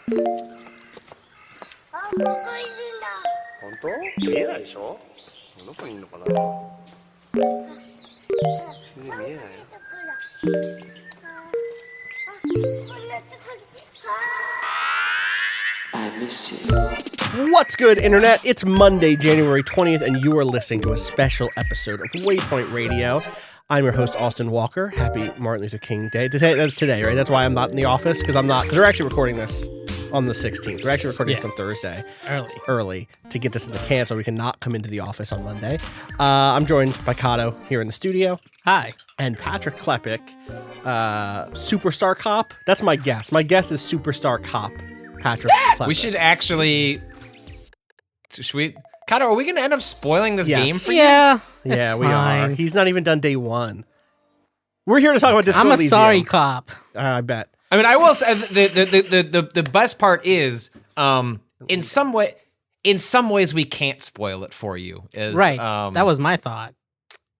本当？見えないでしょ？どこにいるのかな？見えないよ。What's good, Internet? It's Monday, January 20th, and you are listening to a special episode of Waypoint Radio. I'm your host, Austin Walker. Happy Martin Luther King Day. That's today, right? That's why I'm not in the office, because we're actually recording this on the 16th. We're actually recording this on Thursday. Early, to get this in the can so we can not come into the office on Monday. I'm joined by Cousteau here in the studio. Hi. And Patrick Klepek, Superstar Cop. That's my guess. My guess is Superstar Cop. Patrick Klepek. We should actually... Cousteau, are we going to end up spoiling this game for you? Yeah, we are. He's not even done day one. We're here to talk about Disco Elysium. I'm a sorry cop. I bet. I mean, I will say the best part is, in some ways we can't spoil it for you. Right. That was my thought.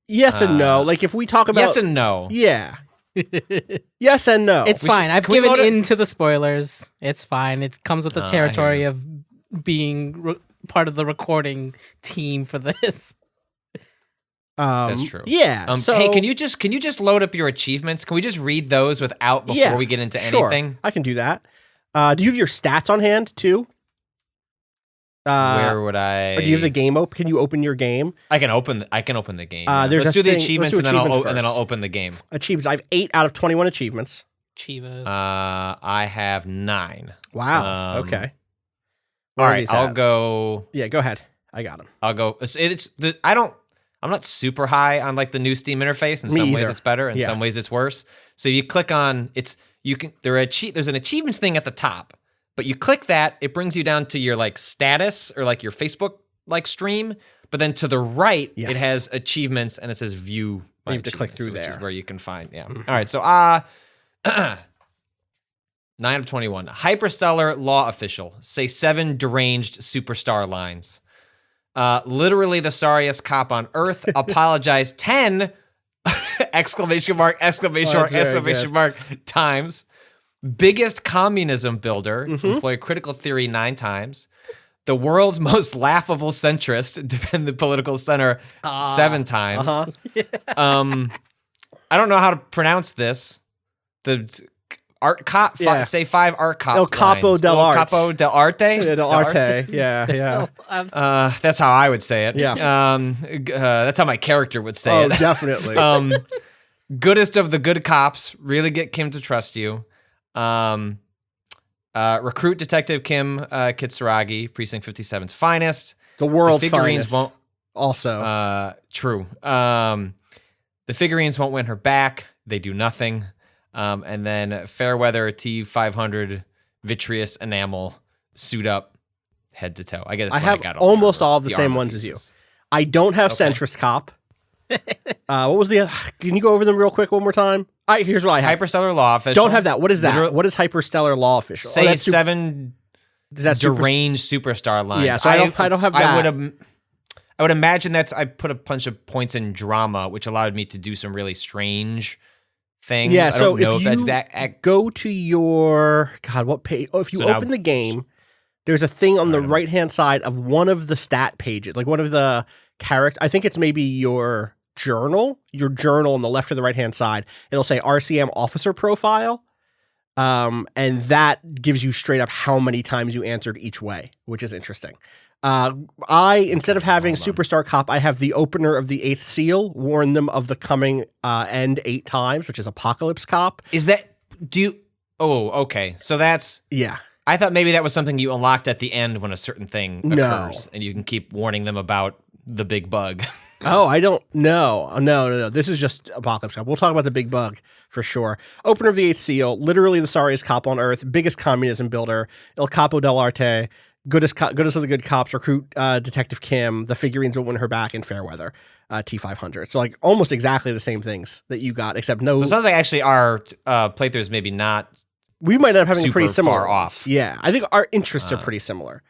Yes and no. Like if we talk about yes and no. Yeah. Yes and no. It's fine. I've given in to the spoilers. It's fine. It comes with the territory of being part of the recording team for this. That's true. Yeah. So, hey, can you just load up your achievements? Can we just read those before we get into anything? I can do that. Do you have your stats on hand too? Where would I? Or do you have the game open? Can you open your game? I can open the game. Let's do the thing, achievements, and then I'll open the game. Achievements. I have 8 out of 21 achievements. Chivas. I have 9. Wow. Okay. All right, I'll go. Yeah, go ahead. I got them. I'll go. I'm not super high on like the new Steam interface. In some ways it's better, in some ways it's worse. So you click on there's an achievements thing at the top, but you click that, it brings you down to your like status or like your Facebook like stream, but then to the right it has achievements and it says view. You have to click through which there. is where you can find. Yeah. Mm-hmm. All right. So 9 of 21. Hyperstellar law official. Say 7 deranged superstar lines. Literally the sorriest cop on earth. Apologize 10 ! Times. Biggest communism builder. Employ critical theory 9 times. The world's most laughable centrist. Defend the political center 7 times. I don't know how to pronounce this. The art cop, say 5 art cop El Capo lines. del Arte. Capo del Arte? Del Arte, yeah. That's how I would say it. Yeah. That's how my character would say it. Oh, definitely. Goodest of the good cops. Really get Kim to trust you. Recruit Detective Kim Kitsuragi, Precinct 57's finest. The world's figurines finest. Won't, also. True. The figurines won't win her back. They do nothing. And then Fairweather T500 vitreous enamel suit up head to toe. I guess I have almost all of the same ones as you. I don't have centrist cop. What was the? Can you go over them real quick one more time? Here's what I have. Hyperstellar law official. Don't have that. What is that? What is hyperstellar law official? Say 7 deranged superstar lines. Yeah, so I don't have that. I would imagine I put a bunch of points in drama, which allowed me to do some really strange things. Yeah, I don't know if that's that. Go to your what page? Oh, if you open the game, there's a thing on the right-hand side of one of the stat pages, like one of the character. I think it's maybe your journal on the left or the right-hand side. It'll say RCM officer profile, and that gives you straight up how many times you answered each way, which is interesting. Instead of having Superstar Cop, I have the opener of the 8th seal, warn them of the coming end 8 times, which is Apocalypse Cop. Is that, okay. So that's, yeah. I thought maybe that was something you unlocked at the end when a certain thing occurs, and you can keep warning them about the big bug. Oh, I don't know. No. This is just Apocalypse Cop. We'll talk about the big bug for sure. Opener of the 8th seal, literally the sorriest cop on earth, biggest communism builder, El Capo del Arte, goodest of the good cops, recruit Detective Kim, the figurines will win her back in Fairweather, T500. So like almost exactly the same things that you got, except no. So it sounds like actually our playthroughs maybe not. We might end up having pretty similar far off. Yeah, I think our interests are pretty similar.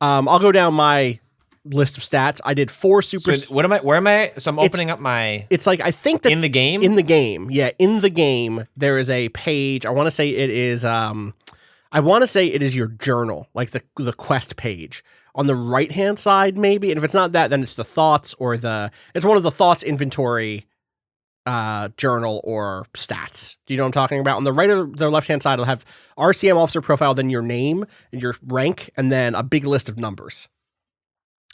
I'll go down my list of stats. I did 4 super. So where am I? So I'm opening up my. It's like I think that in the game. In the game, yeah, in the game there is a page. I want to say it is I want to say it is your journal, like the quest page on the right hand side, maybe. And if it's not that, then it's the thoughts or it's one of the thoughts inventory journal or stats. Do you know what I'm talking about? On the right or the left hand side, it'll have RCM officer profile, then your name, your rank, and then a big list of numbers.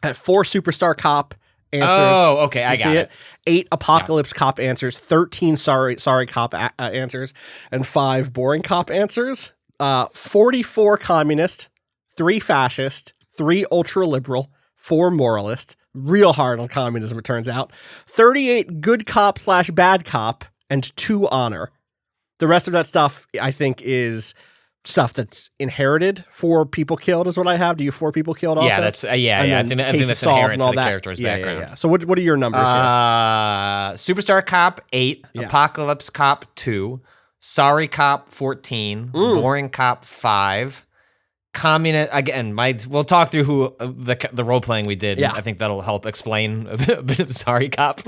At 4 superstar cop answers. Oh, okay, I got it. 8 apocalypse cop answers, 13 sorry cop answers, and 5 boring cop answers. 44 communist, 3 fascist, 3 ultra liberal, 4 moralist. Real hard on communism, it turns out. 38 good cop / bad cop, and 2 honor. The rest of that stuff, I think, is stuff that's inherited. 4 people killed is what I have. Do you 4 people killed also? Yeah, that's I think that's inherent to the character's background. Yeah. So what are your numbers here? Superstar cop 8, apocalypse cop 2, sorry cop 14, boring cop 5. Communist again. We'll talk through who the role playing we did. Yeah. I think that'll help explain a bit of sorry cop.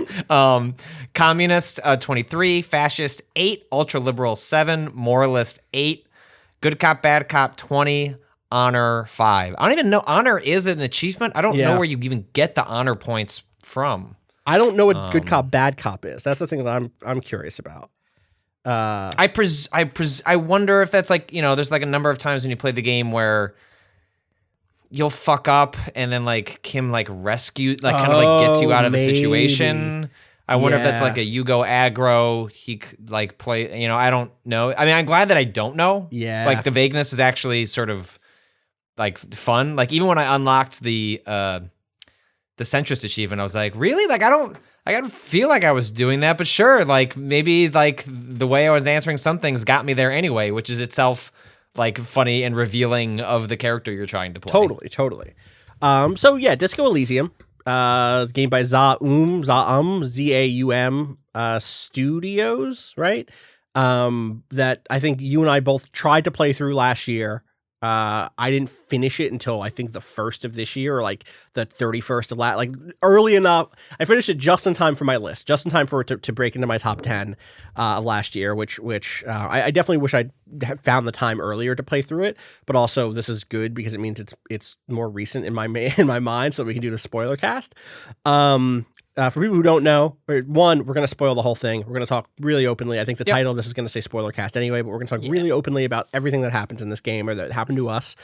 Communist 23, fascist 8, ultra liberal 7, moralist 8, good cop bad cop 20, honor 5. I don't even know honor is an achievement. I don't know where you even get the honor points from. I don't know what good cop bad cop is. That's the thing that I'm curious about. I wonder if that's like, there's like a number of times when you play the game where you'll fuck up and then like Kim like gets you out of the situation. I wonder if that's like a you go aggro. He like play, I don't know. I mean, I'm glad that I don't know. Yeah. Like the vagueness is actually sort of like fun. Like even when I unlocked the centrist achievement, I was like, really? Like I don't feel like I was doing that, but sure, like maybe like the way I was answering some things got me there anyway, which is itself like funny and revealing of the character you're trying to play. Totally. So yeah, Disco Elysium, game by Zaum Zaum Studios, right? That I think you and I both tried to play through last year. I didn't finish it until I think the 1st of this year, or like the 31st of like early enough. I finished it just in time for my list, just in time for it to break into my top 10 of last year, which I definitely wish I'd found the time earlier to play through it. But also this is good because it means it's more recent in my mind, so we can do the spoiler cast. For people who don't know, one, we're going to spoil the whole thing. We're going to talk really openly. I think the title of this is going to say Spoilercast anyway, but we're going to talk really openly about everything that happens in this game or that happened to us.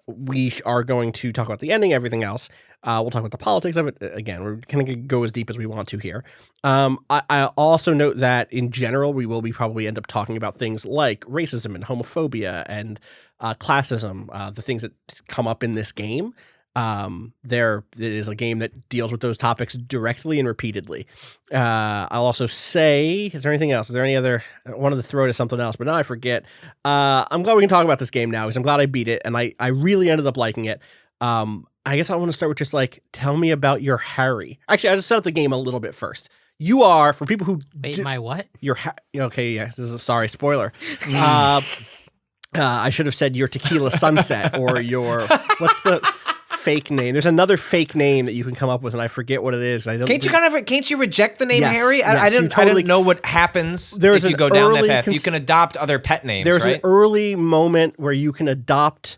We are going to talk about the ending, everything else. We'll talk about the politics of it. Again, we're going to go as deep as we want to here. I also note that in general, we will probably end up talking about things like racism and homophobia and classism, the things that come up in this game. It is a game that deals with those topics directly and repeatedly. I'll also say, is there anything else? Is there any other? I wanted to throw to something else, but now I forget. I'm glad we can talk about this game now because I'm glad I beat it and I really ended up liking it. I guess I want to start with just like, tell me about your Harry. Actually, I just set up the game a little bit first. You are, for people who my what? Your okay, yes, this is a sorry spoiler. I should have said your Tequila Sunset or your what's the fake name? There's another fake name that you can come up with, and I forget what it is. Can't you reject the name Yes, Harry? yes, I didn't know what happens if you go down that path. You can adopt other pet names. There's right? an early moment where you can adopt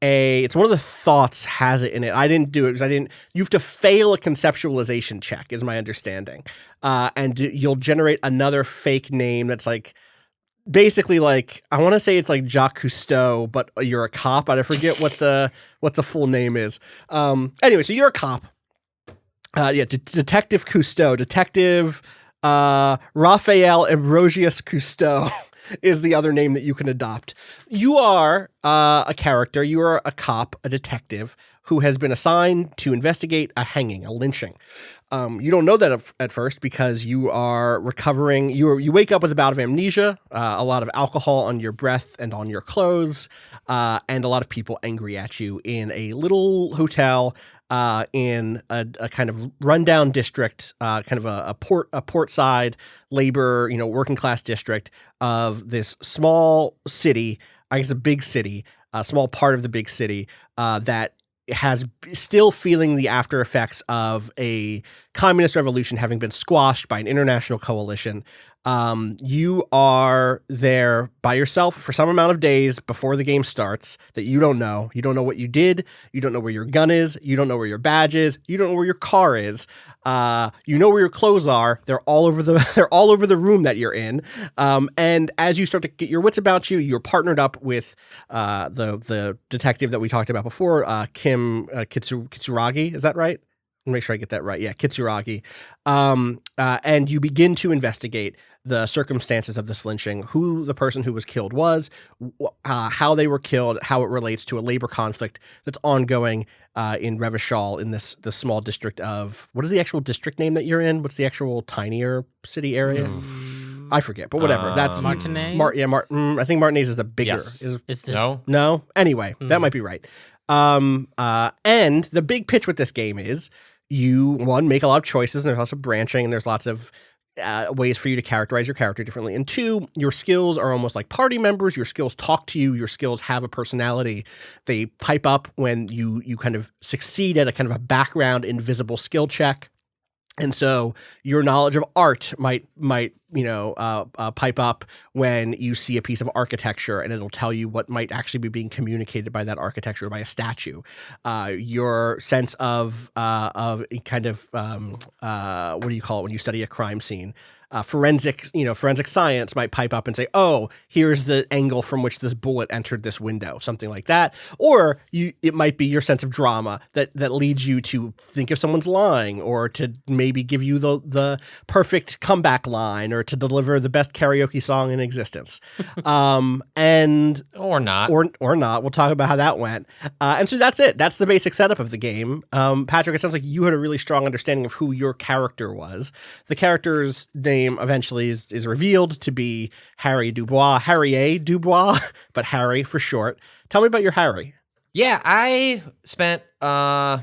it's one of the thoughts has it in it. I didn't do it because you have to fail a conceptualization check, is my understanding. And you'll generate another fake name that's like, basically like, I want to say it's like Jacques Cousteau, but you're a cop. I forget what the full name is. Anyway, so you're a cop. Detective Cousteau. Detective Raphael Ambrosius Cousteau is the other name that you can adopt. You are a character. You are a cop, a detective who has been assigned to investigate a hanging, a lynching. You don't know that at first because you are recovering. You wake up with a bout of amnesia, a lot of alcohol on your breath and on your clothes, and a lot of people angry at you in a little hotel in a kind of rundown district, kind of a port side labor, working class district of this small city. I guess a big city, a small part of the big city that has still feeling the after effects of a communist revolution having been squashed by an international coalition. You are there by yourself for some amount of days before the game starts that you don't know. You don't know what you did. You don't know where your gun is. You don't know where your badge is. You don't know where your car is. You know where your clothes are. They're all over the room that you're in. And as you start to get your wits about you, you're partnered up with the detective that we talked about before, Kim Kitsuragi. Is that right? Let me make sure I get that right. Yeah, Kitsuragi. And you begin to investigate the circumstances of this lynching, who the person who was killed was, how they were killed, how it relates to a labor conflict that's ongoing in Revachol in this small district of, what is the actual district name that you're in? What's the actual tinier city area? I forget, but whatever. That's Martinez. I think Martinez is the bigger. Yes. No. Anyway, that might be right. And the big pitch with this game is you, one, make a lot of choices, and there's lots of branching, and there's lots of ways for you to characterize your character differently. And two, your skills are almost like party members. Your skills talk to you. Your skills have a personality. They pipe up when you kind of succeed at a kind of a background invisible skill check. And so your knowledge of art might pipe up when you see a piece of architecture, and it'll tell you what might actually be being communicated by that architecture, by a statue. Your sense of kind of what do you call it when you study a crime scene? Forensic science might pipe up and say, oh, here's the angle from which this bullet entered this window, something like that. Or it might be your sense of drama that leads you to think if someone's lying, or to maybe give you the perfect comeback line, or to deliver the best karaoke song in existence. And or not. Or not. We'll talk about how that went. And so that's it. That's the basic setup of the game. Patrick, it sounds like you had a really strong understanding of who your character was. The character's name eventually is revealed to be Harry A. Dubois, but Harry for short. Tell me about your Harry. Yeah, I spent so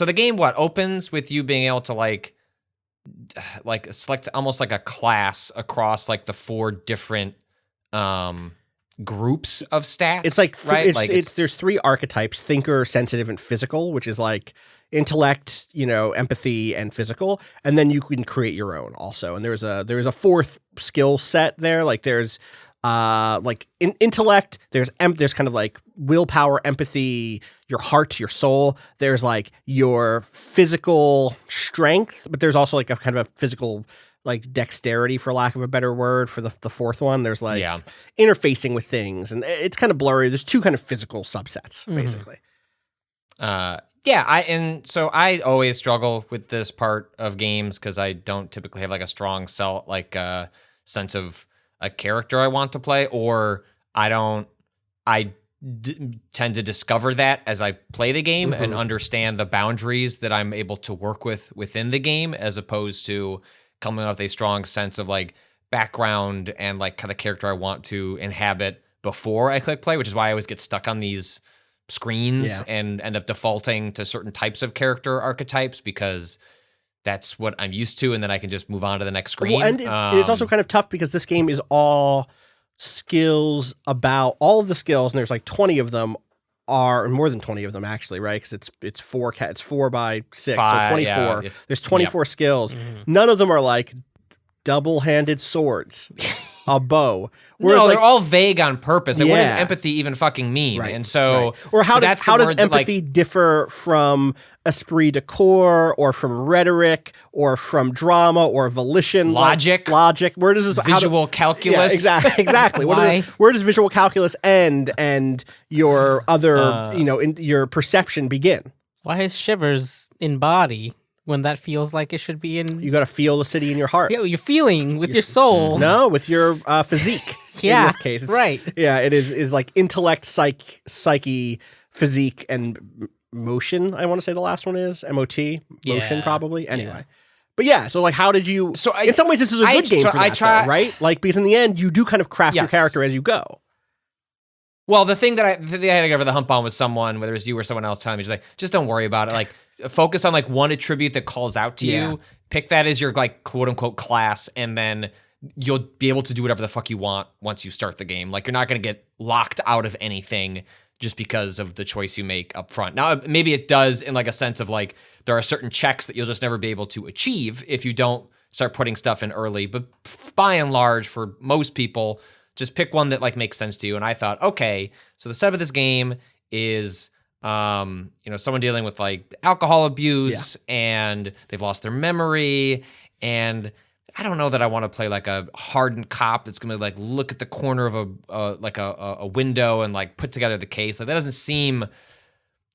the game opens with you being able to like select almost like a class across like the 4 different groups of stats. It's like right? There's 3 archetypes: thinker, sensitive, and physical, which is like intellect, empathy, and physical. And then you can create your own also. And there's a 4th skill set there. Like there's in intellect, there's kind of like willpower, empathy, your heart, your soul. There's like your physical strength, but there's also like a kind of a physical like dexterity, for lack of a better word, for the 4th one. There's like interfacing with things, and it's kind of blurry. There's 2 kind of physical subsets, basically. I always struggle with this part of games because I don't typically have like a strong sense of a character I want to play, or I tend to discover that as I play the game and understand the boundaries that I'm able to work with within the game, as opposed to coming up with a strong sense of like background and like kind of character I want to inhabit before I click play, which is why I always get stuck on these screens and end up defaulting to certain types of character archetypes because that's what I'm used to, and then I can just move on to the next screen. Well, and it's also kind of tough because this game is all skills about all of the skills, and there's like 20 of them or more than 20 of them actually, right? Because it's 4 by 6, so 24. Yeah. There's 24 skills. None of them are like double-handed swords, a bow. No, they're all vague on purpose. Like, what does empathy even fucking mean? Right. And so, or how does empathy differ from esprit de corps, or from rhetoric, or from drama, or volition, logic? Where does this visual calculus? Yeah, exactly. Where does visual calculus end, and your other, your perception begin? Why is shivers in body when that feels like it should be in? You got to feel the city in your heart. Yeah, you're feeling with your soul. No, with your physique. Yeah, in this case, right. Yeah, it is like intellect, psyche, physique, and motion. I want to say the last one is MOT, motion, probably. Anyway. But yeah, so like, how did you? So in some ways, this is a good game for that, though, right? Like, because in the end, you do kind of craft your character as you go. Well, the thing that I had to get over the hump on was someone, whether it's you or someone else, telling me just don't worry about it. Like, focus on like one attribute that calls out to you. Pick that as your like quote unquote class, and then you'll be able to do whatever the fuck you want once you start the game. Like, you're not going to get locked out of anything just because of the choice you make up front. Now, maybe it does in like a sense of like there are certain checks that you'll just never be able to achieve if you don't start putting stuff in early. But by and large, for most people, just pick one that like makes sense to you. And I thought, okay, so the setup of this game is someone dealing with like alcohol abuse and they've lost their memory, and I don't know that I want to play like a hardened cop that's going to like look at the corner of a window and like put together the case. Like that doesn't seem,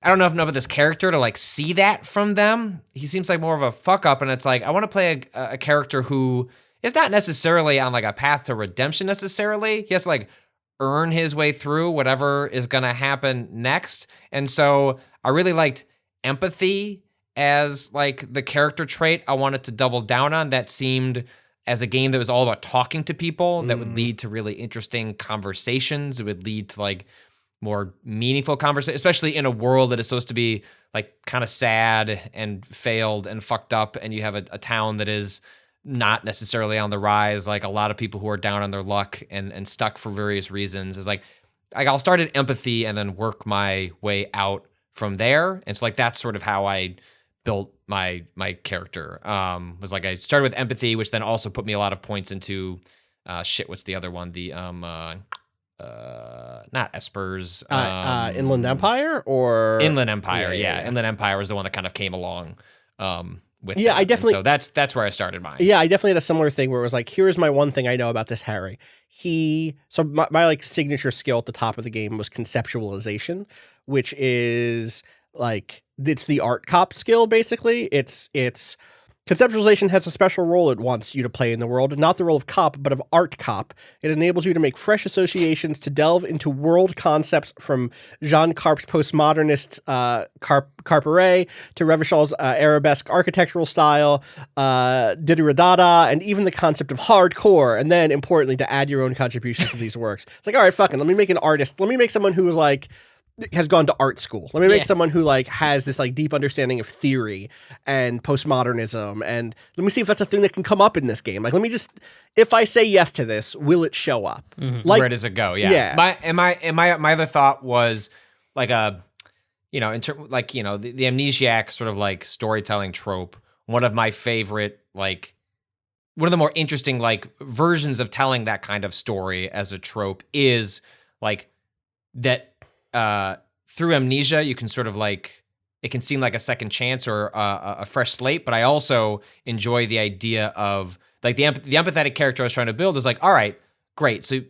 I don't know enough about this character to like see that from them. He seems like more of a fuck up, and it's like I want to play a character who is not necessarily on like a path to redemption necessarily. He has to like earn his way through whatever is going to happen next. And so I really liked empathy as like the character trait I wanted to double down on. That seemed as a game that was all about talking to people that would lead to really interesting conversations. It would lead to like more meaningful conversation, especially in a world that is supposed to be like kind of sad and failed and fucked up. And you have a town that is not necessarily on the rise. Like a lot of people who are down on their luck and stuck for various reasons. It's like I'll start at empathy and then work my way out from there. And so like, that's sort of how I built my character. Was like, I started with empathy, which then also put me a lot of points into what's the other one? The not Espers. Inland Empire or Inland Empire. Yeah. Inland Empire was the one that kind of came along with I definitely. And so that's where I started mine. Yeah, I definitely had a similar thing where it was like, here's my one thing I know about this Harry. My like signature skill at the top of the game was conceptualization, which is like, it's the art cop skill, basically. It's conceptualization has a special role it wants you to play in the world, not the role of cop, but of art cop. It enables you to make fresh associations, to delve into world concepts from Jean Carp's postmodernist Carperet to Revachel's arabesque architectural style, Didgeridoo, and even the concept of hardcore. And then, importantly, to add your own contributions to these works. It's like, all right, fucking, let me make an artist. Let me make someone who is like, has gone to art school. Let me make someone who like has this like deep understanding of theory and postmodernism, and let me see if that's a thing that can come up in this game. Like, let me just, if I say yes to this, will it show up? Mm-hmm. Like, where does it go? Yeah. My other thought was like the amnesiac sort of like storytelling trope. One of my favorite, like one of the more interesting like versions of telling that kind of story as a trope is like that. Through amnesia, you can sort of like, it can seem like a second chance or a fresh slate, but I also enjoy the idea of like the empathetic character I was trying to build is like, all right, great. So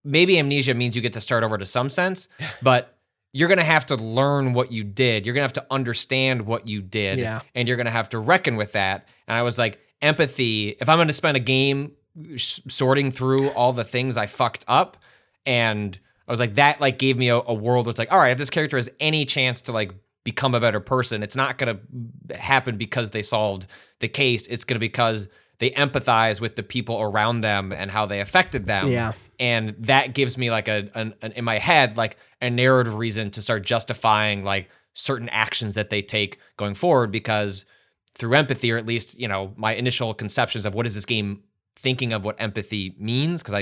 maybe amnesia means you get to start over to some sense, but you're going to have to learn what you did. You're going to have to understand what you did, and you're going to have to reckon with that. And I was like, empathy, if I'm going to spend a game sorting through all the things I fucked up, and I was like, that like gave me a world where it's like, all right, if this character has any chance to like become a better person, it's not going to happen because they solved the case. It's going to be because they empathize with the people around them and how they affected them. Yeah. And that gives me like an in my head, like a narrative reason to start justifying like certain actions that they take going forward, because through empathy, or at least, my initial conceptions of what is this game thinking of what empathy means, because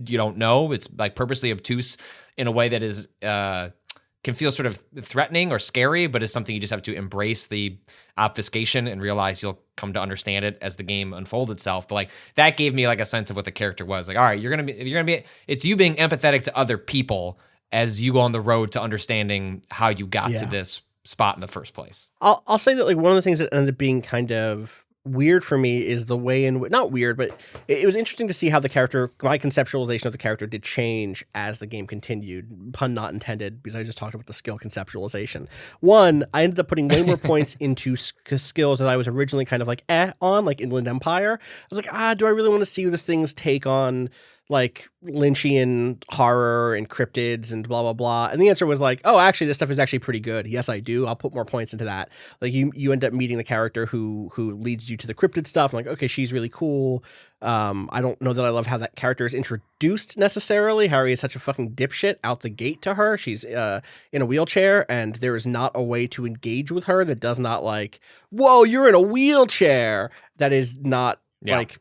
you don't know. It's like purposely obtuse in a way that is can feel sort of threatening or scary, but is something you just have to embrace the obfuscation and realize you'll come to understand it as the game unfolds itself. But like that gave me like a sense of what the character was. Like, all right, you're gonna be it's you being empathetic to other people as you go on the road to understanding how you got to this spot in the first place. I'll say that like one of the things that ended up being kind of weird for me is the way in which, not weird, but it was interesting to see how my conceptualization of the character did change as the game continued. Pun not intended, because I just talked about the skill conceptualization. One, I ended up putting way more points into skills that I was originally kind of like on, like Inland Empire. I was like, do I really want to see this thing's take on like Lynchian horror and cryptids and blah, blah, blah. And the answer was like, oh, actually, this stuff is actually pretty good. Yes, I do. I'll put more points into that. Like you end up meeting the character who leads you to the cryptid stuff. I'm like, okay, she's really cool. I don't know that I love how that character is introduced necessarily. Harry is such a fucking dipshit out the gate to her. She's in a wheelchair, and there is not a way to engage with her that does not like, whoa, you're in a wheelchair. That is not like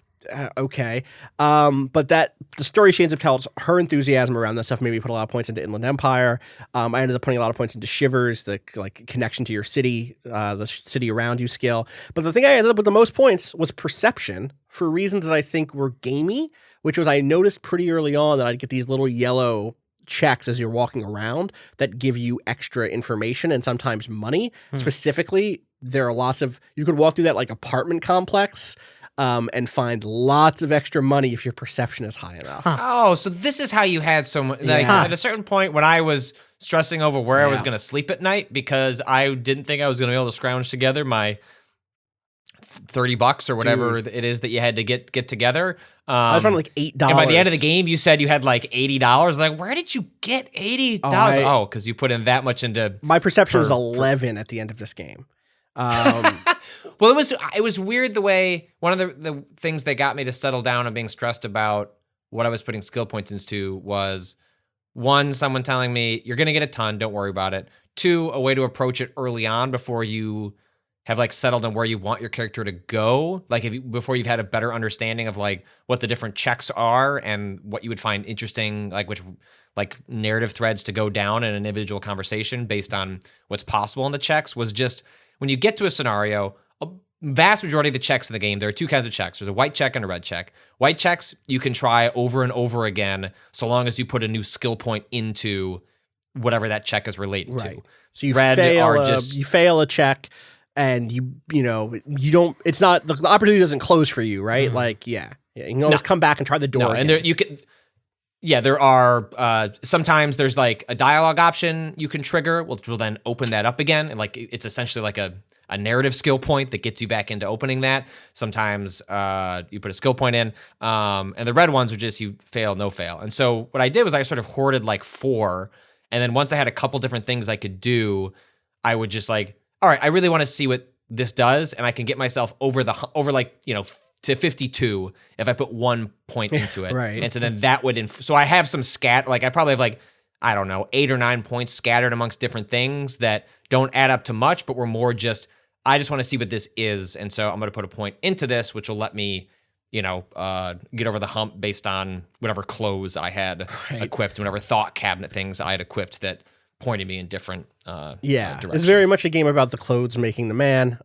Okay. But the story she ends up tells, her enthusiasm around that stuff made me put a lot of points into Inland Empire. I ended up putting a lot of points into Shivers, the connection to your city, the city around you skill. But the thing I ended up with the most points was Perception, for reasons that I think were gamey, which was I noticed pretty early on that I'd get these little yellow checks as you're walking around that give you extra information and sometimes money. Specifically, there are lots of, you could walk through that apartment complex and find lots of extra money if your perception is high enough. Oh, so this is how you had so much. At a certain point when I was stressing over where I was going to sleep at night because I didn't think I was going to be able to scrounge together my $30 or whatever it is that you had to get together. I was running $8. And by the end of the game, you said you had $80. Like, where did you get $80? Oh, because you put in that much into... My perception was 11 at the end of this game. Well, it was weird the way one of the things that got me to settle down on being stressed about what I was putting skill points into was, one, someone telling me, you're going to get a ton, don't worry about it. Two, a way to approach it early on before you have settled on where you want your character to go, before you've had a better understanding of what the different checks are and what you would find interesting, which narrative threads to go down in an individual conversation based on what's possible in the checks, was just when you get to a scenario, a vast majority of the checks in the game, there are two kinds of checks. There's a white check and a red check. White checks you can try over and over again so long as you put a new skill point into whatever that check is related to. So you fail a check. And you don't. It's not, the opportunity doesn't close for you, right? You can always come back and try the door. And there are sometimes there's a dialogue option you can trigger, which will then open that up again, and it's essentially a narrative skill point that gets you back into opening that. Sometimes you put a skill point in, and the red ones are just you fail, no fail. And so what I did was I sort of hoarded 4, and then once I had a couple different things I could do, I would just all right, I really want to see what this does, and I can get myself over to 52 if I put 1 point into it. Right. And so then that would, so I have some I probably have I don't know, 8 or 9 points scattered amongst different things that don't add up to much, but were more just, I just want to see what this is. And so I'm going to put a point into this, which will let me, get over the hump based on whatever clothes I had equipped, whatever thought cabinet things I had equipped that pointed me in different directions. It's very much a game about the clothes making the man.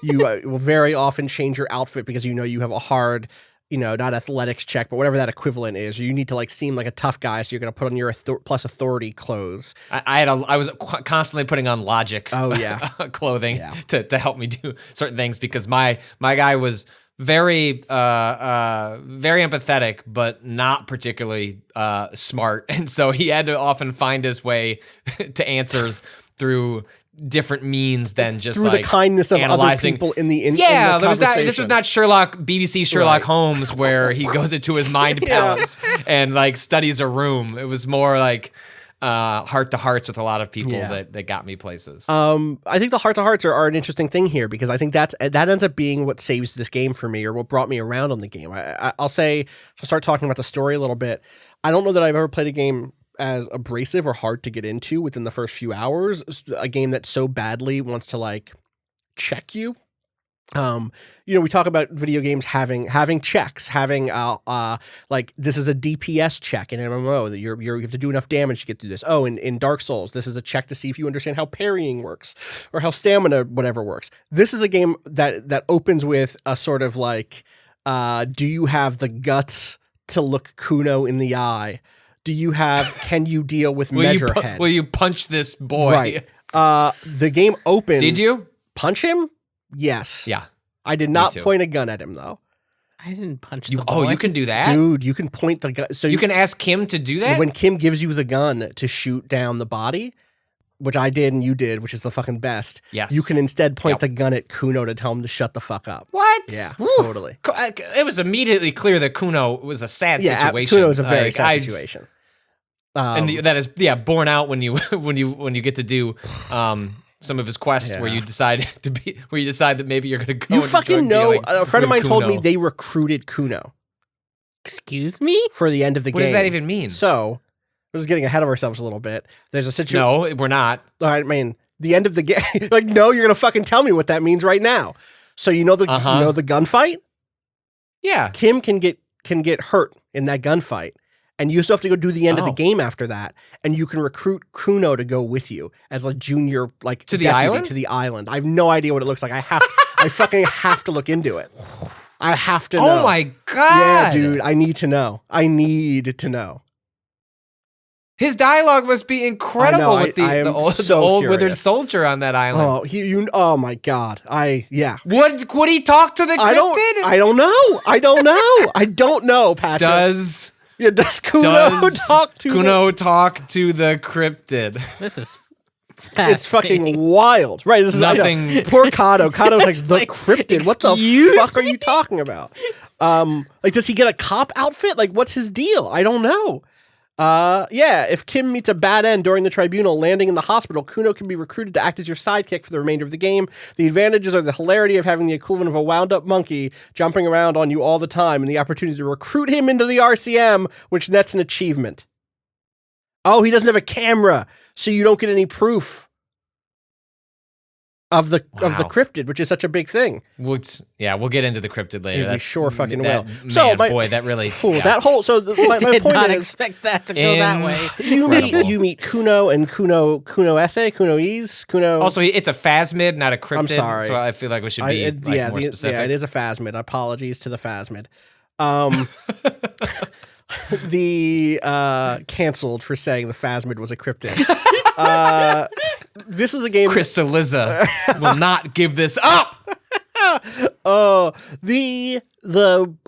You will very often change your outfit because you have a hard, not athletics check, but whatever that equivalent is. You need to seem like a tough guy, so you're going to put on your plus authority clothes. I was constantly putting on logic. Clothing to help me do certain things because my guy was very empathetic, but not particularly smart. And so he had to often find his way to answers through different means than just through the kindness of analyzing other people in the this was not BBC Sherlock Holmes where he goes into his mind palace and studies a room. It was more heart to hearts with a lot of people that got me places. I think the heart to hearts are an interesting thing here because I think that ends up being what saves this game for me, or what brought me around on the game. I'll start talking about the story a little bit. I don't know that I've ever played a game as abrasive or hard to get into within the first few hours. A game that so badly wants to check you. We talk about video games having checks, having this is a DPS check in MMO that you have to do enough damage to get through this. Oh, in Dark Souls, this is a check to see if you understand how parrying works or how stamina whatever works. This is a game that opens with a sort of do you have the guts to look Kuno in the eye? Can you deal with Measurehead? Will you punch this boy? Right. The game opens. Did you punch him? Yes. Yeah. I did not point a gun at him, though. I didn't punch you. The boy. Oh, you can do that? Dude, you can point the gun. So you can ask Kim to do that? When Kim gives you the gun to shoot down the body, which I did and you did, which is the fucking best. Yes. You can instead point the gun at Kuno to tell him to shut the fuck up. What? Yeah, Woo. Totally. It was immediately clear that Kuno was a sad situation. Kuno was a very sad situation. And that is borne out when you get to do some of his quests where you decide that maybe you're going to go. You fucking know. A friend of mine told me they recruited Kuno. Excuse me? For the end of the game. What does that even mean? So we're just getting ahead of ourselves a little bit. There's a situation. No, we're not. I mean, the end of the game. No, you're going to fucking tell me what that means right now. So you know the gunfight? Yeah. Kim can get hurt in that gunfight, and you still have to go do the end of the game after that, and you can recruit Kuno to go with you as a junior, like to the island. To the island. I have no idea what it looks like. I fucking have to look into it. I have to know. Oh my god! Yeah, dude, I need to know. I need to know. His dialogue must be incredible with the old withered soldier on that island. Oh my god. Would he talk to the cryptid? I don't know. I don't know, Patrick. Does Kuno talk to the cryptid? This is it's fucking wild. Right, this is nothing. Poor Cousteau. Cousteau's like the cryptid. What the fuck are you talking about? Like, does he get a cop outfit? Like, what's his deal? I don't know. If Kim meets a bad end during the tribunal, landing in the hospital, Kuno can be recruited to act as your sidekick for the remainder of the game. The advantages are the hilarity of having the equivalent of a wound-up monkey jumping around on you all the time, and the opportunity to recruit him into the RCM, which nets an achievement. Oh, he doesn't have a camera, so you don't get any proof of the cryptid, which is such a big thing. We'll get into the cryptid later. We sure fucking will. That really that whole my did point not is, expect that to go that way. You meet Kuno and Kuno Esse, Kuno. Also, it's a phasmid, not a cryptid. I'm sorry. So I feel like we should be more specific. Yeah, it is a phasmid. Apologies to the phasmid. Canceled for saying the phasmid was a cryptid. This is a game. Chris Saliza will not give this up. The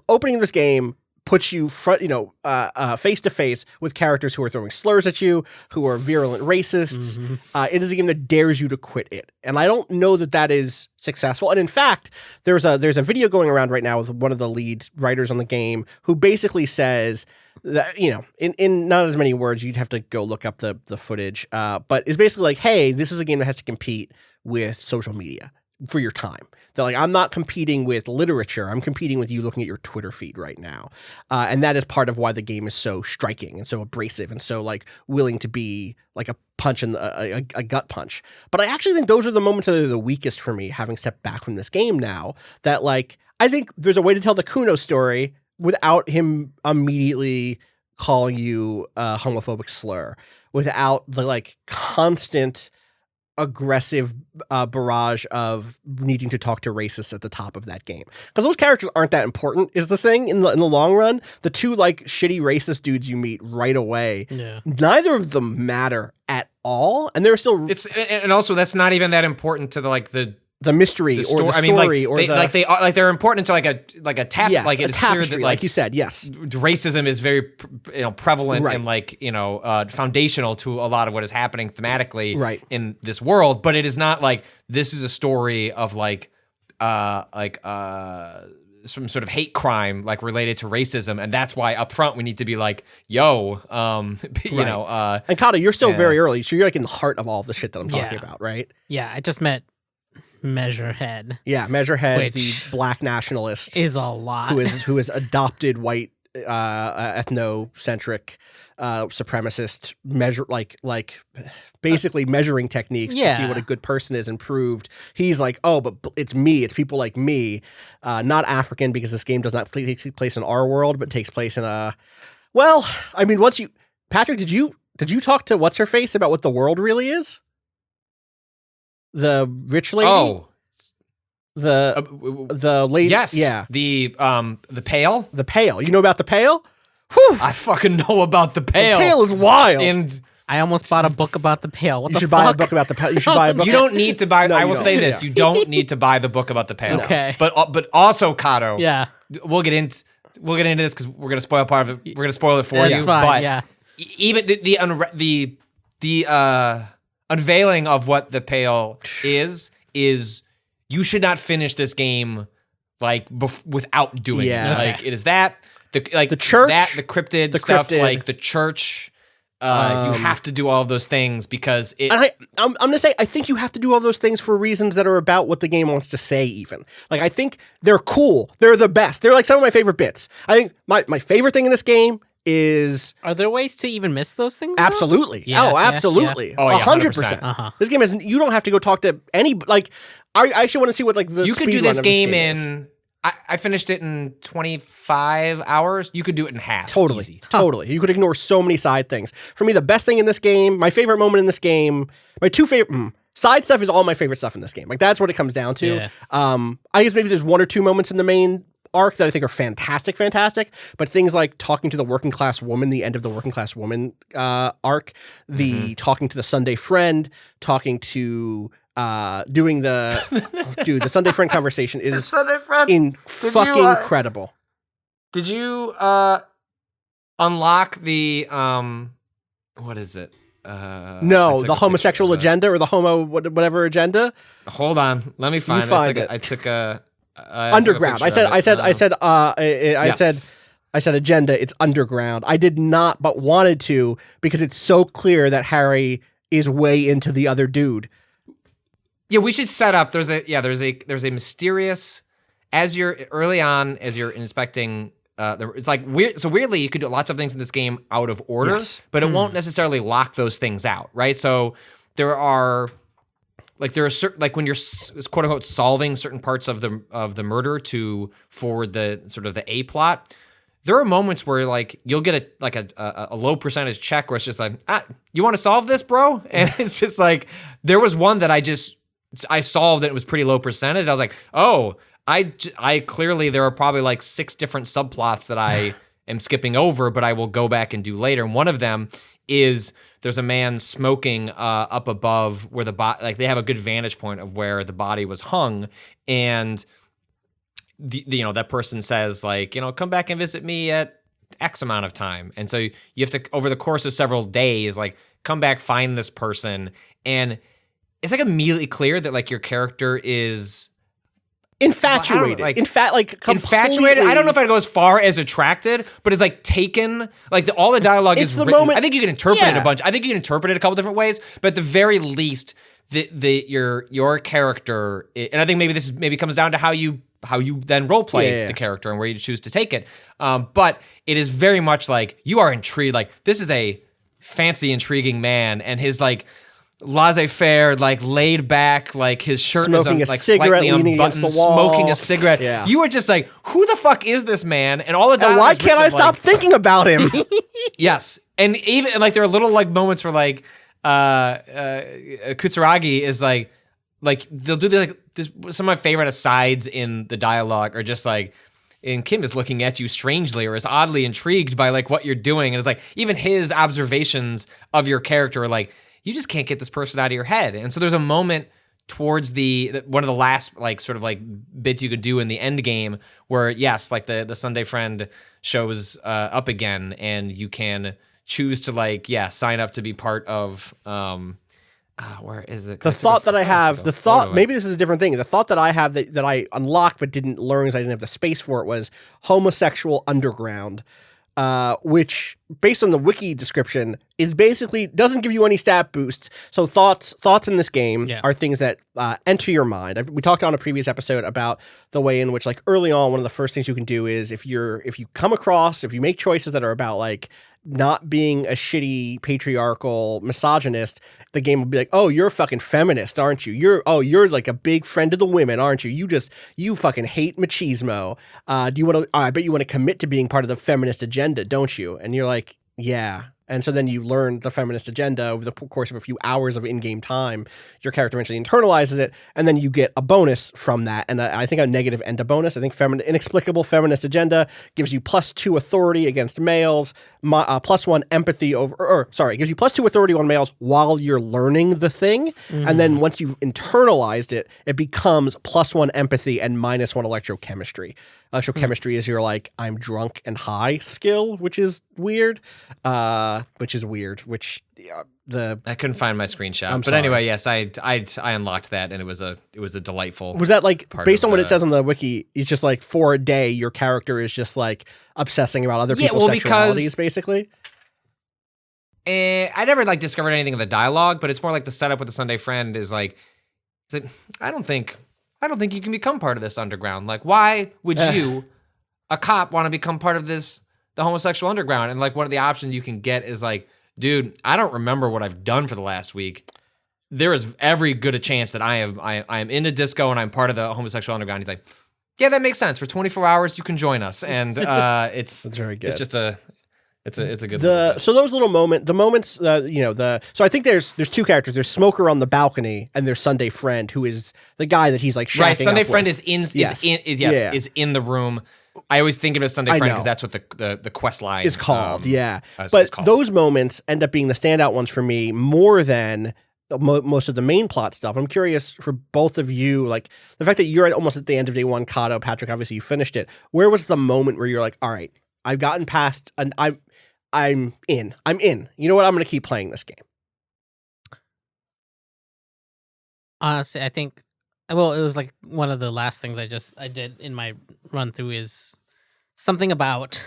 opening of this game puts you face to face with characters who are throwing slurs at you, who are virulent racists. Mm-hmm. It is a game that dares you to quit it, and I don't know that is successful. And in fact, there's a video going around right now with one of the lead writers on the game who basically says that, in not as many words, you'd have to go look up the footage, but it's basically like, hey, this is a game that has to compete with social media for your time. They're like, I'm not competing with literature. I'm competing with you looking at your Twitter feed right now. And that is part of why the game is so striking and so abrasive and so like willing to be like a punch in a gut punch. But I actually think those are the moments that are the weakest for me, having stepped back from this game now, that like, I think there's a way to tell the Kuno story without him immediately calling you a homophobic slur, without the like constant aggressive barrage of needing to talk to racists at the top of that game, because those characters aren't that important is the thing in the long run. The two like shitty racist dudes you meet right away, neither of them matter at all, and they're still and also that's not even that important to the mystery or the story. I mean, they're important to like a tap. Yes, like it's tapestry, clear that like you said, yes, racism is very prevalent and foundational to a lot of what is happening thematically in this world. But it is not like this is a story of some sort of hate crime like related to racism, and that's why up front we need to be like, yo, and Cousteau, you're still very early, so you're like in the heart of all the shit that I'm talking about, right? Yeah, I just met Measurehead. Yeah, Measurehead, the black nationalist, is a lot. Who is adopted white, ethnocentric, supremacist basically measuring techniques to see what a good person is improved. He's like, oh, but it's me. It's people like me, not African, because this game does not take place in our world, but takes place in a. Well, I mean, Patrick, did you talk to what's her face about what the world really is? The rich lady? Oh. The lady? Yes. Yeah. The Pale? The Pale. You know about the Pale? Whew. I fucking know about the Pale. The Pale is wild. And I almost bought a book about the Pale. You should buy a book about the Pale. You should buy a book. You don't need to buy. I will say this: you don't need to buy the book about the Pale. Okay. But also, Cousteau. Yeah. We'll get into this because we're gonna spoil part of it. We're gonna spoil it for you. Fine, but even the unveiling of what the Pale is you should not finish this game without doing it. Okay. Like it is that the church, the cryptid stuff, like the church. You have to do all of those things because it. And I'm gonna say I think you have to do all those things for reasons that are about what the game wants to say. Even like I think they're cool. They're the best. They're like some of my favorite bits. I think my favorite thing in this game is. Are there ways to even miss those things? Absolutely. Yeah, absolutely. Oh, yeah, 100%. This game is. You don't have to go talk to any. Like I actually want to see what like the. You could do this game in I finished it in 25 hours. You could do it in half. Totally. Easy. Totally. You could ignore so many side things. For me, the best thing in this game, my favorite moment in this game, my two favorite side stuff is all my favorite stuff in this game. Like that's what it comes down to. Yeah. I guess maybe there's one or two moments in the main arc that I think are fantastic, but things like talking to the working class woman, the end of the working class woman arc, the talking to the Sunday friend, talking to doing the dude, the Sunday friend conversation is incredible. Did you unlock the what is it? No, the homosexual agenda or the whatever agenda. Hold on, let me find it. I took a underground. I said agenda. It's underground. I did not, but wanted to because it's so clear that Harry is way into the other dude. Yeah, we should set up. There's a mysterious as you're inspecting. It's like weird. So weirdly, you could do lots of things in this game out of order, but it won't necessarily lock those things out, right? So there are certain, like when you're quote unquote solving certain parts of the murder for the sort of the A plot. There are moments where like you'll get a low percentage check where it's just like, you want to solve this, bro? And it's just like there was one that I solved and it was pretty low percentage. I was like, oh, I clearly there are probably like 6 different subplots that I am skipping over, but I will go back and do later. And one of them is there's a man smoking up above where they have a good vantage point of where the body was hung, and that person says like, come back and visit me at X amount of time, and so you have to over the course of several days like come back, find this person, and it's like immediately clear that like your character is infatuated. Infatuated. I don't know if I'd go as far as attracted, but it's like taken. Like all the dialogue is written. Moment, I think you can interpret it a bunch. I think you can interpret it a couple different ways, but at the very least, your character. And I think maybe this comes down to how you then role play the character and where you choose to take it. But it is very much like you are intrigued. Like this is a fancy, intriguing man, and his like laissez-faire, like laid back, like his shirt smoking is like slightly unbuttoned, smoking a cigarette. Yeah. You were just like, who the fuck is this man? And all the dialogue. Why can't I stop thinking about him? Yes, and even like there are little like moments where like Kutsuragi is like they'll do some of my favorite asides in the dialogue are just like. And Kim is looking at you strangely or is oddly intrigued by like what you're doing. And it's like even his observations of your character are like, you just can't get this person out of your head. And so there's a moment towards one of the last like sort of like bits you could do in the end game where yes, like the Sunday friend shows up again and you can choose to like, sign up to be part of, where is it? The thought that I have, maybe this is a different thing. The thought that I have that I unlocked but didn't learn because I didn't have the space for it was homosexual underground, which, based on the wiki description, is basically doesn't give you any stat boosts. So thoughts in this game are things that enter your mind. We talked on a previous episode about the way in which, like early on, one of the first things you can do is if you make choices that are about like not being a shitty patriarchal misogynist, the game will be like, oh, you're a fucking feminist, aren't you? You're like a big friend of the women, aren't you? You fucking hate machismo. I bet you want to commit to being part of the feminist agenda, don't you? And you're like, yeah. And so then you learn the feminist agenda over the course of a few hours of in-game time. Your character eventually internalizes it, and then you get a bonus from that. And I think a negative and a bonus. I think inexplicable feminist agenda gives you +2 authority against males, +1 empathy gives you +2 authority on males while you're learning the thing. And then once you've internalized it, it becomes +1 empathy and -1 electrochemistry. Electrochemistry is your like I'm drunk and high skill, which is weird. I couldn't find my screenshot. But anyway, yes, I unlocked that, and it was a delightful. Was that like based on what it says on the wiki? It's just like for a day, your character is just like obsessing about other people's sexualities, basically. I never like discovered anything of the dialogue, but it's more like the setup with the Sunday friend is like, I don't think you can become part of this underground. Like, why would you, a cop, want to become part of the homosexual underground? And like one of the options you can get is like, dude, I don't remember what I've done for the last week. There is every good a chance that I am into disco and I'm part of the homosexual underground. He's like, Yeah, that makes sense. For 24 hours, you can join us, and it's That's very good. It's just it's a good. So those little moments, So I think there's two characters. There's Smoker on the balcony, and there's Sunday Friend, who is the guy that he's like shacking right. Sunday up Friend with. is in the room. I always think of it as Sunday Friend because that's what the quest line is called. But called. Those moments end up being the standout ones for me more than most of the main plot stuff. I'm curious for both of you, like the fact that you're almost at the end of day one, Cousteau, Patrick, obviously you finished it. Where was the moment where you're like, all right, I've gotten past and I'm in. You know what? I'm going to keep playing this game. Honestly, I think, well, it was like one of the last things I did in my run through is something about,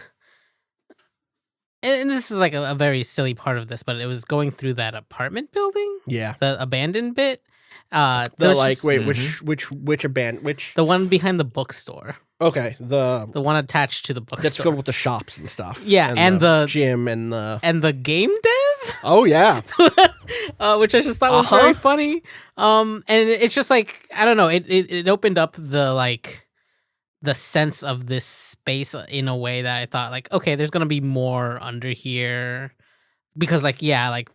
and this is like a very silly part of this, but it was going through that apartment building. Yeah. The abandoned bit. Which abandoned, which? The one behind the bookstore. Okay. The one attached to the bookstore. That's good with the shops and stuff. Yeah. And the gym and the game dev. Oh yeah. Which I just thought was very funny. And it's just like, I don't know, it opened up the sense of this space in a way that I thought like, okay, there's gonna be more under here, because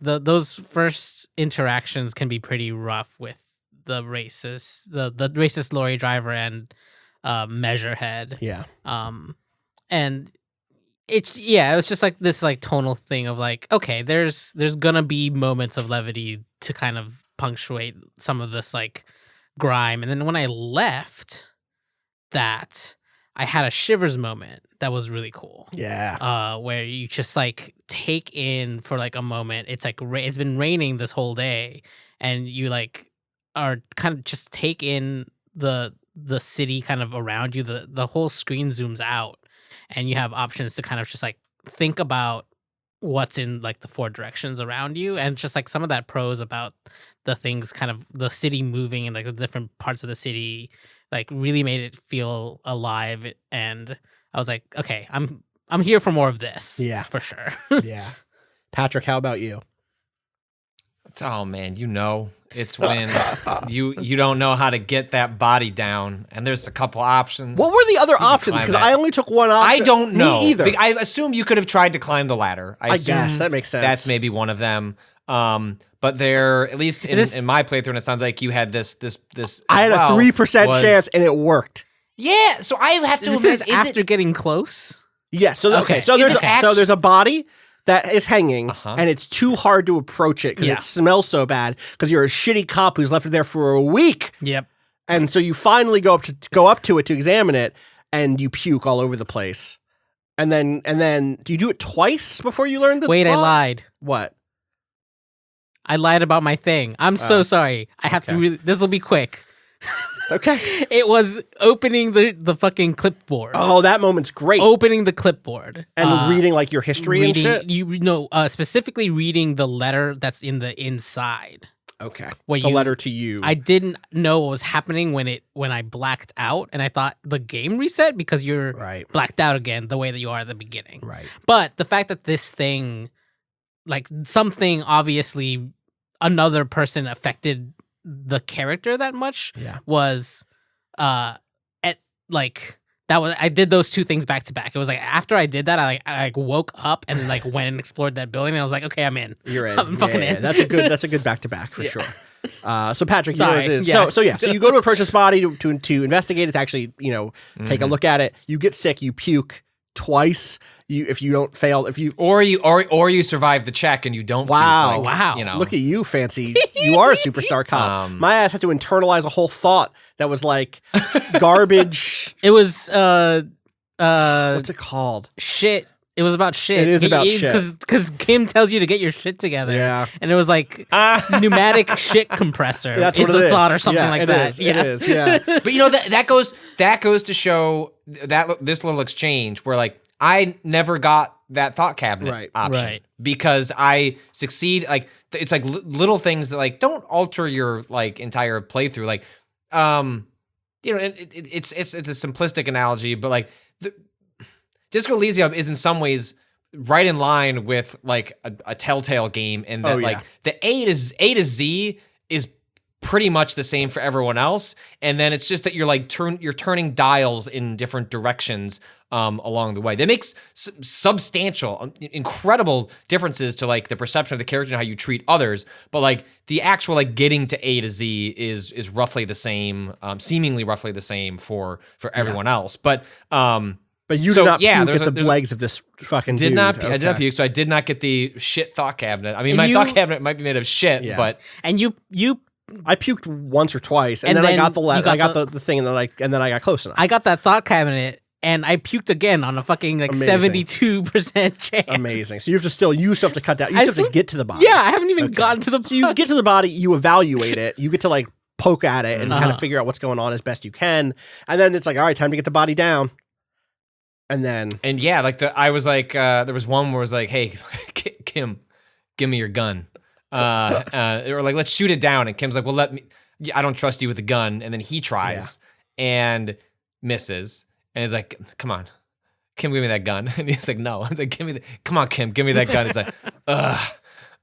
those first interactions can be pretty rough with the racist lorry driver and Measurehead. Yeah. And it was just like this like tonal thing of like, okay, there's gonna be moments of levity to kind of punctuate some of this like grime. And then when I left that, I had a shivers moment that was really cool. Yeah. Where you just like take in for like a moment. It's like it's been raining this whole day, and you like are kind of just take in the city kind of around you. The whole screen zooms out, and you have options to kind of just like think about what's in like the four directions around you, and just like some of that prose about the things, kind of the city moving and like the different parts of the city, like really made it feel alive. And I was like, okay, I'm here for more of this. Yeah, for sure. Yeah. Patrick, how about you? Oh man, it's when you don't know how to get that body down, and there's a couple options. What were the other options? Because I only took one option. I don't know. Me either. I assume you could have tried to climb the ladder. I guess that makes sense. That's maybe one of them. But there, at least in my playthrough, and it sounds like you had this. I had a 3% chance, and it worked. Yeah, so I have to. This is after getting close. Yeah. So okay. So there's a body that is hanging, and it's too hard to approach it because it smells so bad because you're a shitty cop who's left it there for a week. Yep. And so you finally go up to it to examine it, and you puke all over the place. And then do you do it twice before you learn the Wait, plot? I lied. What? I lied about my thing. I'm so sorry. I have to this will be quick. Okay. It was opening the fucking clipboard. Oh, that moment's great. Opening the clipboard. And reading like your history and shit? Specifically reading the letter that's in the inside. Okay. The letter to you. I didn't know what was happening when I blacked out, and I thought the game reset because you're blacked out again the way that you are at the beginning. Right. But the fact that this thing, like something obviously another person affected the character that much was I did those two things back to back. It was like after I did that, I woke up and like went and explored that building, and I was like, okay, I'm in. You're in. I'm fucking in. That's a good back to back for sure. So Patrick, Sorry. yours is so Yeah. you go to approach this body to investigate it, to actually take a look at it. You get sick, you puke twice. If you don't fail, or you survive the check and you don't. Wow, puke, look at you, fancy. You are a superstar cop. My ass had to internalize a whole thought that was like garbage. It was what's it called? Shit. It was about shit. It is about shit. Because Kim tells you to get your shit together. Yeah. And it was like pneumatic shit compressor. That's is what it the is. thought or something like that. It is. Yeah. But that goes to show that this little exchange where like I never got that thought cabinet option because I succeed. Like it's like little things that like don't alter your like entire playthrough. Like, it's a simplistic analogy, but like Disco Elysium is in some ways right in line with like a Telltale game, in that like the A to Z is pretty much the same for everyone else, and then it's just that you're like you're turning dials in different directions along the way. That makes substantial, incredible differences to like the perception of the character and how you treat others. But like the actual like getting to A to Z is roughly the same, seemingly roughly the same for everyone else. But you did not puke at the legs of this fucking dude. I did not puke, so I did not get the shit thought cabinet. I mean, my thought cabinet might be made of shit, but and you I puked once or twice, and then I got the thing, and then I got close enough. I got that thought cabinet, and I puked again on a fucking like 72% chance. Amazing. So you still have to cut down. You still have to get to the body. Yeah, I haven't even gotten to the body. So you get to the body, you evaluate it, you get to like poke at it and kind of figure out what's going on as best you can, and then it's like, all right, time to get the body down. And yeah, like I was like, there was one where it was like, hey, Kim, give me your gun. Or like, let's shoot it down. And Kim's like, well, I don't trust you with the gun. And then he tries and misses. And he's like, come on, Kim, give me that gun. And he's like, no. I was like, come on, Kim, give me that gun. It's like,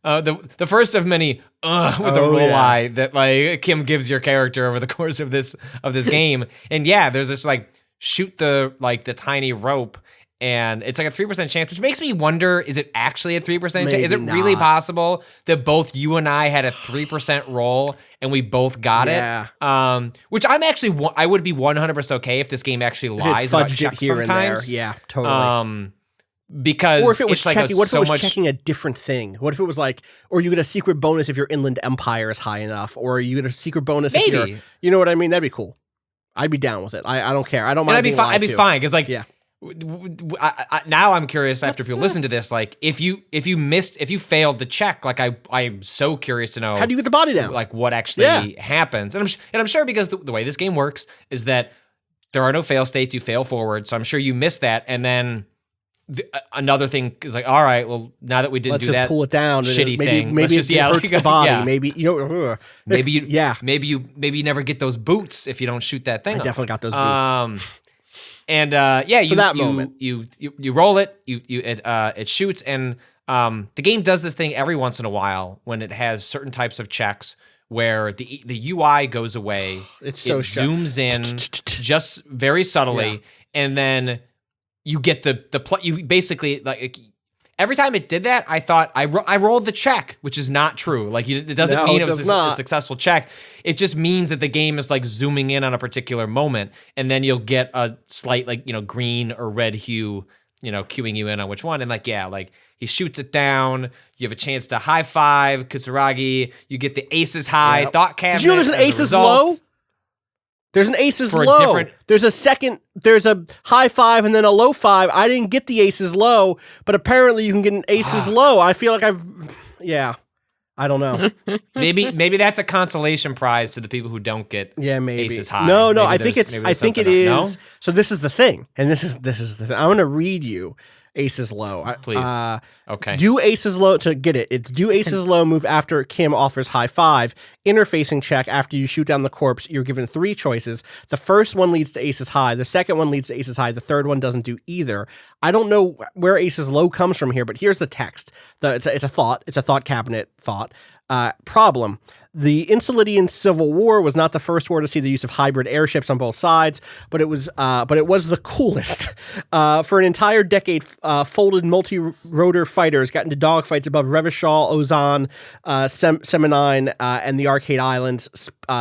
the first of many with a roll eye that like Kim gives your character over the course of this game. And yeah, there's this like shoot the tiny rope. And it's like a 3% chance, which makes me wonder, is it actually a 3% chance? Is it really possible that both you and I had a 3% roll and we both got it? Which I'm actually, I would be 100% okay if this game actually lies about checks sometimes. Yeah, totally. Because or if it was checking, what if it was checking a different thing? What if it was like, or you get a secret bonus if your inland empire is high enough, or you get a secret bonus if you're, you know what I mean? That'd be cool. I'd be down with it. I don't care. I don't mind. I'd be fine because like now I'm curious after people listen to this, like if you failed the check, like I'm so curious to know how do you get the body down, like what actually happens. And I'm sure because the way this game works is that there are no fail states, you fail forward, so I'm sure you missed that, and then another thing is like, all right, well now that we didn't do that, pull it down, shitty thing, maybe it hurts the body, maybe maybe you never get those boots if you don't shoot that thing. I definitely got those boots. And you roll it, it shoots, and the game does this thing every once in a while when it has certain types of checks where the UI goes away. It zooms in just very subtly, and then you get you basically like. Every time it did that, I thought I rolled the check, which is not true. Like it doesn't mean it was a successful check. It just means that the game is like zooming in on a particular moment, and then you'll get a slight like green or red hue, cueing you in on which one. And like he shoots it down. You have a chance to high five Kusuragi. You get the aces high thought cabinet. Did you know there's an aces low? There's an aces low. There's a high five and then a low five. I didn't get the aces low, but apparently you can get an aces low. I feel like I don't know. maybe that's a consolation prize to the people who don't get aces high. No, I think it is. No? So this is the thing, and this is the thing. I'm going to read you aces low. Please. Okay. Do aces low to get it. It's do aces low move after Kim offers high five. Interfacing check after you shoot down the corpse. You're given 3 choices. The first one leads to aces high. The second one leads to aces high. The third one doesn't do either. I don't know where aces low comes from here, but here's the text. It's a thought. It's a thought cabinet thought. Problem. The Insulidian Civil War was not the first war to see the use of hybrid airships on both sides, but it was the coolest. For an entire decade, folded multi-rotor fighters got into dogfights above Revachol, Ozan, Seminine, and the Arcade Islands,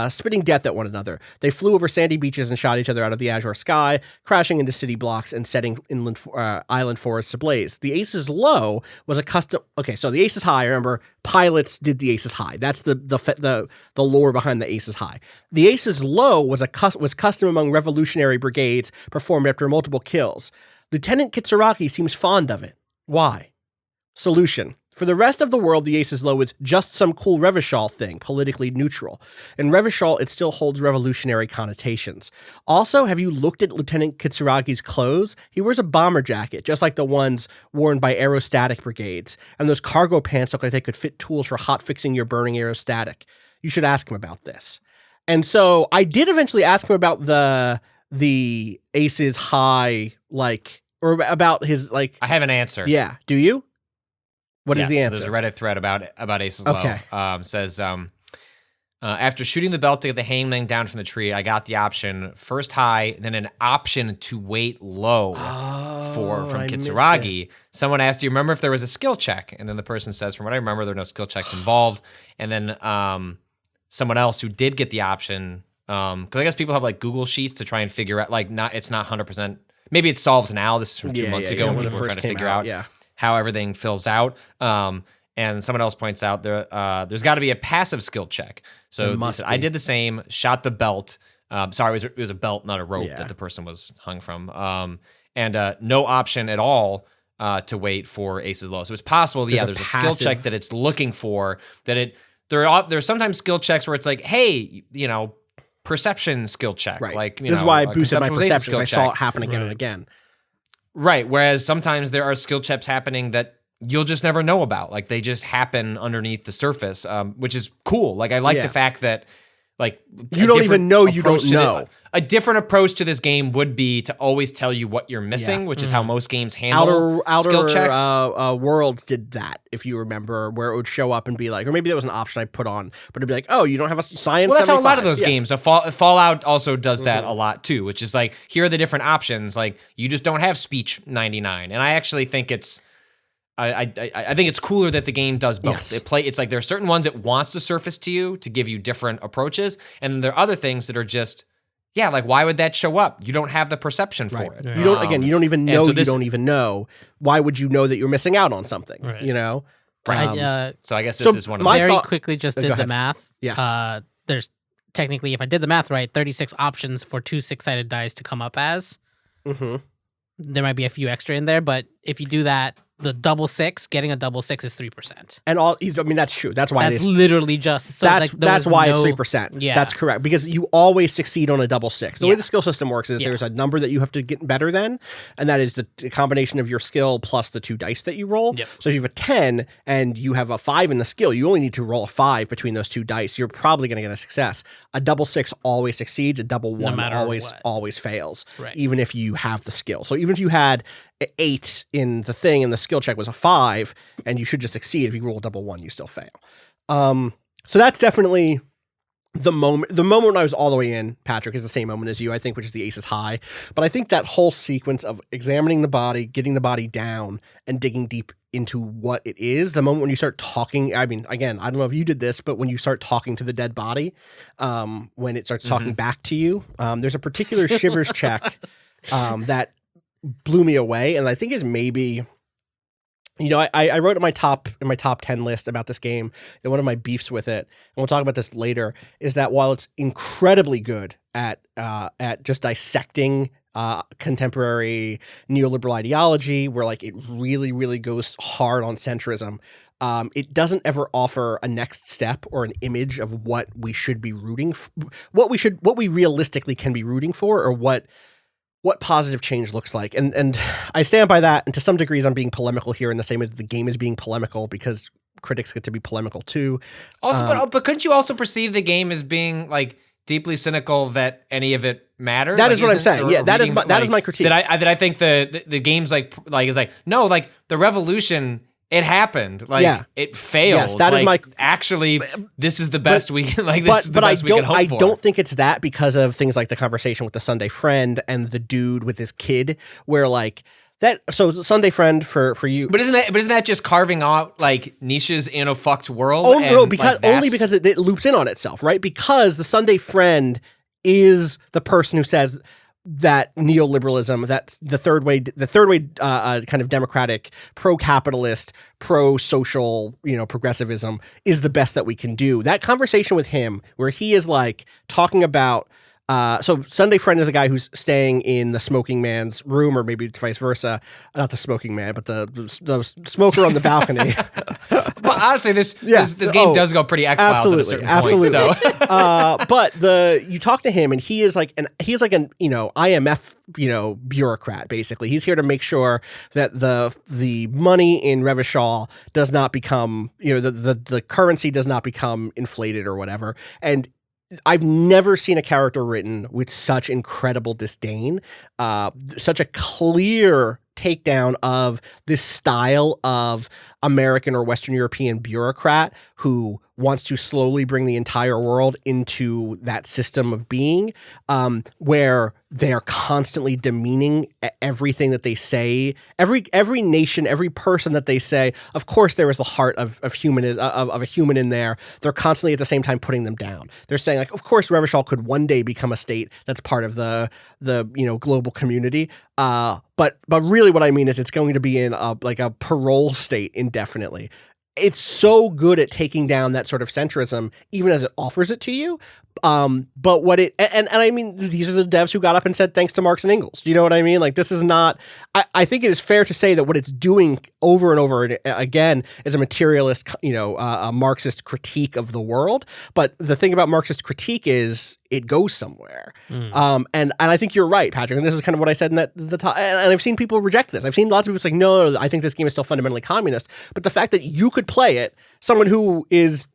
spitting death at one another. They flew over sandy beaches and shot each other out of the azure sky, crashing into city blocks and setting inland island forests ablaze. The Aces Low was a custom. Okay, so the Aces High. Remember, pilots did the Aces High. That's the lore behind the Aces High. The Aces Low was custom among revolutionary brigades, performed after multiple kills. Lieutenant Kitsuragi seems fond of it. Why? Solution. For the rest of the world, the Aces Low is just some cool Revachol thing, politically neutral. In Revachol, it still holds revolutionary connotations. Also, have you looked at Lieutenant Kitsuragi's clothes? He wears a bomber jacket, just like the ones worn by aerostatic brigades. And those cargo pants look like they could fit tools for hot-fixing your burning aerostatic. You should ask him about this. And so I did eventually ask him about the Aces High, or about his, I have an answer. Yeah. Do you? What is the answer? There's a Reddit thread about Aces Low. Says, After shooting the belt to get the hangman down from the tree, I got the option first high, then an option to wait low from Kitsuragi. Someone asked, do you remember if there was a skill check? And then the person says, from what I remember, there are no skill checks involved. And then someone else who did get the option, because I guess people have like Google Sheets to try and figure out, like it's not 100%. Maybe it's solved now. This is from 2 months ago when people were trying to figure out how everything fills out. And someone else points out there's got to be a passive skill check. So I did the same, shot the belt. Sorry, it was a belt, not a rope that the person was hung from. And no option at all to wait for aces low. So it's possible, there's a skill check that it's looking for. There's sometimes skill checks where it's like, hey, perception skill check. Right. Like, this is why I boosted my perception, because I saw it happen again and again. Right. Whereas sometimes there are skill checks happening that you'll just never know about. Like they just happen underneath the surface, which is cool. Like I like the fact that like you don't even know you don't know. A different approach to this game would be to always tell you what you're missing, which is how most games handle skill checks. Worlds did that, if you remember, where it would show up and be like, or maybe that was an option I put on, but it'd be like, oh, you don't have a science. Well, that's 75. how a lot of those games. So Fallout also does that a lot too, which is like, here are the different options. Like you just don't have speech 99, and I actually think it's. I think it's cooler that the game does both. Yes. It's like there are certain ones it wants to surface to you to give you different approaches, and then there are other things that are just like why would that show up? You don't have the perception for it. You don't you don't even know you don't even know. Why would you know that you're missing out on something? Right. So I guess this is one of very quickly just did the math. Yes. There's technically, if I did the math right, 36 options for 2 6-sided dice to come up as. Mm-hmm. There might be a few extra in there, but if you do that, the double 6, getting a double 6 is 3%. And that's true. That's why that's literally just so that's why it's 3%. Yeah, that's correct, because you always succeed on a double 6. The way the skill system works is there's a number that you have to get better than, and that is the combination of your skill plus the 2 dice that you roll. Yep. So if you have a 10 and you have a 5 in the skill, you only need to roll a 5 between those 2 dice. You're probably going to get a success. A double 6 always succeeds. A double 1 always fails, even if you have the skill. So even if you had 8 in the thing and the skill check was a 5, and you should just succeed. If you roll a double 1, you still fail. So that's definitely the moment. The moment when I was all the way in, Patrick, is the same moment as you, I think, which is the aces high. But I think that whole sequence of examining the body, getting the body down, and digging deep into what it is, the moment when you start talking, I mean, again, I don't know if you did this, but when you start talking to the dead body, when it starts talking back to you, there's a particular shivers check that blew me away, and I think is maybe, I wrote in my top 10 list about this game, and one of my beefs with it, and we'll talk about this later, is that while it's incredibly good at just dissecting contemporary neoliberal ideology, where like it really, really goes hard on centrism, it doesn't ever offer a next step or an image of what we should be rooting for, what we realistically can be rooting for, or what positive change looks like. And I stand by that. And to some degrees, I'm being polemical here in the same way that the game is being polemical, because critics get to be polemical too. Also, but couldn't you also perceive the game as being like deeply cynical that any of it mattered? That is what I'm saying. Yeah, that is my critique. That I think the game's like is like, no, like the revolution, it happened. Like it failed. Yes, that is my actually. This is the best we can. Like this is the best we can hope for. I don't think it's that, because of things like the conversation with the Sunday friend and the dude with his kid, where like that. So Sunday friend for you, but isn't that just carving out like niches in a fucked world? Only because it loops in on itself, right? Because the Sunday friend is the person who says that neoliberalism, that the third way kind of democratic, pro-capitalist, pro-social, progressivism is the best that we can do. That conversation with him, where he is like talking about, so Sunday friend is a guy who's staying in the smoking man's room, or maybe vice versa. Not the smoking man, but the smoker on the balcony. Well, honestly, this game does go pretty X-Files at a certain point. So. But you talk to him, and he is like an IMF bureaucrat. Basically, he's here to make sure that the money in Revachol does not become the currency does not become inflated or whatever. And I've never seen a character written with such incredible disdain, such a clear takedown of this style of American or Western European bureaucrat who wants to slowly bring the entire world into that system of being, where they are constantly demeaning everything that they say. Every nation, every person that they say, of course, there is the heart of a human in there. They're constantly at the same time putting them down. They're saying, like, of course, Revachol could one day become a state that's part of the global community. But really, what I mean is, it's going to be in a parole state indefinitely. It's so good at taking down that sort of centrism, even as it offers it to you. But what it, and I mean, these are the devs who got up and said, thanks to Marx and Engels. Do you know what I mean? Like, this is not, I think it is fair to say that what it's doing over and over again is a materialist, a Marxist critique of the world. But the thing about Marxist critique is it goes somewhere. And I think you're right, Patrick. And this is kind of what I said in the top. And I've seen people reject this. I've seen lots of people say, no, I think this game is still fundamentally communist. But the fact that you could play it, someone who is,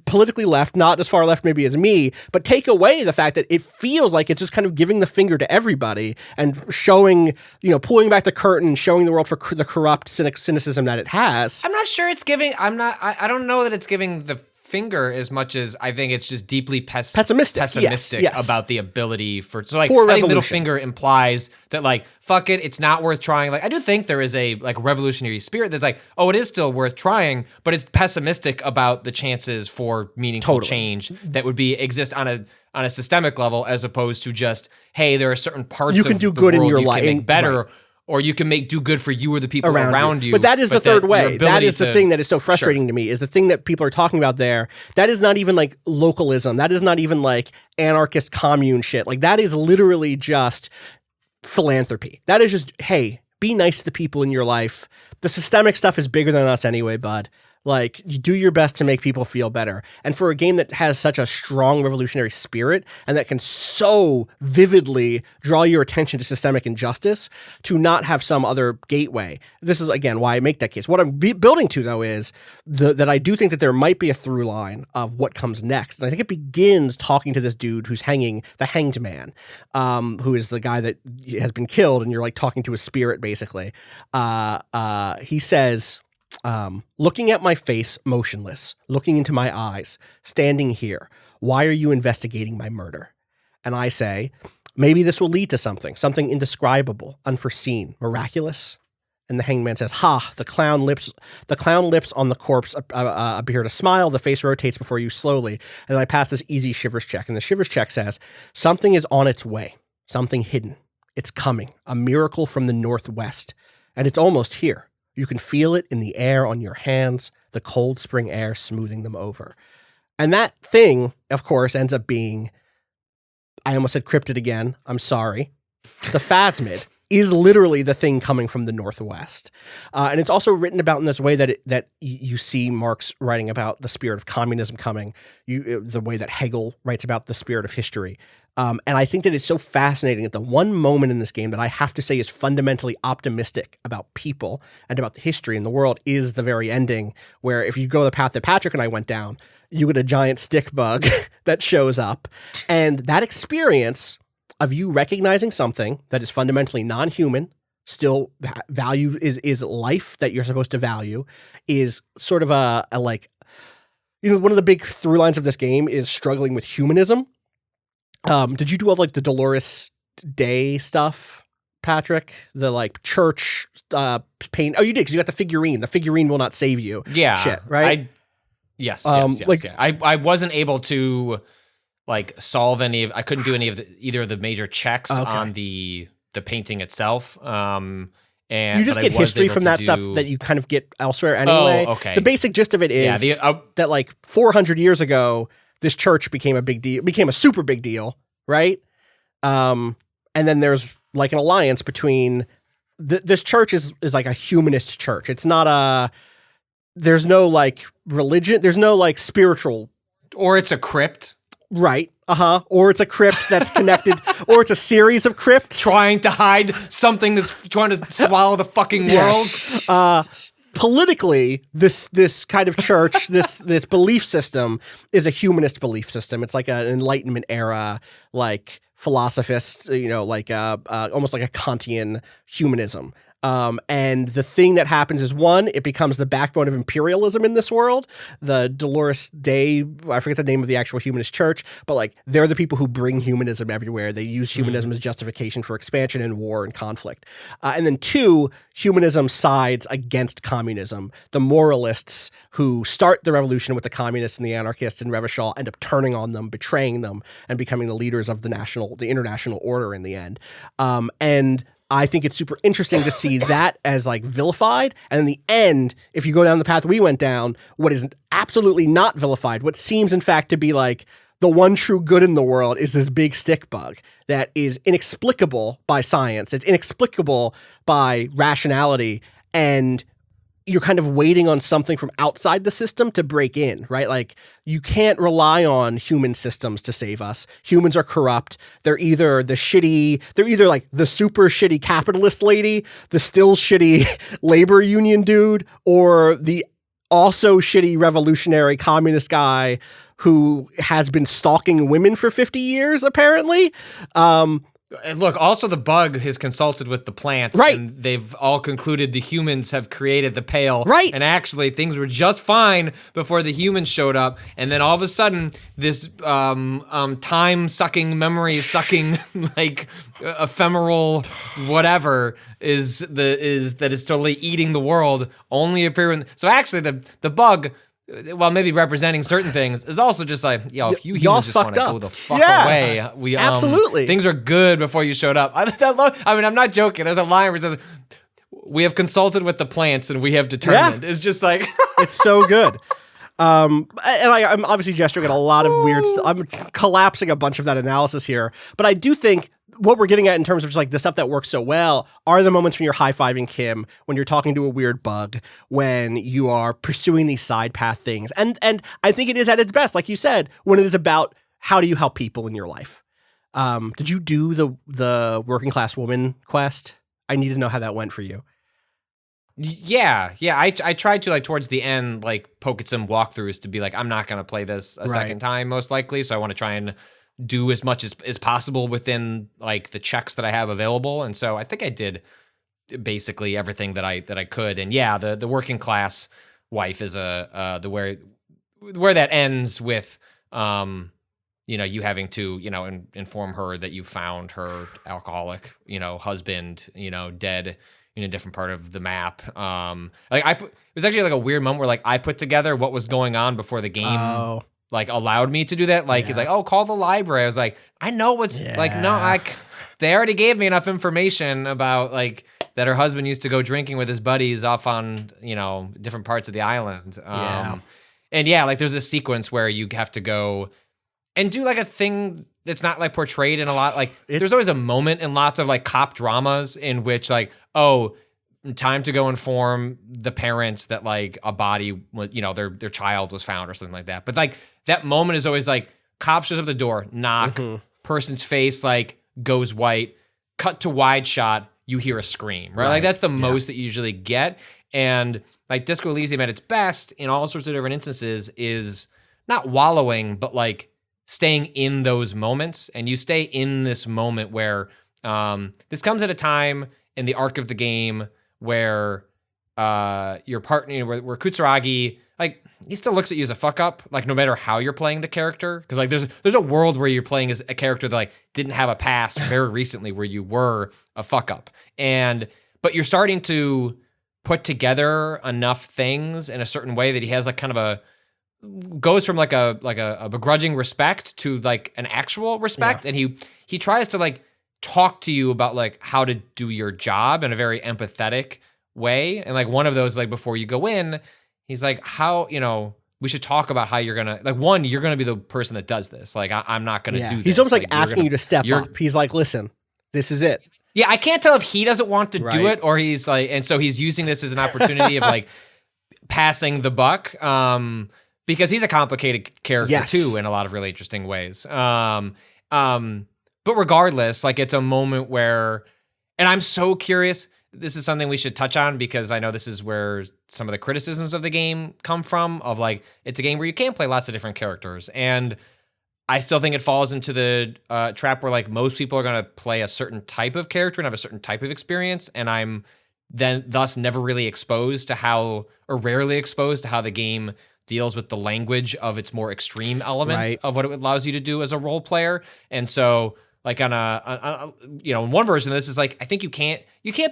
politically left, not as far left maybe as me, but take away the fact that it feels like it's just kind of giving the finger to everybody and showing, pulling back the curtain and showing the world for the corrupt cynicism that it has. I'm not sure it's giving, I don't know that it's giving the finger as much as I think it's just deeply pessimistic yes. about the ability for I think middle finger implies that, like, fuck it, it's not worth trying. Like, I do think there is a revolutionary spirit that's like, oh, it is still worth trying, but it's pessimistic about the chances for meaningful change that would exist on a systemic level, as opposed to just, hey, there are certain parts you can of do the good world in your you life, can make better. Right. Or you can do good for you or the people around you. But that is the third way. That is the thing that is so frustrating to me, is the thing that people are talking about there. That is not even like localism. That is not even like anarchist commune shit. Like, that is literally just philanthropy. That is just, hey, be nice to the people in your life. The systemic stuff is bigger than us anyway, bud. Like, you do your best to make people feel better. And for a game that has such a strong revolutionary spirit and that can so vividly draw your attention to systemic injustice, to not have some other gateway. This is, again, why I make that case. What I'm building to, though, is that I do think that there might be a through line of what comes next. And I think it begins talking to this dude who's hanging, the hanged man, who is the guy that has been killed, and you're like talking to his spirit, basically. He says, looking at my face, motionless, looking into my eyes, standing here, why are you investigating my murder? And I say, maybe this will lead to something indescribable, unforeseen, miraculous. And the hanged man says, ha, the clown lips on the corpse appear to smile. The face rotates before you slowly. And I pass this easy shivers check. And the shivers check says, something is on its way, something hidden. It's coming, a miracle from the northwest. And it's almost here. You can feel it in the air on your hands, the cold spring air smoothing them over. And that thing, of course, ends up being, I almost said cryptid again, I'm sorry. The phasmid is literally the thing coming from the northwest. And it's also written about in this way that you see Marx writing about the spirit of communism coming, the way that Hegel writes about the spirit of history. And I think that it's so fascinating that the one moment in this game that I have to say is fundamentally optimistic about people and about the history in the world is the very ending, where if you go the path that Patrick and I went down, you get a giant stick bug that shows up. And that experience of you recognizing something that is fundamentally non-human, still value is life that you're supposed to value, is sort of a like, one of the big through lines of this game is struggling with humanism. Did you do all like the Dolores Day stuff, Patrick? The like church paint? Oh, you did, because you got the figurine. The figurine will not save you. Yeah, shit, right? Yes. I wasn't able to like solve any of. I couldn't do any of either of the major checks on the painting itself. And you just get history from that stuff that you kind of get elsewhere anyway. Oh, okay. The basic gist of it is that like 400 years ago, this church became a big deal, became a super big deal, right? And then there's like an alliance between this church is like a humanist church. It's not there's no like religion, there's no like spiritual, or it's a crypt, right? Or it's a crypt that's connected, or it's a series of crypts trying to hide something that's trying to swallow the fucking world. Politically, this kind of church, this belief system is a humanist belief system. It's like an Enlightenment era, like philosophist, like almost like a Kantian humanism. And the thing that happens is, one, it becomes the backbone of imperialism in this world. The Dolores Day, I forget the name of the actual humanist church, but like they're the people who bring humanism everywhere. They use humanism as justification for expansion and war and conflict. And then two, humanism sides against communism. The moralists who start the revolution with the communists and the anarchists and Revachol end up turning on them, betraying them, and becoming the leaders of the international order in the end. And I think it's super interesting to see that as like vilified. And in the end, if you go down the path we went down, what is absolutely not vilified, what seems in fact to be like the one true good in the world is this big stick bug that is inexplicable by science. It's inexplicable by rationality. And you're kind of waiting on something from outside the system to break in, right? Like you can't rely on human systems to save us. Humans are corrupt. They're either like the super shitty capitalist lady, the still shitty labor union dude, or the also shitty revolutionary communist guy who has been stalking women for 50 years, apparently. And look, also the bug has consulted with the plants, right? And they've all concluded the humans have created the pale, right? And actually, things were just fine before the humans showed up, and then all of a sudden, this time-sucking, memory-sucking, like ephemeral whatever is totally eating the world. Only appearing. So actually, the bug, while maybe representing certain things, is also just like, if you humans just want to go the fuck away, we absolutely things are good before you showed up. I mean, I'm not joking. There's a line where it says, "We have consulted with the plants and we have determined." It's just like it's so good. And I'm obviously gesturing at a lot of weird stuff. I'm collapsing a bunch of that analysis here, but I do think what we're getting at in terms of just like the stuff that works so well are the moments when you're high-fiving Kim, when you're talking to a weird bug, when you are pursuing these side path things. And I think it is at its best, like you said, when it is about how do you help people in your life. Did you do the working class woman quest? I need to know how that went for you. Yeah. I tried to, like, towards the end, like, poke at some walkthroughs to be like, I'm not going to play this a second time, most likely. So I want to try and do as much as possible within like the checks that I have available. And so I think I did basically everything that I could. And yeah, the working class wife is where that ends with, you having to, inform her that you found her alcoholic, husband, dead in a different part of the map. It was actually like a weird moment where like I put together what was going on before the game like allowed me to do that. Like he's like, oh, call the library. I was like, I know what's like, no, they already gave me enough information about like that her husband used to go drinking with his buddies off on, different parts of the island. And like there's a sequence where you have to go and do like a thing that's not like portrayed in a lot. Like there's always a moment in lots of like cop dramas in which like, oh, time to go inform the parents that like a body was, their child was found or something like that. But like that moment is always like cop shows up at the door, knock, person's face like goes white, cut to wide shot, you hear a scream, right? Like that's the most that you usually get. And like Disco Elysium at its best in all sorts of different instances is not wallowing, but like staying in those moments. And you stay in this moment where this comes at a time in the arc of the game where your partner, where Kutsuragi, like he still looks at you as a fuck up, like no matter how you're playing the character, because like there's a world where you're playing as a character that like didn't have a past very recently where you were a fuck up, but you're starting to put together enough things in a certain way that he has like kind of goes from like a begrudging respect to like an actual respect, and he tries to like talk to you about like how to do your job in a very empathetic way. And like one of those, like before you go in, he's like, how, we should talk about how you're gonna, like, one, you're gonna be the person that does this. Like I'm not gonna do this. He's almost like asking you to step up. He's like, listen, this is it. Yeah, I can't tell if he doesn't want to do it or he's like, and so he's using this as an opportunity of like passing the buck. Because he's a complicated character too in a lot of really interesting ways. But regardless, like it's a moment where, and I'm so curious, this is something we should touch on because I know this is where some of the criticisms of the game come from, of like, it's a game where you can play lots of different characters. And I still think it falls into the trap where like most people are going to play a certain type of character and have a certain type of experience. And I'm then thus never really exposed to how, or rarely exposed to how the game deals with the language of its more extreme elements of what it allows you to do as a role player. And so like on in one version of this is like, I think you can't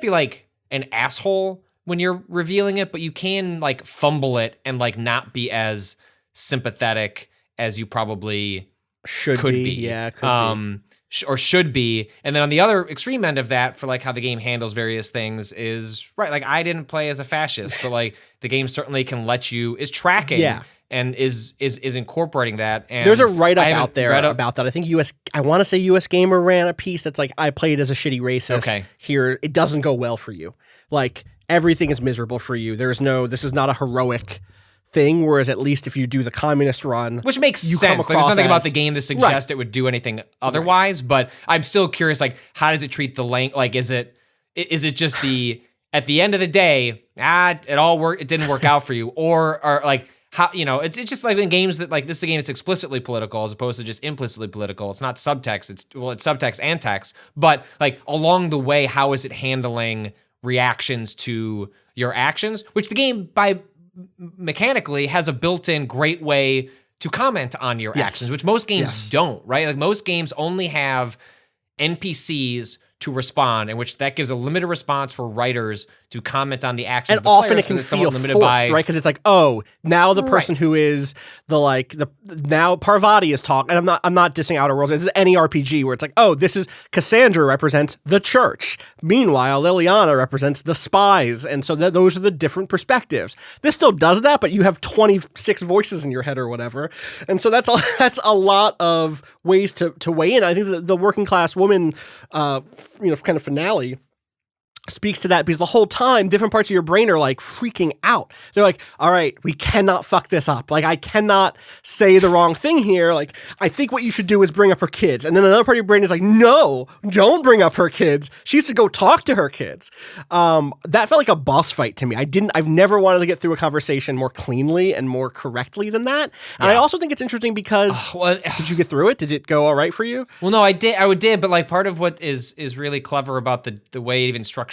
be like an asshole when you're revealing it, but you can like fumble it and like not be as sympathetic as you probably could be. Yeah, could be. Or should be. And then on the other extreme end of that, for like how the game handles various things is like I didn't play as a fascist, but like the game certainly can let you, is tracking and is incorporating that. And there's a write-up out there about that. I think I want to say US Gamer ran a piece that's like, I played as a shitty racist. Okay. Here, it doesn't go well for you. Like everything is miserable for you. This is not a heroic thing, whereas at least if you do the communist run, which makes sense, like there's nothing about the game that suggests it would do anything otherwise, but I'm still curious, like how does it treat the length? Like is it just at the end of the day, it didn't work out for you, or like how, it's just like in games that like this is a game that's explicitly political as opposed to just implicitly political. It's not subtext, it's subtext and text, but like along the way, how is it handling reactions to your actions, which the game mechanically has a built-in great way to comment on your actions, which most games don't, right? Like most games only have NPCs to respond, in which that gives a limited response for writers to comment on the actions of the often players, it can feel forced, right? Because it's like, oh, now the person who is now Parvati is talking, and I'm not dissing Outer Worlds. This is any RPG where it's like, oh, this is Cassandra represents the church. Meanwhile, Liliana represents the spies, and so those are the different perspectives. This still does that, but you have 26 voices in your head or whatever, and so that's a lot of ways to weigh in. I think the working class woman, kind of finale speaks to that, because the whole time different parts of your brain are like freaking out. They're like, all right, we cannot fuck this up. Like I cannot say the wrong thing here. Like I think what you should do is bring up her kids. And then another part of your brain is like, no, don't bring up her kids. She used to go talk to her kids. That felt like a boss fight to me. I've never wanted to get through a conversation more cleanly and more correctly than that. And I also think it's interesting because did you get through it? Did it go all right for you? Well, no, I did, but like part of what is really clever about the way it even structures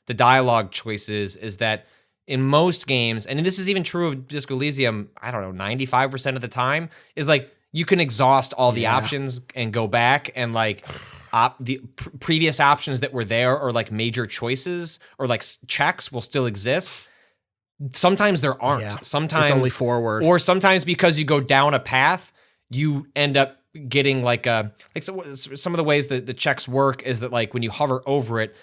the dialogue choices is that in most games, and this is even true of Disco Elysium, I don't know, 95% of the time, is like you can exhaust all the options and go back and like the previous options that were there, or like major choices or like checks will still exist. Sometimes there aren't. Yeah. Sometimes it's only forward. Or sometimes because you go down a path, you end up getting like some of the ways that the checks work is that like when you hover over it,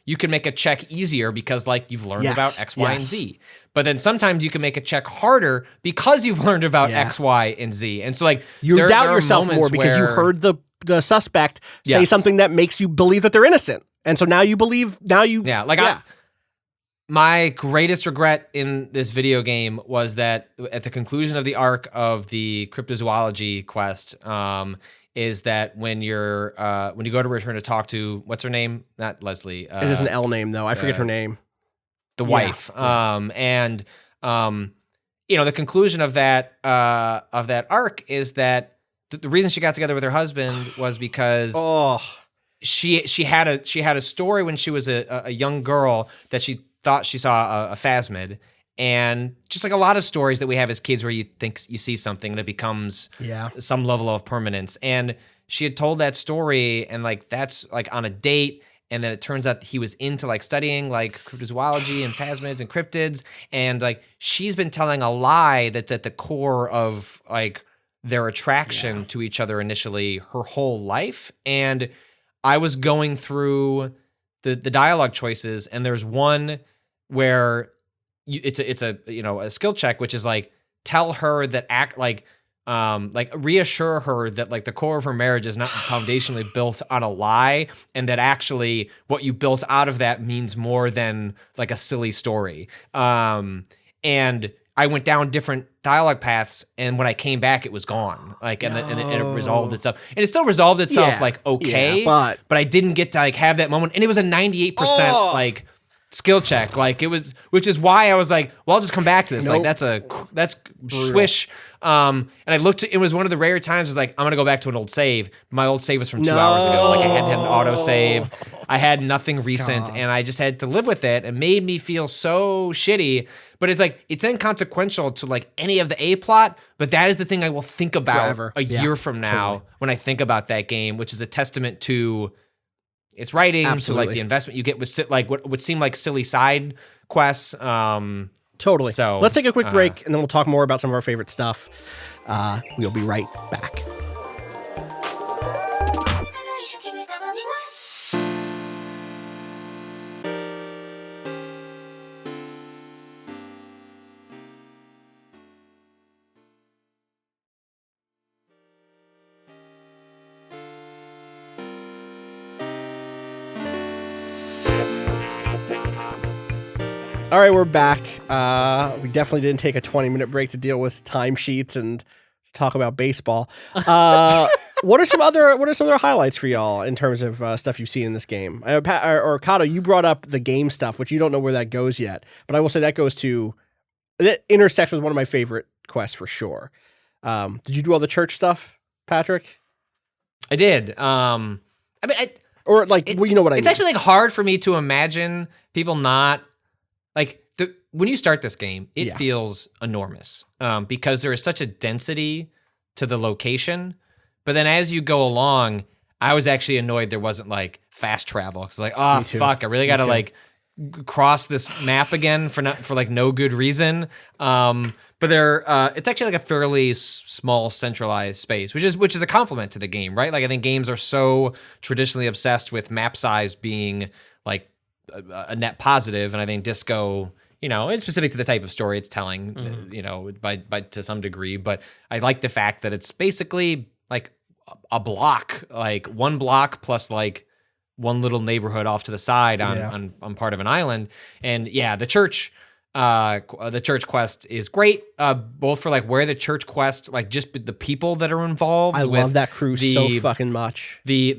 you can make a check easier because like you've learned about X, Y, and Z. But then sometimes you can make a check harder because you've learned about X, Y, and Z. And so like you doubt yourself more because you heard the suspect say something that makes you believe that they're innocent. And so now you believe, my greatest regret in this video game was that at the conclusion of the arc of the cryptozoology quest, is that when you go to return to talk to, what's her name? Not Leslie. It is an L name though. I forget her name. The wife. And the conclusion of that arc is that the reason she got together with her husband was because she had a story when she was a young girl that she thought she saw a phasmid. And just like a lot of stories that we have as kids where you think you see something and it becomes some level of permanence. And she had told that story and like that's like on a date. And then it turns out he was into like studying like cryptozoology and phasmids and cryptids. And like she's been telling a lie that's at the core of like their attraction to each other initially her whole life. And I was going through the dialogue choices and there's one where it's a skill check, which is like tell her that reassure her that like the core of her marriage is not foundationally built on a lie, and that actually what you built out of that means more than like a silly story. And I went down different dialogue paths, and when I came back, it was gone. Like, and it resolved itself, and it still resolved itself like okay, but I didn't get to like have that moment, and it was a 98% like. skill check. Like it was, which is why I was like, well, I'll just come back to this. Nope. Like that's swish. And I looked, it was one of the rare times I was like, I'm going to go back to an old save. My old save was from 2 hours ago. Like I hadn't had an auto save. I had nothing recent and I just had to live with it and made me feel so shitty. But it's like, it's inconsequential to like any of the A plot, but that is the thing I will think about Forever. a year from now when I think about that game, which is a testament to its writing, to like the investment you get with like what would seem like silly side quests. Totally. So let's take a quick break and then we'll talk more about some of our favorite stuff. We'll be right back. All right, we're back. We definitely didn't take a 20-minute break to deal with timesheets and talk about baseball. What are some other highlights for y'all in terms of stuff you've seen in this game? Pat, or Kato, you brought up the game stuff, which you don't know where that goes yet, but I will say that intersects with one of my favorite quests for sure. Did you do all the church stuff, Patrick? I did. I mean, you know what I mean. It's actually like hard for me to imagine people not like when you start this game, it feels enormous because there is such a density to the location. But then as you go along, I was actually annoyed there wasn't like fast travel. It's like, oh fuck, I really got to like cross this map again for like no good reason. But it's actually like a fairly small centralized space, which is a compliment to the game, right? Like I think games are so traditionally obsessed with map size being like a net positive, and I think Disco, you know, it's specific to the type of story it's telling, you know, by to some degree. But I like the fact that it's basically like a block, like one block plus like one little neighborhood off to the side on part of an island. And yeah, the church quest is great, both for like where the church quest, like just the people that are involved. I love that crew so fucking much. The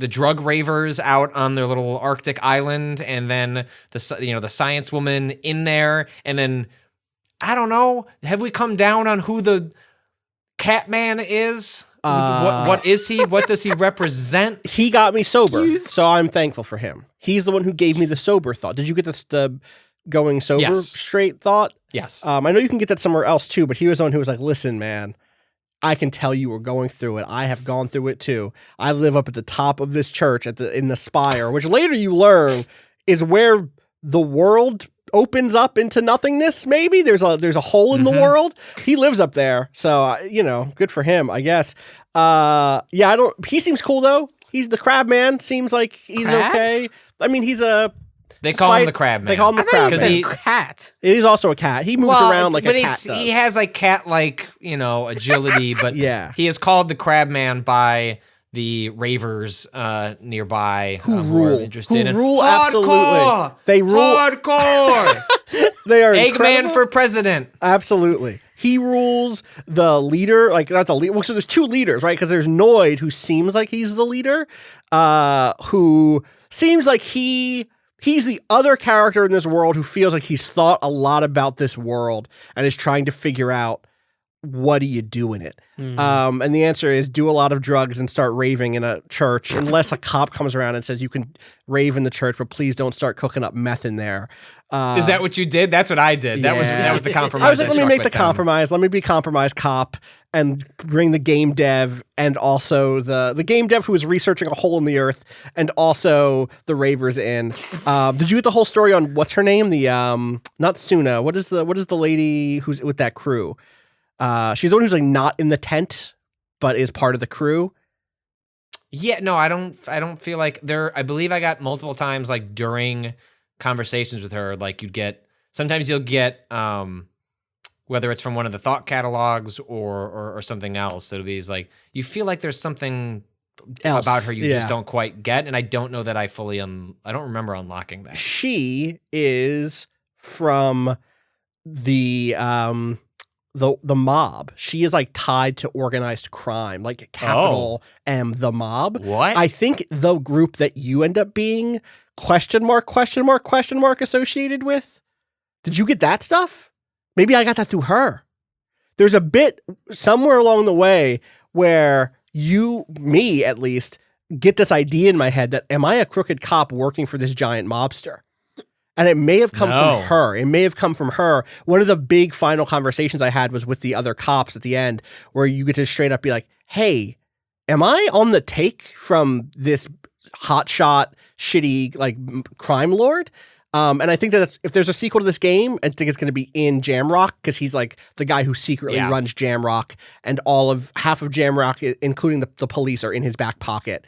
drug ravers out on their little Arctic island, and then the science woman in there, and then I don't know. Have we come down on who the Catman is? What is he? What does he represent? He got me sober, so I'm thankful for him. He's the one who gave me the sober thought. Did you get the going sober straight thought? Yes. I know you can get that somewhere else too, but he was the one who was like, listen, man, I can tell you were going through it. I have gone through it too. I live up at the top of this church in the spire, which later you learn is where the world opens up into nothingness. Maybe there's a hole in the world. He lives up there. So, good for him, I guess. He seems cool though. He's the crab man. Seems like he's okay. I mean, they call him the Crab Man. They call him the Crab Man. He's a cat. It is also a cat. He moves around like a cat does. He has like cat-like, agility, but he is called the Crab Man by the ravers nearby who rule. Rule absolutely. They rule hardcore. They are Eggman for president. Absolutely. He rules the leader, like not the leader. Well, so there's two leaders, right? Because there's Noid, who seems like he's the leader, who seems like he's the other character in this world who feels like he's thought a lot about this world and is trying to figure out what do you do in it. And the answer is do a lot of drugs and start raving in a church, unless a cop comes around and says you can rave in the church, but please don't start cooking up meth in there. Is that what you did? That's what I did. That was the compromise. I was like, let me make the compromise. Let me be compromise cop and bring the game dev and also the game dev who was researching a hole in the earth and also the ravers in. Did you get the whole story on what's her name? The not Suna. What is the lady who's with that crew? She's the one who's like not in the tent, but is part of the crew. Yeah, no, I don't feel like I believe I got multiple times like during conversations with her, like sometimes you'll get whether it's from one of the thought catalogs or something else. It'll be like you feel like there's something else about her you just don't quite get, and I don't know that I fully I don't remember unlocking that. She is from the the mob. She is like tied to organized crime, like capital M, the mob. What? I think the group that you end up being ? Associated with. Did you get that stuff? Maybe I got that through her. There's a bit somewhere along the way where me at least, get this idea in my head that am I a crooked cop working for this giant mobster? And it may have come from her. It may have come from her. One of the big final conversations I had was with the other cops at the end, where you get to straight up be like, hey, am I on the take from this hotshot, shitty, like, crime lord? And I think that if there's a sequel to this game, I think it's going to be in Jamrock, because he's like the guy who secretly runs Jamrock, and half of Jamrock, including the police, are in his back pocket,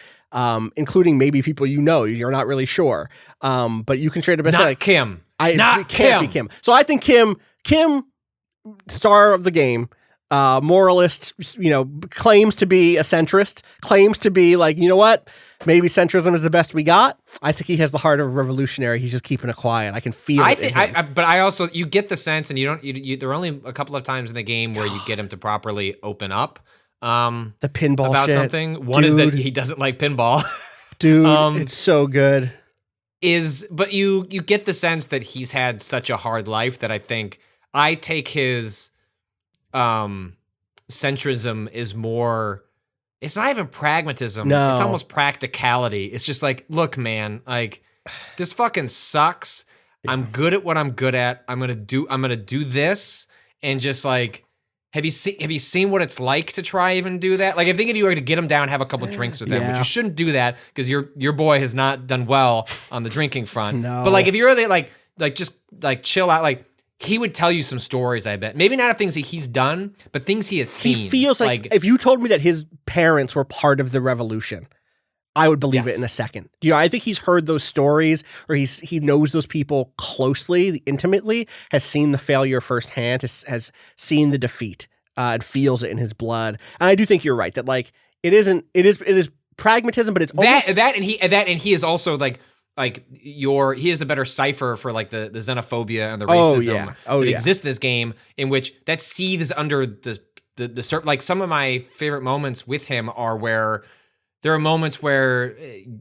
including maybe people you're not really sure. But you can straight up say, like, Kim. It can't be Kim. So I think Kim, star of the game, moralist, claims to be a centrist, claims to be like, you know what? Maybe centrism is the best we got. I think he has the heart of a revolutionary. He's just keeping it quiet. I can feel it. But I also, you get the sense, and there are only a couple of times in the game where you get him to properly open up. The pinball about shit. Something. One is that he doesn't like pinball. Dude, it's so good. But you get the sense that he's had such a hard life that I take his centrism is more. It's not even pragmatism. No. It's almost practicality. It's just like, look, man, like, this fucking sucks. Yeah. I'm good at what I'm good at. I'm gonna do this, and just like, have you seen what it's like to try even do that? Like, I think if you were to get him down, have a couple drinks with him, which you shouldn't do that because your boy has not done well on the drinking front. No. But like, if you're really like just like chill out, like. He would tell you some stories, I bet. Maybe not of things that he's done, but things he has seen. He feels like if you told me that his parents were part of the revolution, I would believe it in a second. I think he's heard those stories, or he knows those people closely, intimately, has seen the failure firsthand, has seen the defeat, and feels it in his blood. And I do think you're right that like it is pragmatism, but it's almost and he is also like he is a better cipher for like the xenophobia and the racism that exists in this game, in which that seethes under the like some of my favorite moments with him are where there are moments where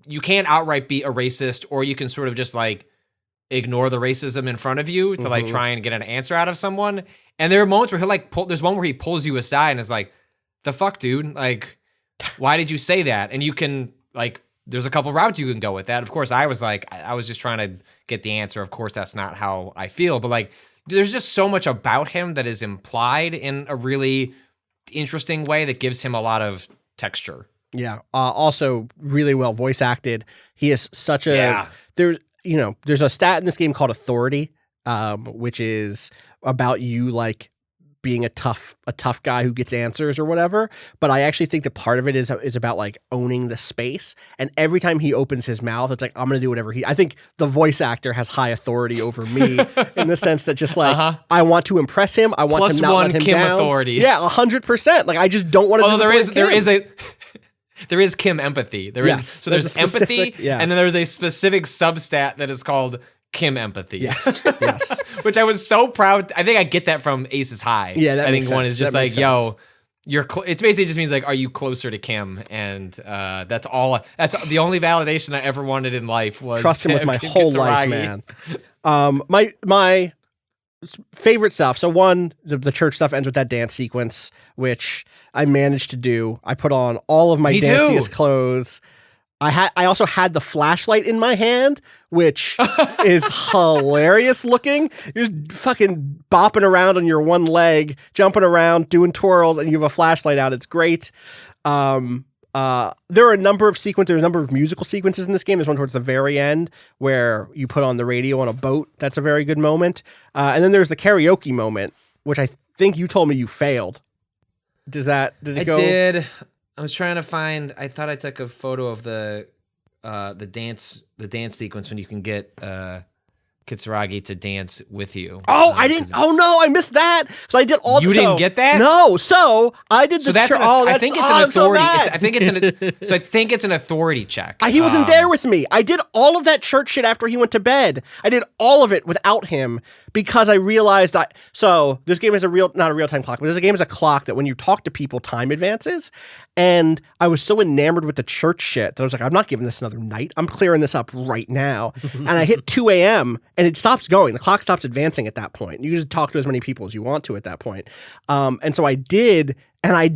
you can't outright be a racist, or you can sort of just like ignore the racism in front of you to like try and get an answer out of someone. And there are moments where he'll like there's one where he pulls you aside and is like, the fuck, dude? Like, why did you say that? And you can like, there's a couple routes you can go with that. Of course, I was just trying to get the answer. Of course, that's not how I feel. But like, there's just so much about him that is implied in a really interesting way that gives him a lot of texture. Yeah. Also, really well voice acted. He is such a there's a stat in this game called authority, which is about you like being a tough guy who gets answers or whatever. But I actually think that part of it is about like owning the space. And every time he opens his mouth, it's like, I'm going to do whatever I think the voice actor has high authority over me in the sense that just like, I want to impress him. I want to not let him Kim down. Authority. Yeah, 100%. Like, I just don't want to there is Kim empathy. There's empathy, and then there's a specific substat that is called Kim empathy. Yes. Which I was so proud. I think I get that from Aces High. Yeah, that I makes think one sense. is just like, yo, it's basically just means like, are you closer to Kim? And that's all. That's the only validation I ever wanted in life was trust him with my whole life, man. My favorite stuff. So one, the church stuff ends with that dance sequence, which I managed to do. I put on all of my danciest clothes. I also had the flashlight in my hand, which is hilarious looking. You're just fucking bopping around on your one leg, jumping around, doing twirls, and you have a flashlight out. It's great. There are a number of there's a number of musical sequences in this game. There's one towards the very end where you put on the radio on a boat. That's a very good moment. And then there's the karaoke moment, which I think you told me you failed. Did it go? I did. I was trying to find. I thought I took a photo of the dance sequence when you can get Kitsuragi to dance with you. Oh, I didn't. Oh no, I missed that. So I did all. You didn't get that? No. So I did. So that's. I think it's an authority. I think it's an authority check. He wasn't there with me. I did all of that church shit after he went to bed. I did all of it without him because I realized so this game is not a real time clock, but this game is a clock that when you talk to people, time advances. And I was so enamored with the church shit that I was like, I'm not giving this another night. I'm clearing this up right now. And I hit 2 a.m. and it stops going. The clock stops advancing at that point. You just talk to as many people as you want to at that point. And so I did, and I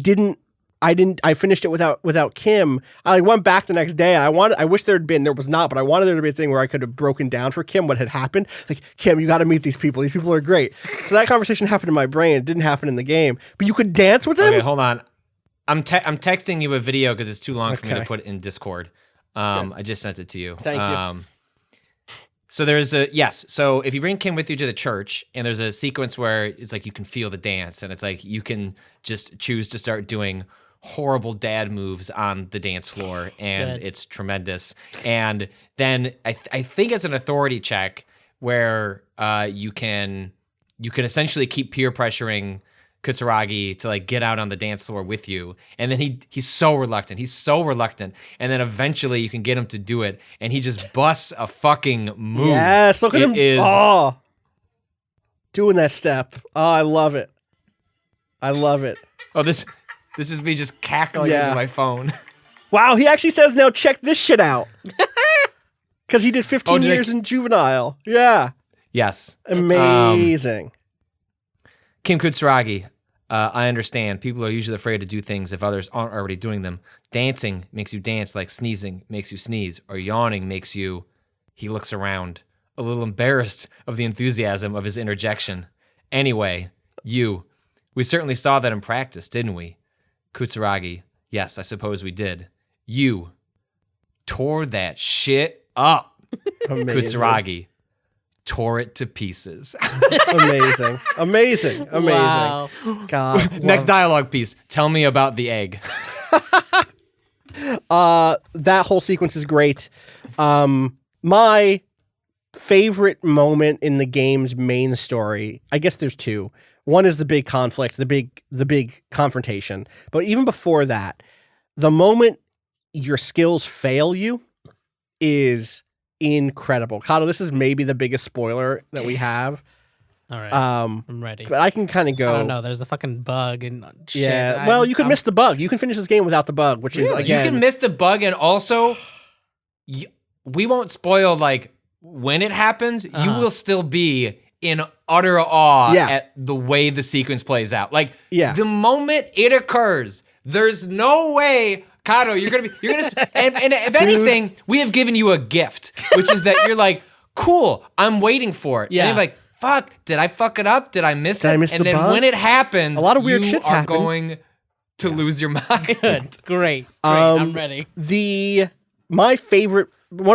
finished it without Kim. I went back the next day. And I wish there was not, but I wanted there to be a thing where I could have broken down for Kim what had happened. Like, Kim, you got to meet these people. These people are great. So that conversation happened in my brain. It didn't happen in the game, but you could dance with him. Okay, hold on. I'm texting you a video because it's too long for me to put it in Discord. I just sent it to you. Thank you. So so if you bring Kim with you to the church, and there's a sequence where it's like you can feel the dance, and it's like you can just choose to start doing horrible dad moves on the dance floor, and it's tremendous. And then I think it's an authority check where you can essentially keep peer pressuring Kitsuragi to like get out on the dance floor with you, and then he's so reluctant, and then eventually you can get him to do it, and he just busts a fucking move. Yes, look at him doing that step. Oh, I love it. Oh, this is me just cackling into my phone. Wow, he actually says, now check this shit out. Because he did 15 years in juvenile. Yeah. Yes. Amazing. Kim Kitsuragi, I understand. People are usually afraid to do things if others aren't already doing them. Dancing makes you dance like sneezing makes you sneeze, or yawning makes you... He looks around, a little embarrassed of the enthusiasm of his interjection. Anyway, we certainly saw that in practice, didn't we? Kitsuragi, yes, I suppose we did. You tore that shit up. Kitsuragi tore it to pieces. Amazing. Wow. God. Next dialogue piece. Tell me about the egg. That whole sequence is great. My favorite moment in the game's main story, I guess there's two. One is the big conflict, the big confrontation. But even before that, the moment your skills fail you is incredible. Kato, this is maybe the biggest spoiler that we have. All right, I'm ready. But I can kind of go. I don't know. There's a fucking bug and shit. Yeah. Well, you could miss the bug. You can finish this game without the bug, which is again. You can miss the bug, and also, we won't spoil like when it happens. You will still be in utter awe at the way the sequence plays out. Like the moment it occurs, there's no way. Kato, you're gonna and if anything, we have given you a gift, which is that you're like, cool, I'm waiting for it. Yeah. And you're like, fuck, did I fuck it up? Did I miss it? And then when it happens, a lot of weird shit's happened. Going to lose your mind. Good. Great. I'm ready. One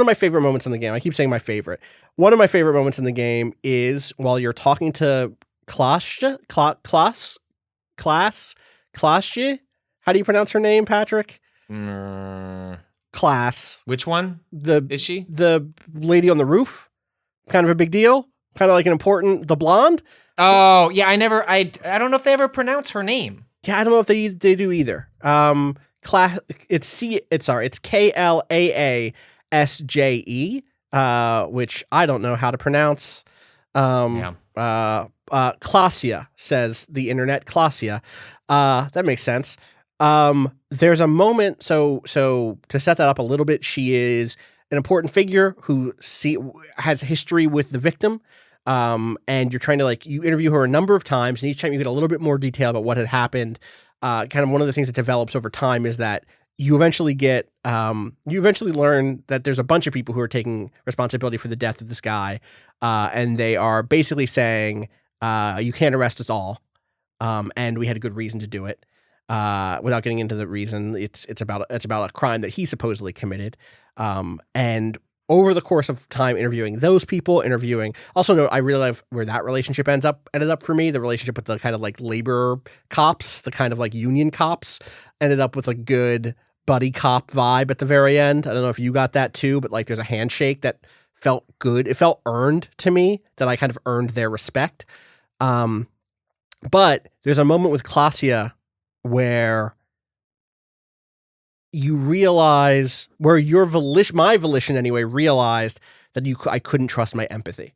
of my favorite moments in the game, I keep saying my favorite. One of my favorite moments in the game is while you're talking to Klasje. How do you pronounce her name, Patrick? Class. Which one? Is she? The lady on the roof? Kind of a big deal? Kind of like the blonde? Oh, yeah, I don't know if they ever pronounce her name. Yeah, I don't know if they do either. It's Klaasje, which I don't know how to pronounce. Klasia, says the internet. Klasia. That makes sense. There's a moment, so to set that up a little bit, she is an important figure who has history with the victim. And you're trying to you interview her a number of times, and each time you get a little bit more detail about what had happened. Kind of one of the things that develops over time is that you eventually learn that there's a bunch of people who are taking responsibility for the death of this guy. And they are basically saying, you can't arrest us all. And we had a good reason to do it. Without getting into the reason, it's about a crime that he supposedly committed. And over the course of time interviewing those people, also note, I really love where that relationship ended up for me. The relationship with the kind of labor cops, the kind of union cops, ended up with a good buddy cop vibe at the very end. I don't know if you got that too, but there's a handshake that felt good. It felt earned to me, that I kind of earned their respect. But there's a moment with Claudia where you realize, where your volition, my volition anyway, realized that I couldn't trust my empathy.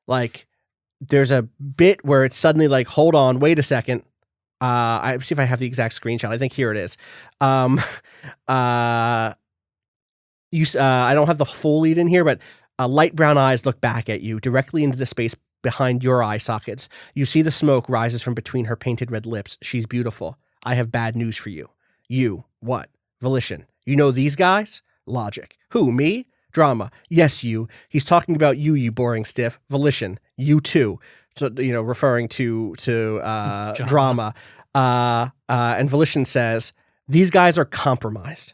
Like, there's a bit where it's suddenly like, hold on, wait a second. I see if I have the exact screenshot. I think here it is. I don't have the full lead in here, but light brown eyes look back at you directly into the space behind your eye sockets. You see the smoke rises from between her painted red lips. She's beautiful. I have bad news for you. You, what? Volition. You know these guys? Logic. Who, me? Drama. Yes, you. He's talking about you, you boring stiff. Volition. You too. So, referring to drama. And Volition says, these guys are compromised.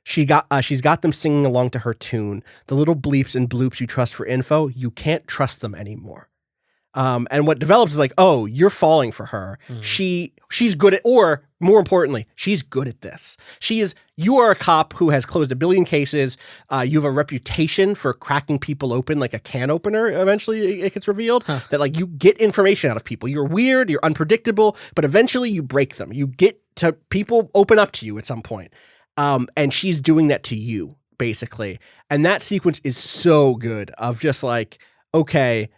She's got them singing along to her tune. The little bleeps and bloops you trust for info, you can't trust them anymore. And what develops is like, oh, you're falling for her. She's good at, or more importantly, she's good at this. You are a cop who has closed 1 billion cases. You have a reputation for cracking people open like a can opener. Eventually it gets revealed that like you get information out of people. You're weird, you're unpredictable, but eventually you break them. You get to, people open up to you at some point. And she's doing that to you, basically. And that sequence is so good of just like, okay,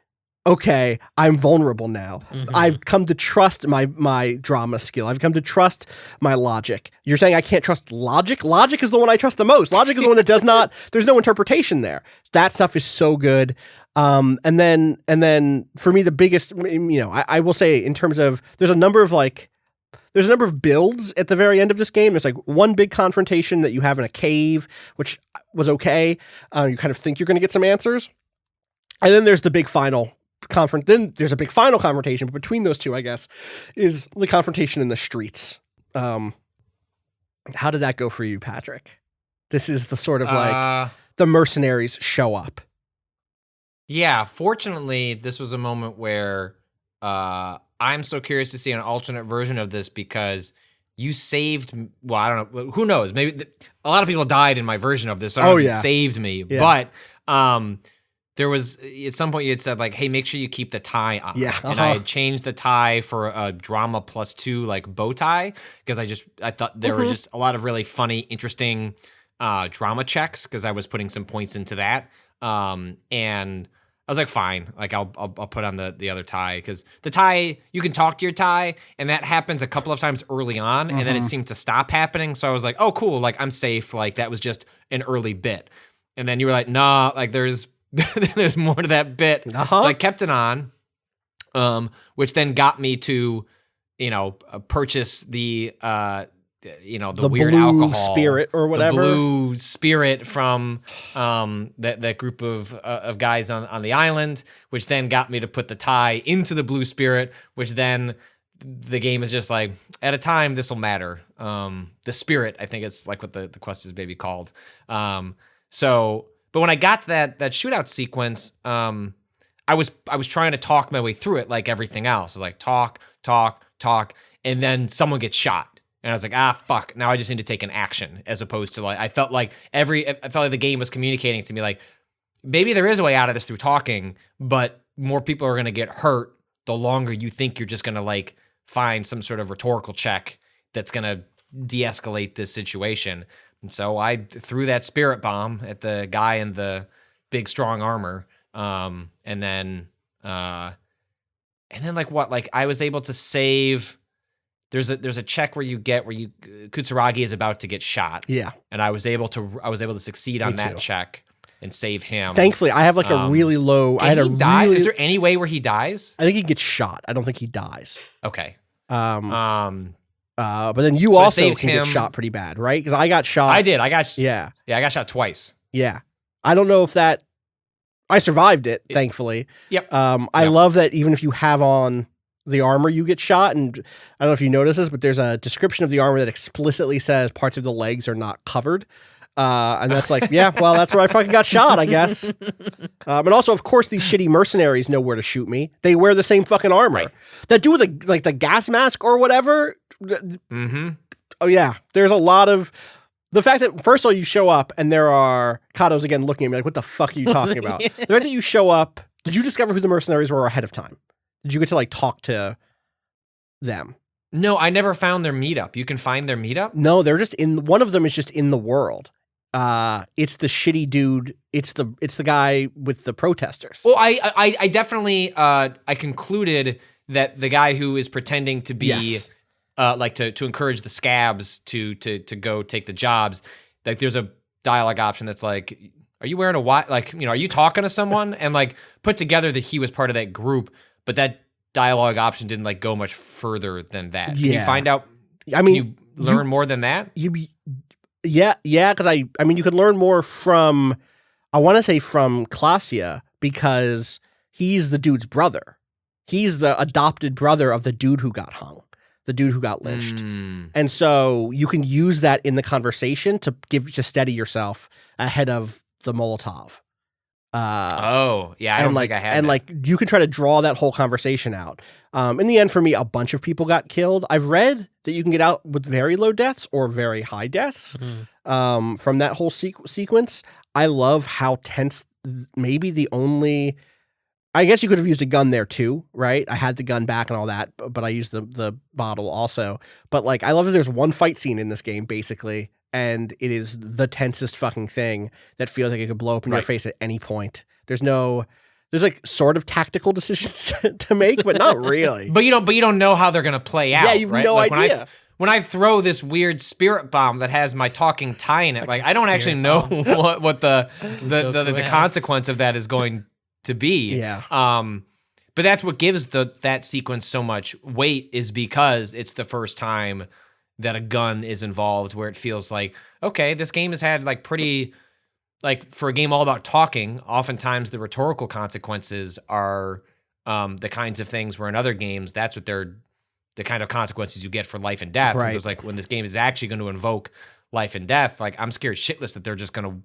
I'm vulnerable now. I've come to trust my drama skill. I've come to trust my logic. You're saying I can't trust logic? Logic is the one I trust the most. Logic is the one that does not, there's no interpretation there. That stuff is so good. And then for me, the biggest, I will say in terms of, there's a number of builds at the very end of this game. There's like one big confrontation that you have in a cave, which was okay. You kind of think you're going to get some answers. And then there's the big final confrontation, but between those two, I guess, is the confrontation in the streets. How did that go for you, Patrick? This is the sort of like the mercenaries show up. Yeah, fortunately, this was a moment where I'm so curious to see an alternate version of this because you saved, well, I don't know, who knows? Maybe a lot of people died in my version of this, so I don't know if you saved me. Yeah. But there was, at some point you had said like, hey, make sure you keep the tie on. Yeah. And I had changed the tie for a drama +2 like bow tie because I thought there were just a lot of really funny, interesting drama checks because I was putting some points into that. And I was like, fine, like I'll put on the other tie because the tie, you can talk to your tie, and that happens a couple of times early on, and then it seemed to stop happening. So I was like, oh, cool, like I'm safe. Like that was just an early bit. And then you were like, nah, like there's more to that bit. So I kept it on, which then got me to, purchase the weird blue alcohol spirit or whatever, the blue spirit from that group of guys on the island, which then got me to put the tie into the blue spirit, which then the game is just like, at a time this will matter. The spirit, I think it's like what the quest is maybe called. But when I got to that shootout sequence, I was trying to talk my way through it like everything else. I was like talk, and then someone gets shot. And I was like, fuck, now I just need to take an action, as opposed to like, I felt like the game was communicating to me like, maybe there is a way out of this through talking, but more people are going to get hurt the longer you think you're just going to like find some sort of rhetorical check that's going to de-escalate this situation. And so I threw that spirit bomb at the guy in the big strong armor. And then like what, like I was able to save. There's a check where Kutsuragi is about to get shot. Yeah. And I was able to succeed on that check and save him. Thankfully, I have like a really low. Is there any way where he dies? I think he gets shot. I don't think he dies. Okay. But then you also can get shot pretty bad, right? Because I got shot. I did. I got shot twice. Yeah. I don't know if that. I survived it, thankfully. Yep. I love that even if you have on the armor, you get shot. And I don't know if you notice this, but there's a description of the armor that explicitly says parts of the legs are not covered. And that's like, yeah, well, that's where I fucking got shot, I guess. And also, of course, these shitty mercenaries know where to shoot me. They wear the same fucking armor. Right. That dude with the gas mask or whatever. Oh yeah, there's a lot of The fact that, first of all, you show up and there are Cousteau's again looking at me like, what the fuck are you talking about? The fact that you show up, did you discover who the mercenaries were ahead of time? Did you get to like talk to them? No, I never found their meetup. You can find their meetup? No, they're just one of them is just in the world. It's the shitty dude. It's the guy with the protesters. Well, I definitely I concluded that the guy who is pretending to be Yes. Like to encourage the scabs to go take the jobs, like there's a dialogue option that's like, are you wearing a watch? Like, you know, are you talking to someone? And like put together that he was part of that group, but that dialogue option didn't like go much further than that. Can you find out? I mean, can you learn more than that? Yeah, because I mean, you can learn more from, I want to say from Clausia, because he's the dude's brother. He's the adopted brother of the dude who got hung, the dude who got lynched. And so you can use that in the conversation to steady yourself ahead of the Molotov. I don't think I had. And like you can try to draw that whole conversation out. In the end, for me, a bunch of people got killed. I've read that you can get out with very low deaths or very high deaths from that whole sequence. I love how tense. Maybe the only, I guess you could have used a gun there too, right? I had the gun back and all that, but I used the bottle also. But like, I love that there's one fight scene in this game, basically. And it is the tensest fucking thing that feels like it could blow up in your face at any point. There's like sort of tactical decisions to make, but not really. But you don't know how they're gonna play out. Yeah, you've right? no like idea. When I throw this weird spirit bomb that has my talking tie in it, like I don't actually know what the consequence of that is going to be. Yeah. But that's what gives that sequence so much weight, is because it's the first time that a gun is involved, where it feels like, okay, this game has had like pretty, like for a game all about talking, oftentimes the rhetorical consequences are the kinds of things where in other games, that's what they're, the kind of consequences you get for life and death. Right. So it's like when this game is actually going to invoke life and death, like I'm scared shitless that they're just going to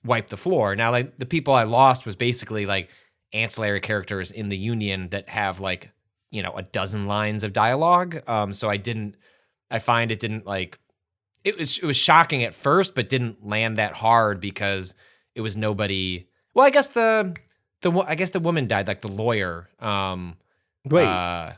wipe the floor. Now, like the people I lost was basically like ancillary characters in the Union that have like, you know, a dozen lines of dialogue. So I find it didn't like, it was shocking at first, but didn't land that hard because it was nobody. Well, I guess the woman died, like the lawyer. Wait,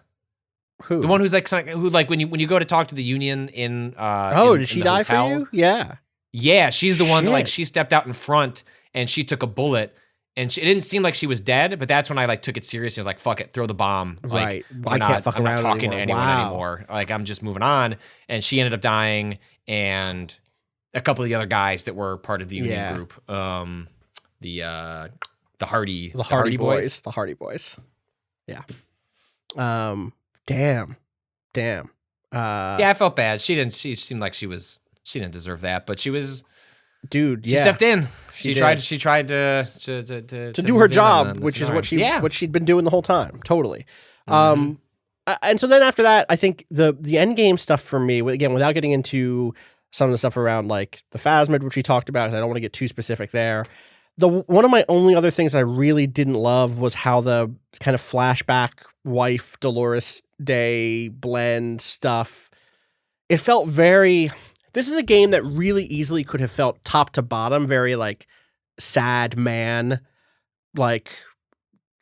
who? The one who's like who like when you go to talk to the Union in did she die hotel, for you? Yeah, she's the one that like she stepped out in front and she took a bullet. And it didn't seem like she was dead, but that's when I like took it seriously. I was like, "Fuck it, throw the bomb!" Like, right. I'm not talking to anyone Wow. anymore. Like, I'm just moving on. And she ended up dying, and a couple of the other guys that were part of the Union group, the Hardy Boys. The Hardy Boys. Yeah. Damn. Yeah, I felt bad. She seemed like she didn't deserve that, but she was. Dude, she stepped in. She tried to do her job, which is what she'd been doing the whole time. Totally. And so then after that, I think the end game stuff for me, again, without getting into some of the stuff around like the Phasmid, which we talked about, 'cause I don't want to get too specific there. One of my only other things I really didn't love was how the kind of flashback wife Dolores Day blend stuff. It felt very. This is a game that really easily could have felt top to bottom, very like sad man, like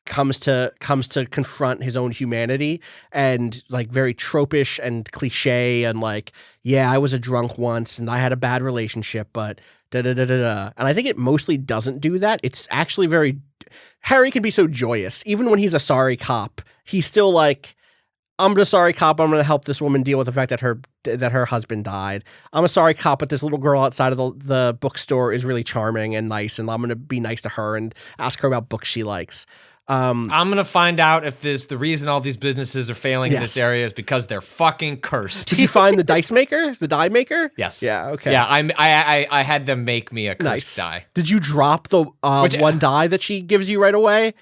comes to confront his own humanity, and like very tropish and cliche, and like, yeah, I was a drunk once and I had a bad relationship, but da da da da da. And I think it mostly doesn't do that. It's actually very. Harry can be so joyous, even when he's a sorry cop. He's still like, I'm a sorry cop. I'm going to help this woman deal with the fact that her husband died. I'm a sorry cop, but this little girl outside of the bookstore is really charming and nice, and I'm going to be nice to her and ask her about books she likes. I'm going to find out if the reason all these businesses are failing in this area is because they're fucking cursed. Did you find the die maker? Yes. Yeah. Okay. Yeah. I had them make me a cursed die. Did you drop the one die that she gives you right away?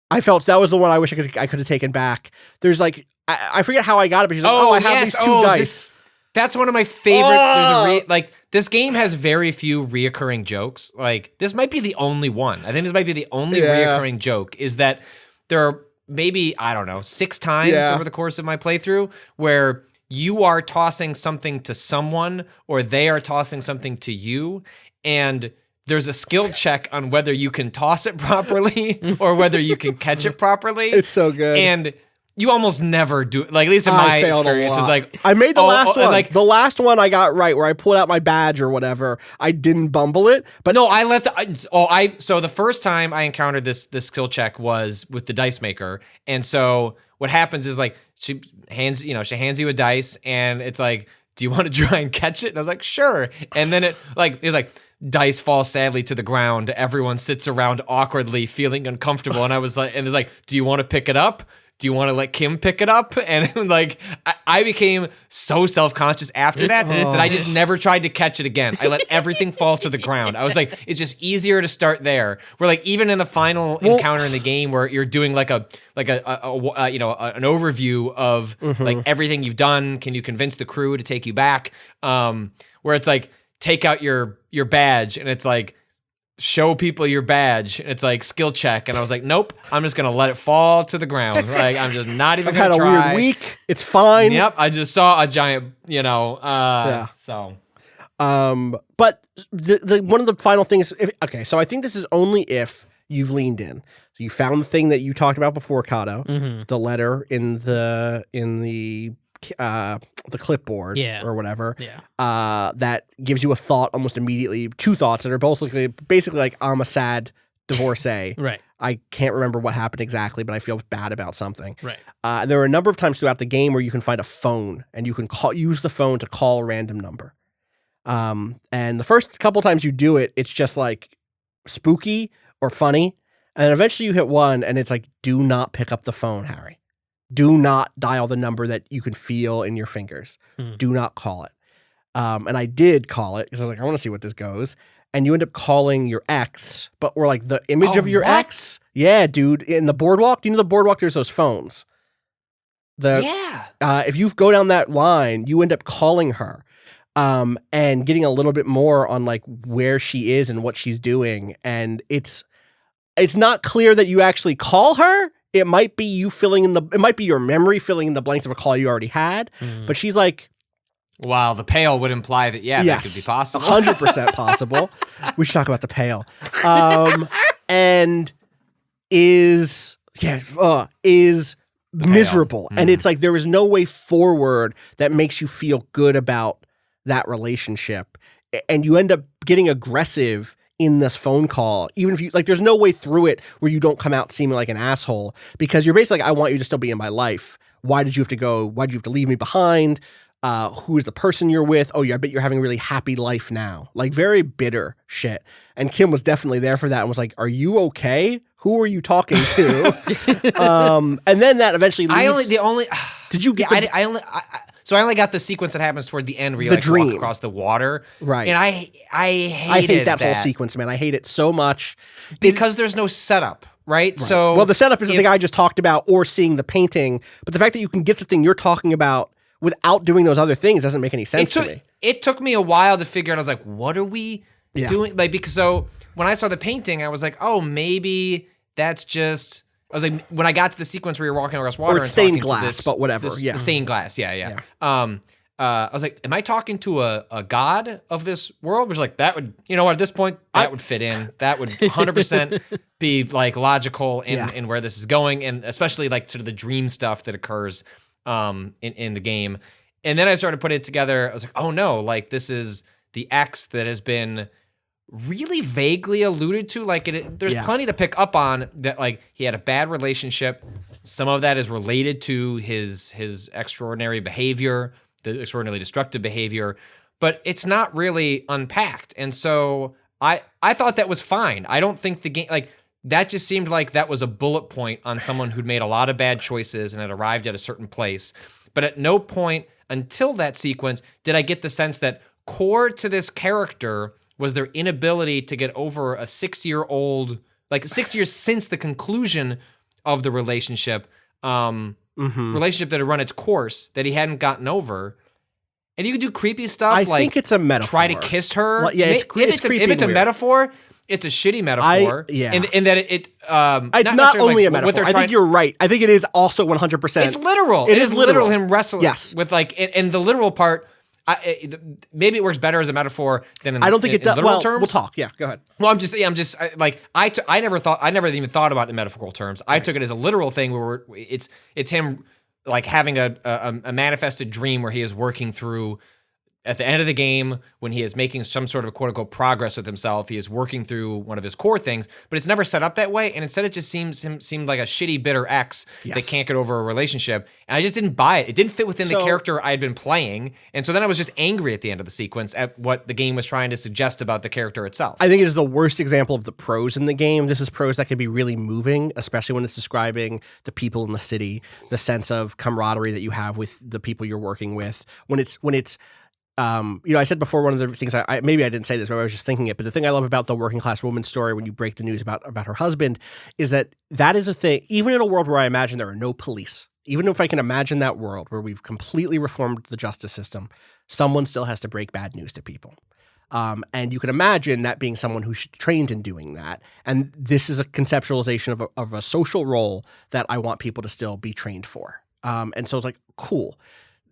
I felt that was the one I wish I could have taken back. There's like. I forget how I got it, but she's like, I have these two dice. That's one of my favorite. This game has very few reoccurring jokes. Like, this might be the only one. I think this might be the only reoccurring joke, is that there are maybe, I don't know, 6 times over the course of my playthrough where you are tossing something to someone or they are tossing something to you, and there's a skill check on whether you can toss it properly or whether you can catch it properly. It's so good. And you almost never do, like, at least in my experience, it's like I made the last one. Like, the last one I got right, where I pulled out my badge or whatever. I didn't bumble it, but no, I let the so the first time I encountered this skill check was with the dice maker, and so what happens is like she hands you a dice, and it's like, do you want to try and catch it? And I was like, sure, and then it's like dice fall sadly to the ground. Everyone sits around awkwardly, feeling uncomfortable, and I was like, and it's like, do you want to pick it up? Do you want to let Kim pick it up? And like, I became so self-conscious after that that I just never tried to catch it again. I let everything fall to the ground. I was like, it's just easier to start there. Where like even in the final encounter in the game, where you're doing like an overview of like everything you've done. Can you convince the crew to take you back? Where it's like, take out your badge, and it's like, show people your badge. It's like skill check, and I was like, nope, I'm just gonna let it fall to the ground. Like, I'm just not even gonna try. I've had a weird week. It's fine. Yep, I just saw a giant, So, but the one of the final things. So I think this is only if you've leaned in. So you found the thing that you talked about before, Cousteau, the letter in the clipboard or whatever, that gives you a thought almost immediately, two thoughts that are both basically like, I'm a sad divorcee. Right. I can't remember what happened exactly, but I feel bad about something. Right. There are a number of times throughout the game where you can find a phone and you can use the phone to call a random number. And the first couple times you do it, it's just like spooky or funny. And then eventually you hit one and it's like, do not pick up the phone, Harry. Do not dial the number that you can feel in your fingers. Do not call it. And I did call it because I was like, I want to see what this goes. And you end up calling your ex, or like the image of your ex. Yeah, dude. In the boardwalk. Do you know the boardwalk? There's those phones. If you go down that line, you end up calling her. And getting a little bit more on like where she is and what she's doing. And it's not clear that you actually call her. It might be you it might be your memory filling in the blanks of a call you already had, but she's like, wow, the pale would imply that, that could be possible. 100% possible. We should talk about the pale. And is miserable. And it's like, there is no way forward that makes you feel good about that relationship. And you end up getting aggressive in this phone call, even if you like, there's no way through it where you don't come out seeming like an asshole, because you're basically like, I want you to still be in my life. Why did you have to go? Why did you have to leave me behind? Who is the person you're with? Oh, yeah, I bet you're having a really happy life now. Like, very bitter shit. And Kim was definitely there for that and was like, are you okay? Who are you talking to? And then that eventually leads. Did you get So I only got the sequence that happens toward the end where you like walk across the water. Right. And I hate that whole sequence, man. I hate it so much. Because there's no setup, right? So well, the setup is the thing I just talked about, or seeing the painting. But the fact that you can get the thing you're talking about without doing those other things doesn't make any sense to me. It took me a while to figure out. I was like, what are we doing? Like, because so when I saw the painting, I was like, oh, maybe that's just... I was like, when I got to the sequence where you're walking across water, or it's stained glass, but whatever. Stained glass, yeah. I was like, am I talking to a god of this world? Which like that would, at this point that would fit in. That would 100% be like logical in where this is going, and especially like sort of the dream stuff that occurs in the game. And then I started putting it together. I was like, oh no, like this is the X that has been really vaguely alluded to. Like there's plenty to pick up on that. Like he had a bad relationship. Some of that is related to his extraordinary behavior, the extraordinarily destructive behavior, but it's not really unpacked. And so I thought that was fine. I don't think the game, like that just seemed like that was a bullet point on someone who'd made a lot of bad choices and had arrived at a certain place. But at no point until that sequence did I get the sense that core to this character was their inability to get over a 6-year-old, like 6 years since the conclusion of the relationship, relationship that had run its course that he hadn't gotten over. And you could do creepy stuff. I like think it's a metaphor. Try to kiss her. Well, yeah, if it's a metaphor, it's a shitty metaphor. In that it's not only a metaphor. I think you're right. I think it is also 100%. It's literal. It is literal. Him wrestling with like, and the literal part. Maybe it works better as a metaphor than in, I don't think it does. Literal terms. We'll talk. Yeah, go ahead. Well, I never even thought about it in metaphorical terms. I took it as a literal thing where it's him like having a manifested dream where he is working through. At the end of the game, when he is making some sort of quote unquote progress with himself, he is working through one of his core things, but it's never set up that way. And instead it just seemed like a shitty, bitter ex that can't get over a relationship. And I just didn't buy it. It didn't fit within the character I had been playing. And so then I was just angry at the end of the sequence at what the game was trying to suggest about the character itself. I think it is the worst example of the prose in the game. This is prose that can be really moving, especially when it's describing the people in the city, the sense of camaraderie that you have with the people you're working with. When it's I said before, one of the things I maybe I didn't say this, but I was just thinking it. But the thing I love about the working class woman story, when you break the news about her husband, is that is a thing. Even in a world where I imagine there are no police, even if I can imagine that world where we've completely reformed the justice system, someone still has to break bad news to people. And you can imagine that being someone who's trained in doing that. And this is a conceptualization of a social role that I want people to still be trained for. And so it's like, cool.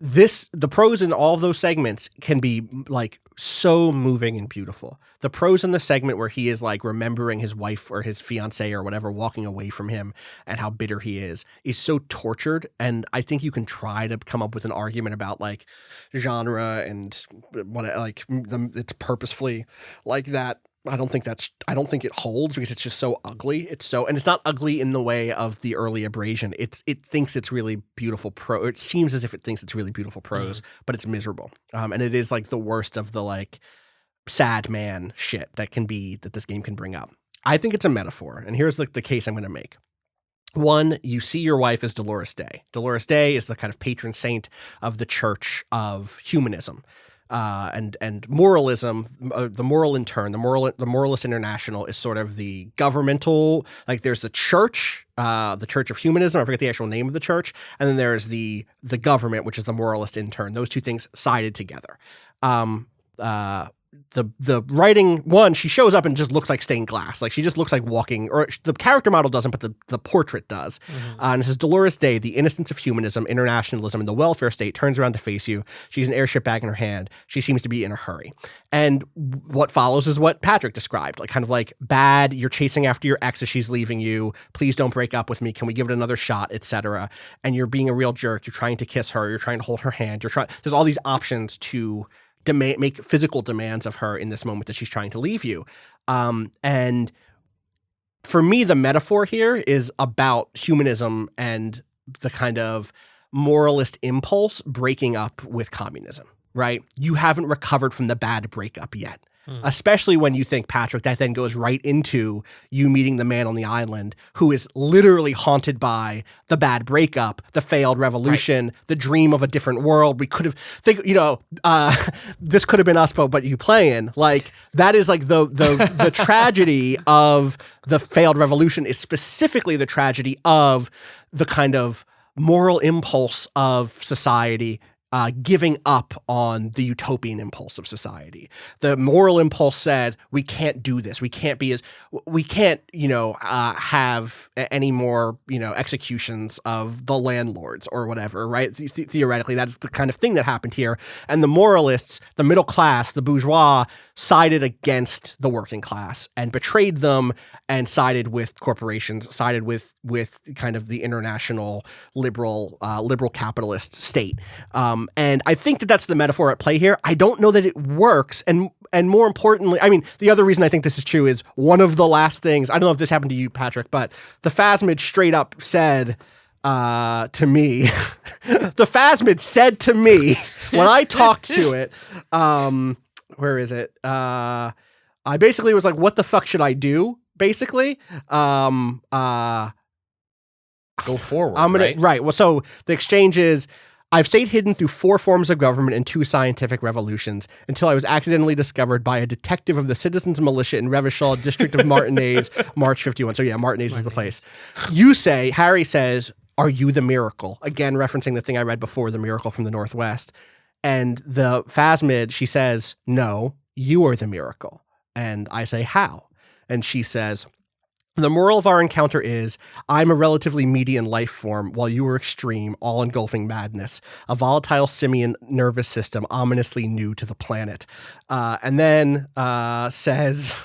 The prose in all of those segments can be like so moving and beautiful. The prose in the segment where he is like remembering his wife or his fiance or whatever walking away from him and how bitter he is so tortured. And I think you can try to come up with an argument about like genre and what it's purposefully like that. I don't think it holds because it's just so ugly. And it's not ugly in the way of the early abrasion. It thinks it's really beautiful prose. It seems as if it thinks it's really beautiful prose, but it's miserable. And it is like the worst of the like sad man shit that this game can bring up. I think it's a metaphor. And here's the case I'm going to make. One, you see your wife as Dolores Day. Dolores Day is the kind of patron saint of the Church of Humanism. And moralism, the moral in turn, the Moralist International is sort of the governmental, like there's the church of humanism, I forget the actual name of the church, and then there's the government, which is the moralist in turn. Those two things sided together. The writing one, she shows up and just looks like stained glass. Like she just looks like walking, or the character model doesn't, but the portrait does. And it says, Dolores Day, the innocence of humanism, internationalism, and the welfare state turns around to face you. She's an airship bag in her hand. She seems to be in a hurry. And what follows is what Patrick described, like kind of like bad, you're chasing after your ex as she's leaving you. Please don't break up with me. Can we give it another shot, etc. And you're being a real jerk. You're trying to kiss her. You're trying to hold her hand. There's all these options to make physical demands of her in this moment that she's trying to leave you. And for me, the metaphor here is about humanism and the kind of moralist impulse breaking up with communism, right? You haven't recovered from the bad breakup yet. Especially when you think, Patrick, that then goes right into you meeting the man on the island who is literally haunted by the bad breakup, the failed revolution, the dream of a different world. We could have this could have been us, but you playing. Like that is like the tragedy of the failed revolution is specifically the tragedy of the kind of moral impulse of society giving up on the utopian impulse of society. The moral impulse said, we can't do this. We can't have any more, executions of the landlords or whatever, right? Theoretically, that's the kind of thing that happened here. And the moralists, the middle class, the bourgeois, sided against the working class and betrayed them and sided with corporations, sided with kind of the international liberal capitalist state. And I think that's the metaphor at play here. I don't know that it works. And more importantly, I mean, the other reason I think this is true is one of the last things, I don't know if this happened to you, Patrick, but the Phasmid straight up said to me, the Phasmid said to me when I talked to it, where is it? I basically was like, what the fuck should I do? Basically, go forward. Right. Well, so the exchange is, I've stayed hidden through 4 forms of government and 2 scientific revolutions until I was accidentally discovered by a detective of the Citizens Militia in Revachol, district of Martinez, March 51. So yeah, Martinez is the place. Harry says, are you the miracle? Again, referencing the thing I read before, the miracle from the Northwest. And the Phasmid, she says, no, you are the miracle. And I say, how? and she says, the moral of our encounter is, I'm a relatively median life form, while you are extreme, all-engulfing madness, a volatile simian nervous system ominously new to the planet. And then says,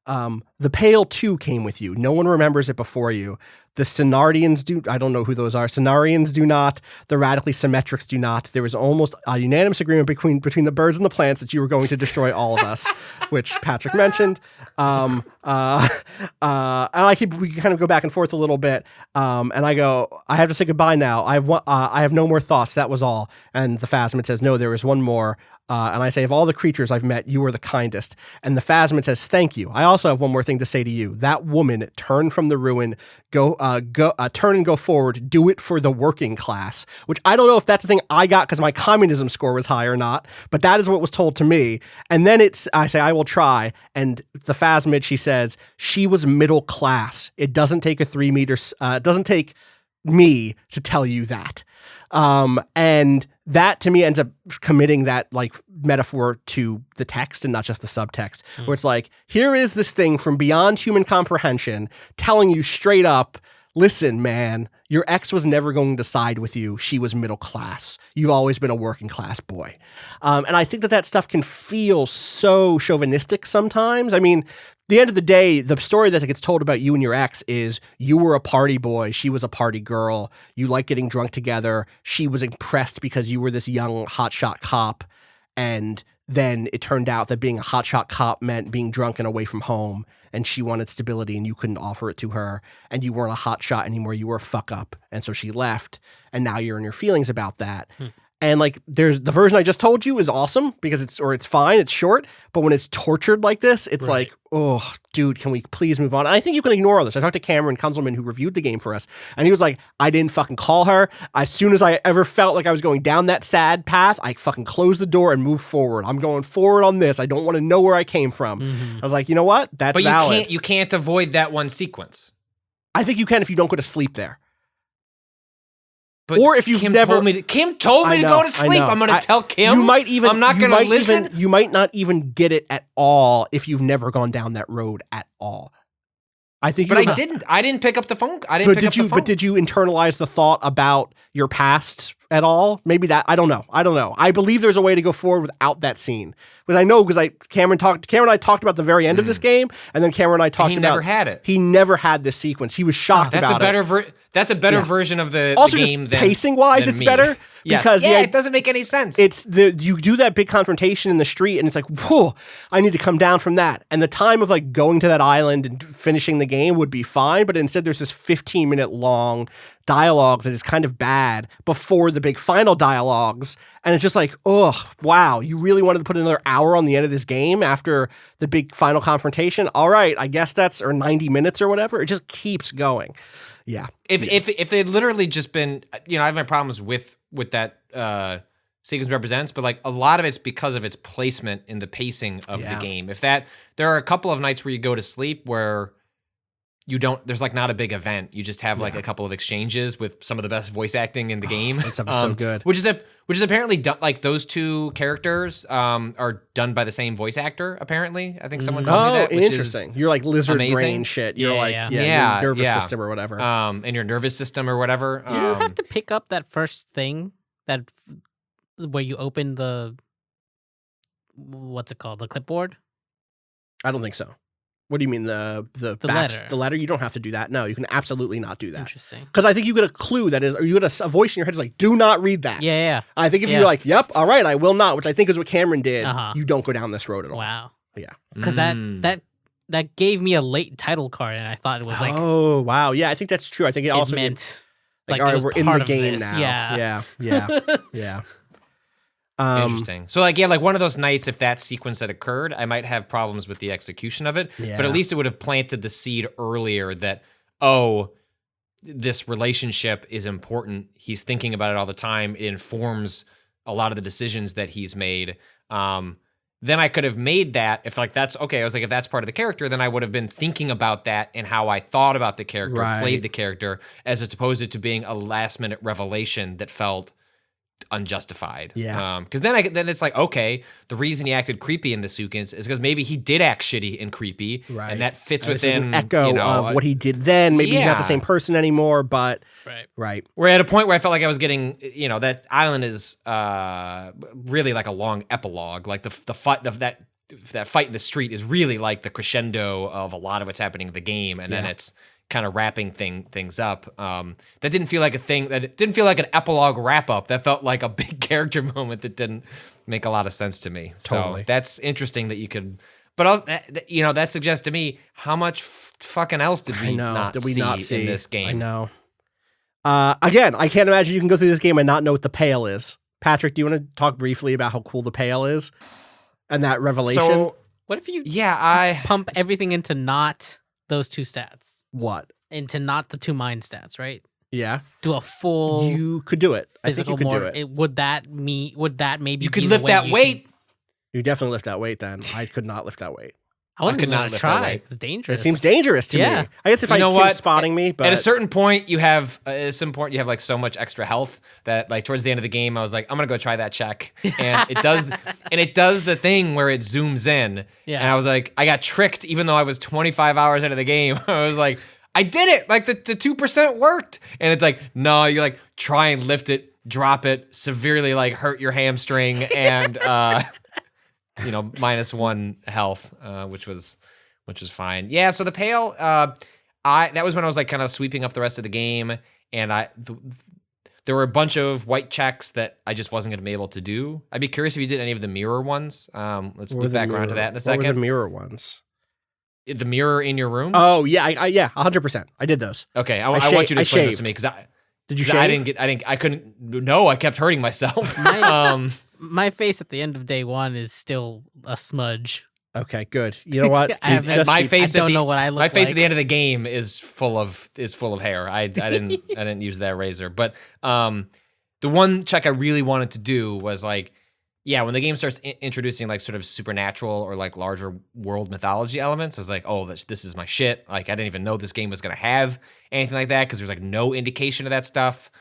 the Pale too came with you. No one remembers it before you. The Cenarians do. I don't know who those are. Cenarians do not. The radically symmetrics do not. There was almost a unanimous agreement between the birds and the plants that you were going to destroy all of us, which Patrick mentioned. And we kind of go back and forth a little bit. And I go, I have to say goodbye now. I have no more thoughts. That was all. And the Phasmid says, no, there is one more. And I say, of all the creatures I've met, you are the kindest. And the Phasmid says, thank you. I also have one more thing to say to you. That woman, turn from the ruin, turn and go forward. Do it for the working class. Which I don't know if that's the thing I got because my communism score was high or not, but that is what was told to me. And then I say, I will try. And the Phasmid, she says, she was middle class. It doesn't take it doesn't take me to tell you that. And that to me ends up committing that like metaphor to the text and not just the subtext, where it's like, here is this thing from beyond human comprehension telling you straight up, listen, man, your ex was never going to side with you. She was middle class. You've always been a working class boy. And I think that stuff can feel so chauvinistic sometimes. I mean, the end of the day, the story that gets told about you and your ex is you were a party boy. She was a party girl. You like getting drunk together. She was impressed because you were this young hotshot cop. And then it turned out that being a hotshot cop meant being drunk and away from home. And she wanted stability and you couldn't offer it to her. And you weren't a hotshot anymore. You were a fuck up. And so she left. And now you're in your feelings about that. And like, there's the version I just told you is awesome because it's fine, it's short, but when it's tortured like this, it's like, oh, dude, can we please move on? And I think you can ignore all this. I talked to Cameron Kunzelman, who reviewed the game for us, and he was like, I didn't fucking call her. As soon as I ever felt like I was going down that sad path, I fucking closed the door and moved forward. I'm going forward on this. I don't want to know where I came from. I was like, you know what? That's valid. But you can't avoid that one sequence. I think you can if you don't go to sleep there. But or if you've Kim never, Kim told me to go to sleep. I'm going to tell Kim. You might even. I'm not going to listen. You might not even get it at all if you've never gone down that road at all. I think. But I didn't. I didn't pick up the phone. I didn't pick up the phone. But did you internalize the thought about your past at all? Maybe that. I don't know. I believe there's a way to go forward without that scene. Because I know Cameron and I talked about the very end of this game, and then Cameron and I talked about. He never had it. He never had this sequence. He was shocked about it. That's a better version of the game than pacing wise. It's better because it doesn't make any sense. It's you do that big confrontation in the street, and it's like, whoa, I need to come down from that. And the time of like going to that island and finishing the game would be fine, but instead there's this 15-minute long dialogue that is kind of bad before the big final dialogues, and it's just like, oh wow, you really wanted to put another hour on the end of this game after the big final confrontation? All right, I guess or 90 minutes or whatever. It just keeps going. Yeah. If they'd literally just been, I have my problems with that sequence represents, but like a lot of it's because of its placement in the pacing of the game. There are a couple of nights where you go to sleep where there's like not a big event. You just have like a couple of exchanges with some of the best voice acting in the game. That stuff is so good. Which is apparently done, like those two characters are done by the same voice actor, apparently. I think someone told me that. Which interesting. You're like lizard brain shit. You're your nervous system or whatever. And your nervous system or whatever. Do you have to pick up that first thing where you open what's it called? The clipboard? I don't think so. What do you mean the letter? The letter? You don't have to do that. No, you can absolutely not do that. Interesting. Because I think you get a clue or you get a voice in your head is like, do not read that. Yeah. I think if you're like, yep, all right, I will not, which I think is what Cameron did, you don't go down this road at all. Wow. Yeah. Because that gave me a late title card, and I thought it was like, oh wow, yeah, I think that's true. I think it also meant like all right, we're in the game now. Yeah. Interesting. So like one of those nights, if that sequence had occurred, I might have problems with the execution of it, but at least it would have planted the seed earlier that, this relationship is important. He's thinking about it all the time. It informs a lot of the decisions that he's made. Then I could have made that if like that's okay. I was like, if that's part of the character, then I would have been thinking about that and how I thought about the character, played the character, as opposed to being a last minute revelation that felt unjustified. Yeah. Because then it's like, okay, the reason he acted creepy in the sequence is because maybe he did act shitty and creepy, Right. and that fits This is within an echo of what he did then. Maybe he's not the same person anymore, but right. We're at a point where I felt like I was getting, that island is really like a long epilogue. Like the fight that fight in the street is really like the crescendo of a lot of what's happening in the game, and then it's kind of wrapping things up. That didn't feel like a thing. That didn't feel like an epilogue wrap up. That felt like a big character moment that didn't make a lot of sense to me. Totally. So that's interesting that you could. But that suggests to me how much fucking else did we not see in this game? I know. Again, I can't imagine you can go through this game and not know what the Pale is. Patrick, do you want to talk briefly about how cool the Pale is and that revelation? So, what if you pump everything into not those two stats? What? Into not the two mind stats, right? Yeah. Do a full. You could do it. I think you could do it. Would that maybe you could lift that weight? You definitely lift that weight. Then I could not lift that weight. I wasn't going to try. It's dangerous. It seems dangerous to me. I guess if spotting me, but at a certain point you have like so much extra health that like towards the end of the game I was like, I'm gonna go try that check, and it does the thing where it zooms in, and I was like, I got tricked even though I was 25 hours into the game. I was like, I did it, like the 2% worked, and it's like, no, you like try and lift it, drop it, severely like hurt your hamstring, and -1 health, which was fine. Yeah, so the Pale, that was when I was like kind of sweeping up the rest of the game, and there were a bunch of white checks that I just wasn't going to be able to do. I'd be curious if you did any of the mirror ones. Let's loop back around to that in a second. What were the mirror ones? The mirror in your room? Oh yeah, 100%. I did those. Okay, I want you to explain those to me because did you shave? I couldn't. No, I kept hurting myself. My face at the end of day one is still a smudge. Okay, good. You know what? My face at the end of the game is full of hair. I didn't use that razor. But the one check I really wanted to do was like, when the game starts introducing like sort of supernatural or like larger world mythology elements, I was like, oh, this is my shit. Like I didn't even know this game was gonna have anything like that because there's like no indication of that stuff.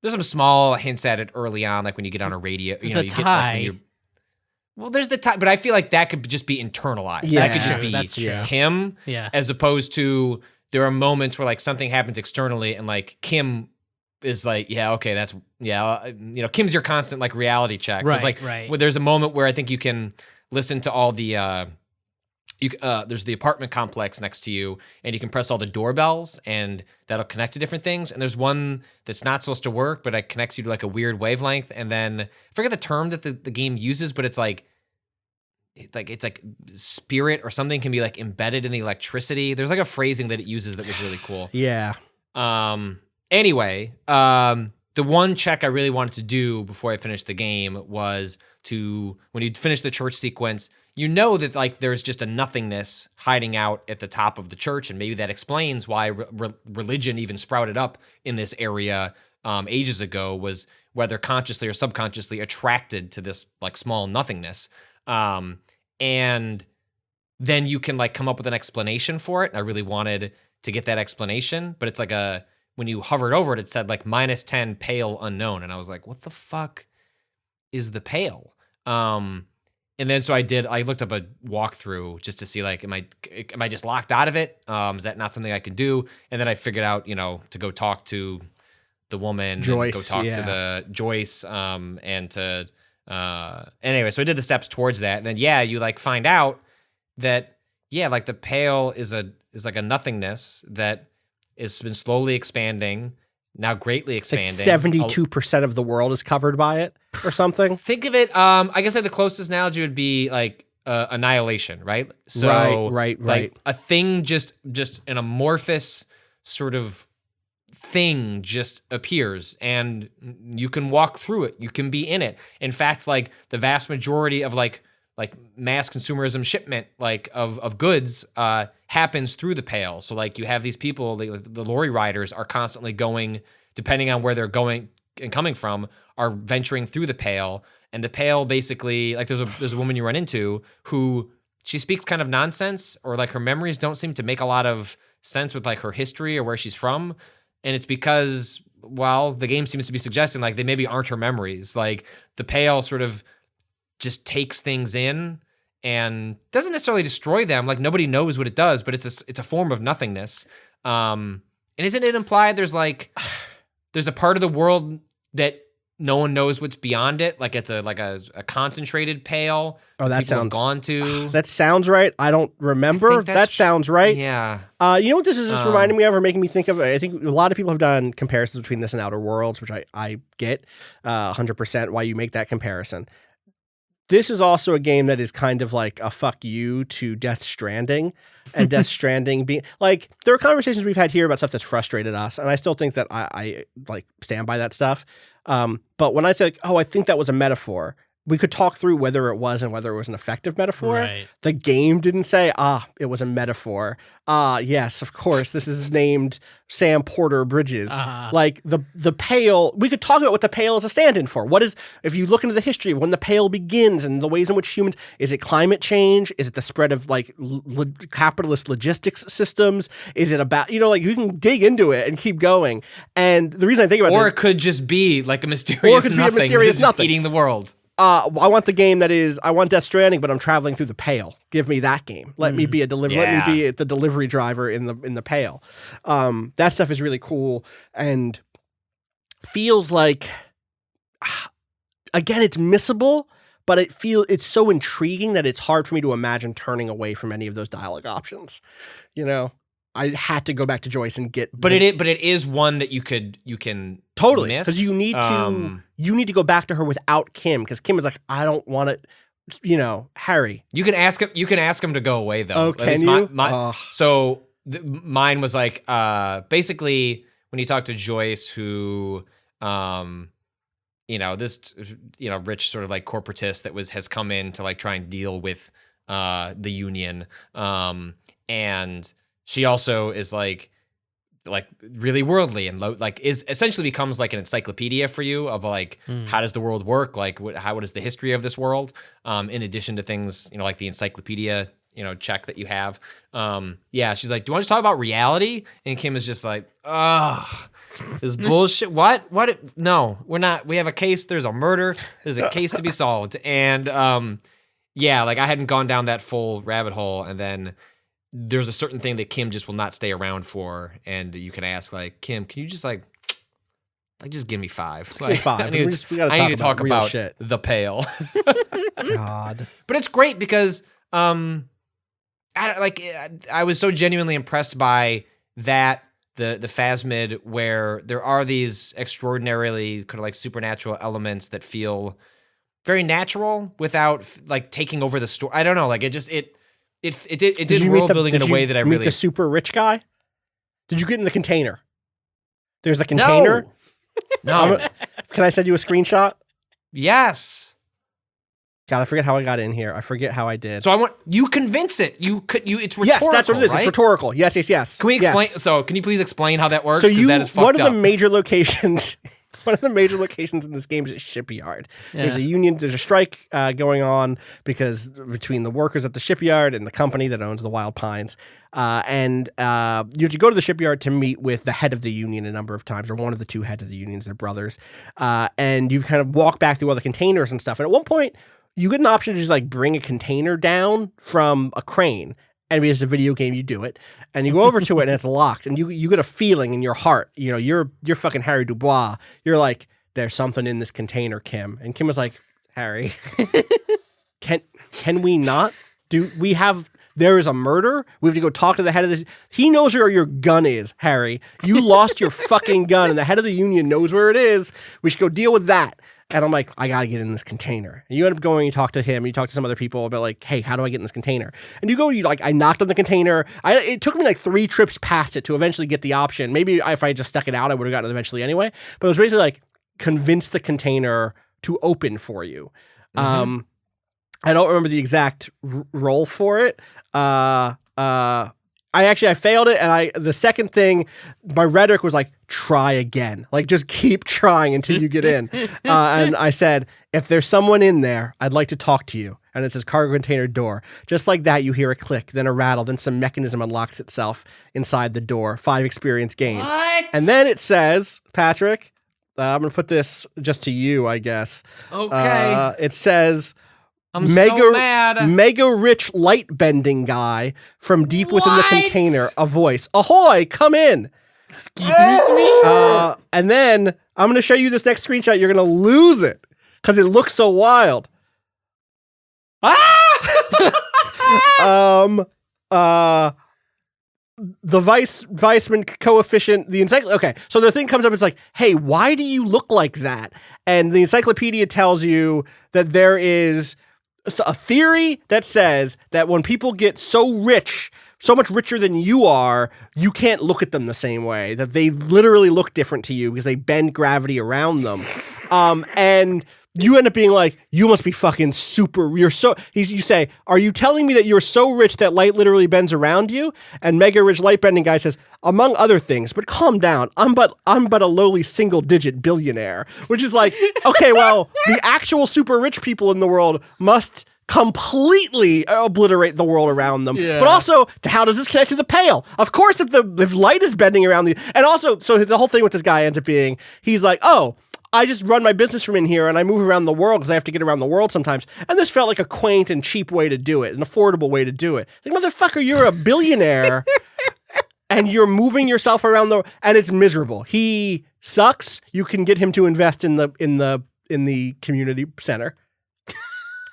There's some small hints at it early on, like when you get on a radio. You get like there's the tie, but I feel like that could just be internalized. Yeah, that could just be him, as opposed to there are moments where like something happens externally, and like Kim is like, Kim's your constant like reality check. So it's like well, there's a moment where I think you can listen to all the. There's the apartment complex next to you, and you can press all the doorbells, and that'll connect to different things. And there's one that's not supposed to work, but it connects you to like a weird wavelength. And then I forget the term that the game uses, but it's like spirit or something can be like embedded in the electricity. There's like a phrasing that it uses that was really cool. Yeah. Anyway, the one check I really wanted to do before I finished the game was when you finish the church sequence, you know that like there's just a nothingness hiding out at the top of the church, and maybe that explains why religion even sprouted up in this area ages ago, was whether consciously or subconsciously attracted to this like small nothingness. And then you can like come up with an explanation for it. And I really wanted to get that explanation, but it's like when you hovered over it, it said like -10 Pale unknown, and I was like, what the fuck is the Pale? And then so I looked up a walkthrough just to see like, am I just locked out of it? Is that not something I can do? And then I figured out, to go talk to the woman, Joyce, and go talk to the Joyce, and to anyway, so I did the steps towards that. And then you like find out that like the Pale is like a nothingness that has been slowly expanding. Now greatly expanding. It's like 72% of the world is covered by it or something. Think of it, I guess like the closest analogy would be like annihilation, right? So right. Like a thing, just an amorphous sort of thing just appears, and you can walk through it. You can be in it. In fact, like the vast majority of like mass consumerism shipment like of goods happens through the Pale. So like you have these people, the lorry riders are constantly going, depending on where they're going and coming from, are venturing through the Pale. And the Pale basically, like there's a woman you run into who she speaks kind of nonsense, or like her memories don't seem to make a lot of sense with like her history or where she's from. And it's because well, the game seems to be suggesting like they maybe aren't her memories. Like the pale sort of just takes things in and doesn't necessarily destroy them. Like nobody knows what it does, but it's a form of nothingness. And isn't it implied there's a part of the world that no one knows what's beyond it? Like it's a concentrated pale. Oh, that people sounds have gone to. That sounds right. I don't remember. That sounds right. Yeah. You know what this is just reminding me of, or making me think of? I think a lot of people have done comparisons between this and Outer Worlds, which I get 100% why you make that comparison. This is also a game that is kind of like a fuck you to Death Stranding, and Death Stranding being like, there are conversations we've had here about stuff that's frustrated us, and I still think that I like stand by that stuff. But when I say, like, oh, I think that was a metaphor, we could talk through whether it was and whether it was an effective metaphor. Right. The game didn't say, it was a metaphor. Yes, of course, this is named Sam Porter Bridges. Like the pale, we could talk about what the pale is a stand-in for. What is, if you look into the history of when the pale begins and the ways in which humans, is it climate change? Is it the spread of like capitalist logistics systems? Is it about, like you can dig into it and keep going. And the reason I think about it, or it could just be like a mysterious nothing eating the world. I want the game that is, I want Death Stranding, but I'm traveling through the pale. Give me that game. Let me be a delivery. Let me be the delivery driver in the pale. That stuff is really cool and feels like, again, it's missable, but it's so intriguing that it's hard for me to imagine turning away from any of those dialogue options. I had to go back to Joyce and get, but it is one that you can totally, because you need to go back to her without Kim, because Kim is like, I don't want it. Harry. You can ask him to go away though. Oh, can you? So mine was like basically when you talk to Joyce, who this rich sort of like corporatist that has come in to like try and deal with the union, and she also is like really worldly and like is essentially becomes like an encyclopedia for you of like how does the world work, like what is the history of this world, in addition to things like the encyclopedia check that you have. She's like, do you want to talk about reality? And Kim is just like, this bullshit. What no, we're not. We have a case. There's a murder. There's a case to be solved. And like I hadn't gone down that full rabbit hole, and then there's a certain thing that Kim just will not stay around for, and you can ask like, Kim, can you just like just give me 5? Like, 5. I need to talk about shit. The pale. God, but it's great because I was so genuinely impressed by that the phasmid, where there are these extraordinarily kind of like supernatural elements that feel very natural without like taking over the story. I don't know, like it did world building in a way that I really. The super rich guy? Did you get in the container? There's the container. No. Can I send you a screenshot? Yes. God, I forget how I got in here. I forget how I did. So I want you convince it. It's rhetorical. Yes, that's what it is. Right? It's rhetorical. Yes. Can we explain? Yes. So can you please explain how that works? So that is fucked one of up. the major locations. One of the major locations in this game is a shipyard. Yeah. There's a union. There's a strike going on between the workers at the shipyard and the company that owns the Wild Pines. And you have to go to the shipyard to meet with the head of the union a number of times, or one of the two heads of the unions. They're brothers. And you kind of walk back through all the containers and stuff. And at one point, you get an option to just like bring a container down from a crane. And because it's a video game, you do it, and you go over to it, and it's locked, and you get a feeling in your heart. You're fucking Harry Dubois. You're like, there's something in this container, Kim. And Kim was like, Harry, can we not do? There is a murder. We have to go talk to the head of this. He knows where your gun is, Harry. You lost your fucking gun, and the head of the union knows where it is. We should go deal with that. And I'm like, I got to get in this container. And you end up going, you talk to him, you talk to some other people about like, hey, how do I get in this container? And I knocked on the container. It took me like 3 trips past it to eventually get the option. Maybe if I just stuck it out, I would have gotten it eventually anyway. But it was basically like, convince the container to open for you. Mm-hmm. I don't remember the exact role for it. I I failed it, and the second thing, my rhetoric was like, try again. Like, just keep trying until you get in. And I said, if there's someone in there, I'd like to talk to you. And it says cargo container door. Just like that, you hear a click, then a rattle, then some mechanism unlocks itself inside the door. 5 experience gained. What? And then it says, Patrick, I'm going to put this just to you, I guess. Okay. It says, I'm so mad. Mega rich light bending guy from deep within the container. A voice. Ahoy, come in. Excuse me? And then I'm going to show you this next screenshot. You're going to lose it because it looks so wild. The Weissman coefficient, the encyclopedia. Okay, so the thing comes up, it's like, hey, why do you look like that? And the encyclopedia tells you that there is a theory that says that when people get so rich, so much richer than you are, you can't look at them the same way, that they literally look different to you because they bend gravity around them. And you end up being like, you must be fucking super. You say, are you telling me that you're so rich that light literally bends around you? And mega rich light bending guy says, among other things, but calm down. I'm but a lowly single digit billionaire, which is like, okay, well, the actual super rich people in the world must completely obliterate the world around them. Yeah. But also, how does this connect to the pale? Of course, if light is bending around and also, so the whole thing with this guy ends up being, he's like, oh, I just run my business from in here and I move around the world because I have to get around the world sometimes. And this felt like a quaint and cheap way to do it, an affordable way to do it. Like, motherfucker, you're a billionaire and you're moving yourself around and it's miserable. He sucks. You can get him to invest in the community center.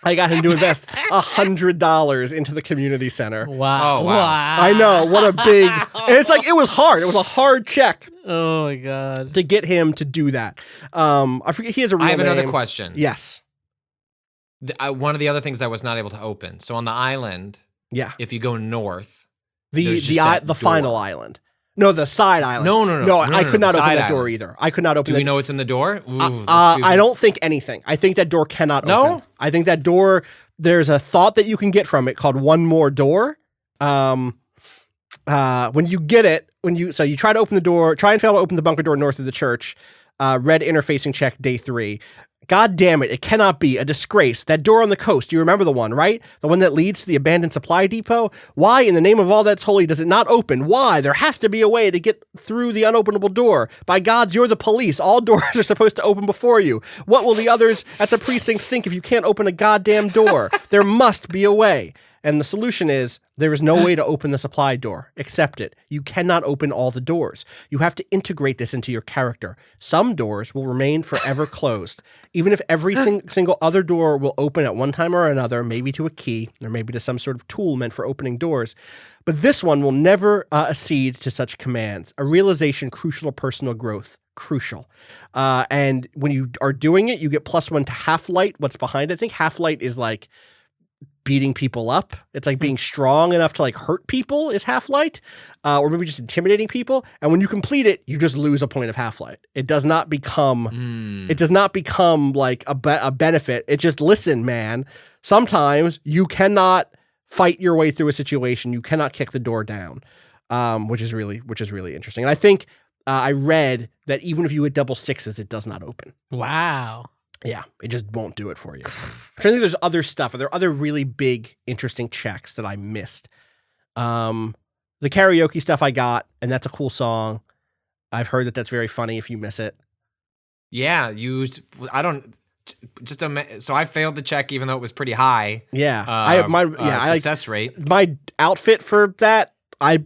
I got him to invest $100 into the community center. Wow. Oh, wow. I know. What a big... And it's like, it was hard. It was a hard check. Oh, my God. To get him to do that. I forget, he has a real name. I have another question. Yes. One of the other things I was not able to open. So on the island, if you go north... The final island. No, the side island. No, I could not open that door either. I could not open it. Do we know what's in the door? I don't think anything. I think that door cannot open. I think that door, there's a thought that you can get from it called one more door. When you get it, so you try to open the door, try and fail to open the bunker door north of the church, red interfacing check day 3. God damn it cannot be a disgrace. That door on the coast, you remember the one, right? The one that leads to the abandoned supply depot? Why, in the name of all that's holy, does it not open? Why? There has to be a way to get through the unopenable door. By gods, you're the police. All doors are supposed to open before you. What will the others at the precinct think if you can't open a goddamn door? There must be a way. And the solution is, there is no way to open the supply door. Accept it. You cannot open all the doors. You have to integrate this into your character. Some doors will remain forever closed. Even if every single other door will open at one time or another, maybe to a key, or maybe to some sort of tool meant for opening doors. But this one will never accede to such commands. A realization crucial to personal growth. Crucial. And when you are doing it, you get +1 to half light. What's behind it? I think half light is like beating people up. It's like being strong enough to like hurt people is half light, or maybe just intimidating people. And when you complete it, you just lose a point of half light. It does not become. It does not become like a benefit. It just, listen, man. Sometimes you cannot fight your way through a situation. You cannot kick the door down, which is really interesting. And I think I read that even if you hit double 6s, it does not open. Wow. Yeah, it just won't do it for you. I'm trying to think there's other stuff. Are there other really big, interesting checks that I missed? The karaoke stuff I got, and that's a cool song. I've heard that that's very funny if you miss it. Yeah, so I failed the check even though it was pretty high. Yeah, success rate. My outfit for that, I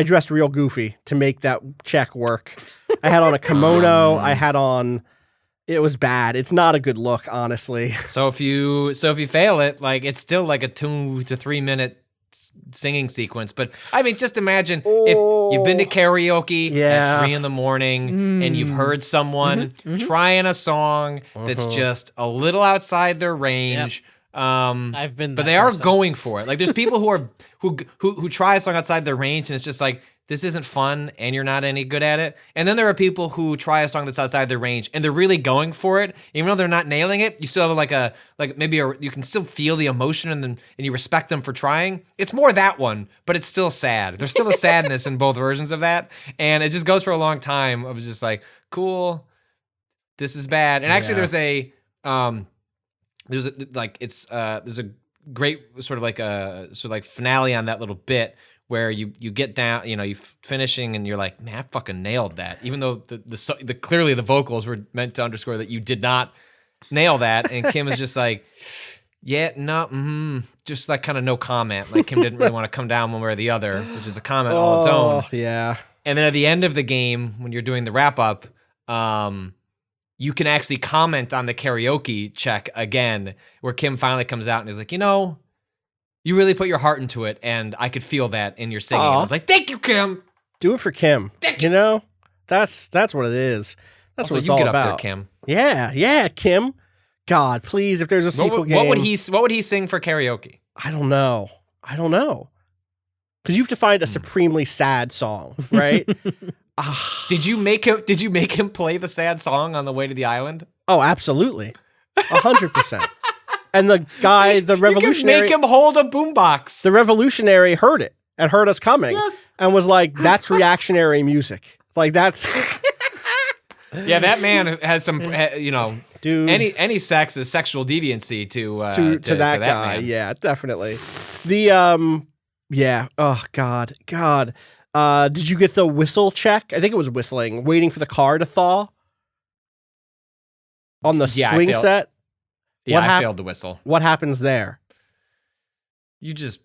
dressed real goofy to make that check work. I had on a kimono. It was bad. It's not a good look, honestly. So if you fail it, like, it's still like a 2 to 3 minute singing sequence. But I mean, just imagine if you've been to karaoke at 3 a.m. and you've heard someone trying a song that's just a little outside their range. Yep. I've been, but they are going for it. Like, there's people who try a song outside their range, and it's just like, this isn't fun and you're not any good at it. And then there are people who try a song that's outside their range and they're really going for it. Even though they're not nailing it, you still have you can still feel the emotion and you respect them for trying. It's more that one, but it's still sad. There's still a sadness in both versions of that. And it just goes for a long time. I was just like, cool, this is bad. And actually there's a great sort of finale on that little bit where you get down, you finishing and you're like, man, I fucking nailed that. Even though the clearly the vocals were meant to underscore that you did not nail that. And Kim is just like, yeah, no, just like kind of no comment. Like Kim didn't really want to come down one way or the other, which is a comment all its own. Yeah. And then at the end of the game, when you're doing the wrap up, you can actually comment on the karaoke check again, where Kim finally comes out and is like, you really put your heart into it, and I could feel that in your singing. I was like, thank you, Kim. Do it for Kim. Thank you. That's what it is. That's also, what it's all about. You get up there, Kim. Yeah, Kim. God, please, if there's a sequel game. What would he sing for karaoke? I don't know. Because you have to find a supremely sad song, right? Did you make him play the sad song on the way to the island? Oh, absolutely. 100%. And the guy, the revolutionary... You can make him hold a boombox. The revolutionary heard it and heard us coming. Yes. And was like, that's reactionary music. Like, that's... Yeah, that man has some, dude, any sex is sexual deviancy to that guy. Man. Yeah, definitely. Oh, God. Did you get the whistle check? I think it was whistling, waiting for the car to thaw on the swing set. Yeah, I failed the whistle. What happens there? You just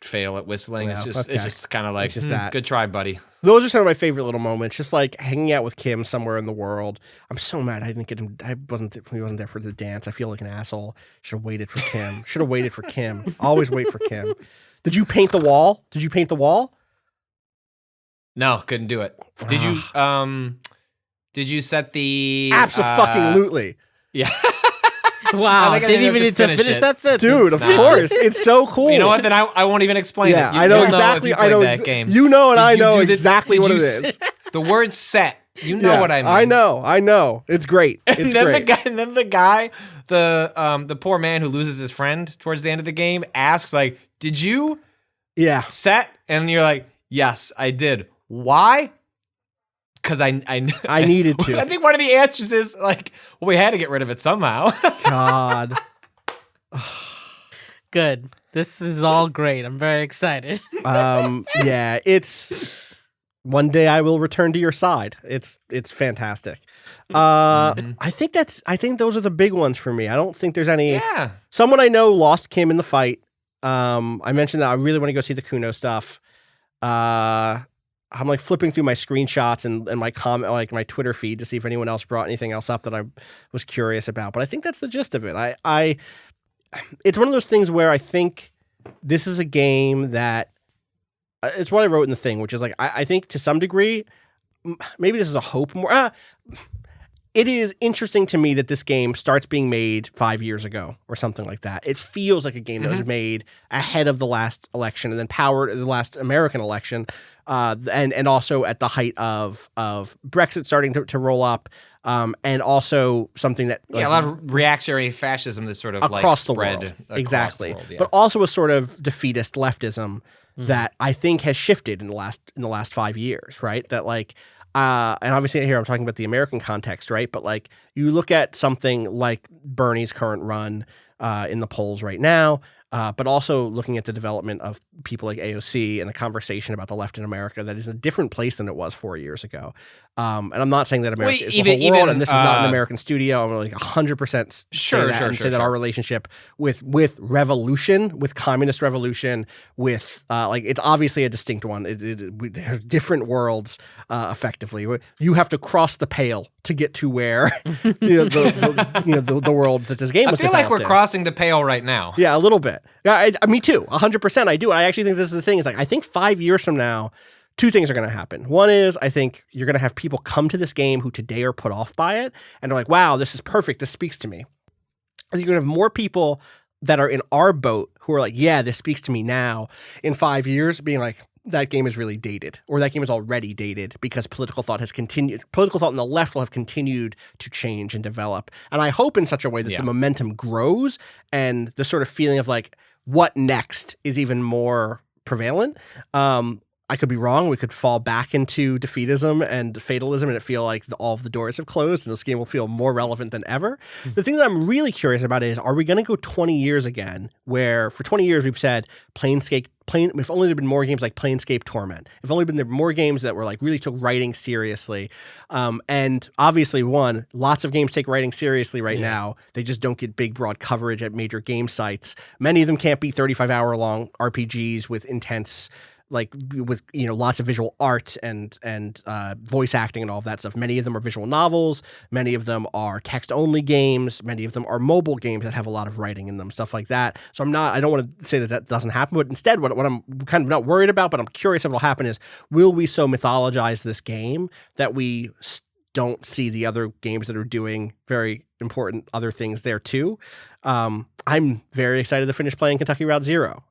fail at whistling. Well, it's just kind of like, good try, buddy. Those are some of my favorite little moments. Just like hanging out with Kim somewhere in the world. I'm so mad I didn't get him. He wasn't there for the dance. I feel like an asshole. Should have waited for Kim. Always wait for Kim. Did you paint the wall? No, couldn't do it. Did you set the Abso-fucking-lutely. Yeah. Wow, I didn't even need to finish that sentence. Dude, of course. It's so cool. You know what? Then I won't even explain it. I know exactly. I know that game. You know, and I know exactly what it is. The word set. You know what I mean. I know. It's great. And then the guy, the poor man who loses his friend towards the end of the game asks, like, did you set? And you're like, yes, I did. Why? Because I needed to. I think one of the answers is like, well, we had to get rid of it somehow. God. Good. This is all great. I'm very excited. Yeah, it's one day I will return to your side. It's fantastic. I think those are the big ones for me. I don't think there's any. Yeah. Someone I know lost Kim in the fight. I mentioned that I really want to go see the Kuno stuff. I'm like flipping through my screenshots and my comment, like my Twitter feed, to see if anyone else brought anything else up that I was curious about. But I think that's the gist of it. It's one of those things where I think this is a game that it's what I wrote in the thing, which is like I think to some degree, maybe this is a hope more. It is interesting to me that this game starts being made 5 years ago or something like that. It feels like a game that was made ahead of the last election and then powered the last American election. And also at the height of Brexit starting to roll up, and also something that a lot of reactionary fascism that sort of across like the world, spread exactly, the world, yeah. But also a sort of defeatist leftism that I think has shifted in the last 5 years, right? That like. And obviously here I'm talking about the American context, right? But like you look at something like Bernie's current run in the polls right now, but also looking at the development of people like AOC and a conversation about the left in America that is a different place than it was 4 years ago. And I'm not saying that America is the whole world, and this is not an American studio. I'm like 100% say that our relationship with revolution, with communist revolution, with like it's obviously a distinct one. They're different worlds, effectively. You have to cross the pale to get to where the world that this game was. I feel like we're crossing the pale right now. Yeah, a little bit. Yeah, me too. 100%. I do. I actually think this is the thing. Is like I think 5 years from now, two things are going to happen. One is I think you're going to have people come to this game who today are put off by it and are like, wow, this is perfect. This speaks to me. I think you're going to have more people that are in our boat who are like, yeah, this speaks to me now in 5 years, being like, that game is really dated, or that game is already dated because political thought on the left will have continued to change and develop. And I hope in such a way that the momentum grows and the sort of feeling of like, what next is even more prevalent. I could be wrong. We could fall back into defeatism and fatalism and it feel like all of the doors have closed and this game will feel more relevant than ever. The thing that I'm really curious about is, are we going to go 20 years again, where for 20 years we've said if only there'd been more games like Planescape Torment, if only there been more games that were like really took writing seriously. And obviously lots of games take writing seriously right now. They just don't get big, broad coverage at major game sites. Many of them can't be 35-hour long RPGs with intense, like with, lots of visual art and voice acting and all of that stuff. Many of them are visual novels. Many of them are text only games. Many of them are mobile games that have a lot of writing in them, stuff like that. So I don't want to say that doesn't happen, but instead what I'm kind of not worried about, but I'm curious if it'll happen is, will we so mythologize this game that we don't see the other games that are doing very important other things there too? I'm very excited to finish playing Kentucky Route Zero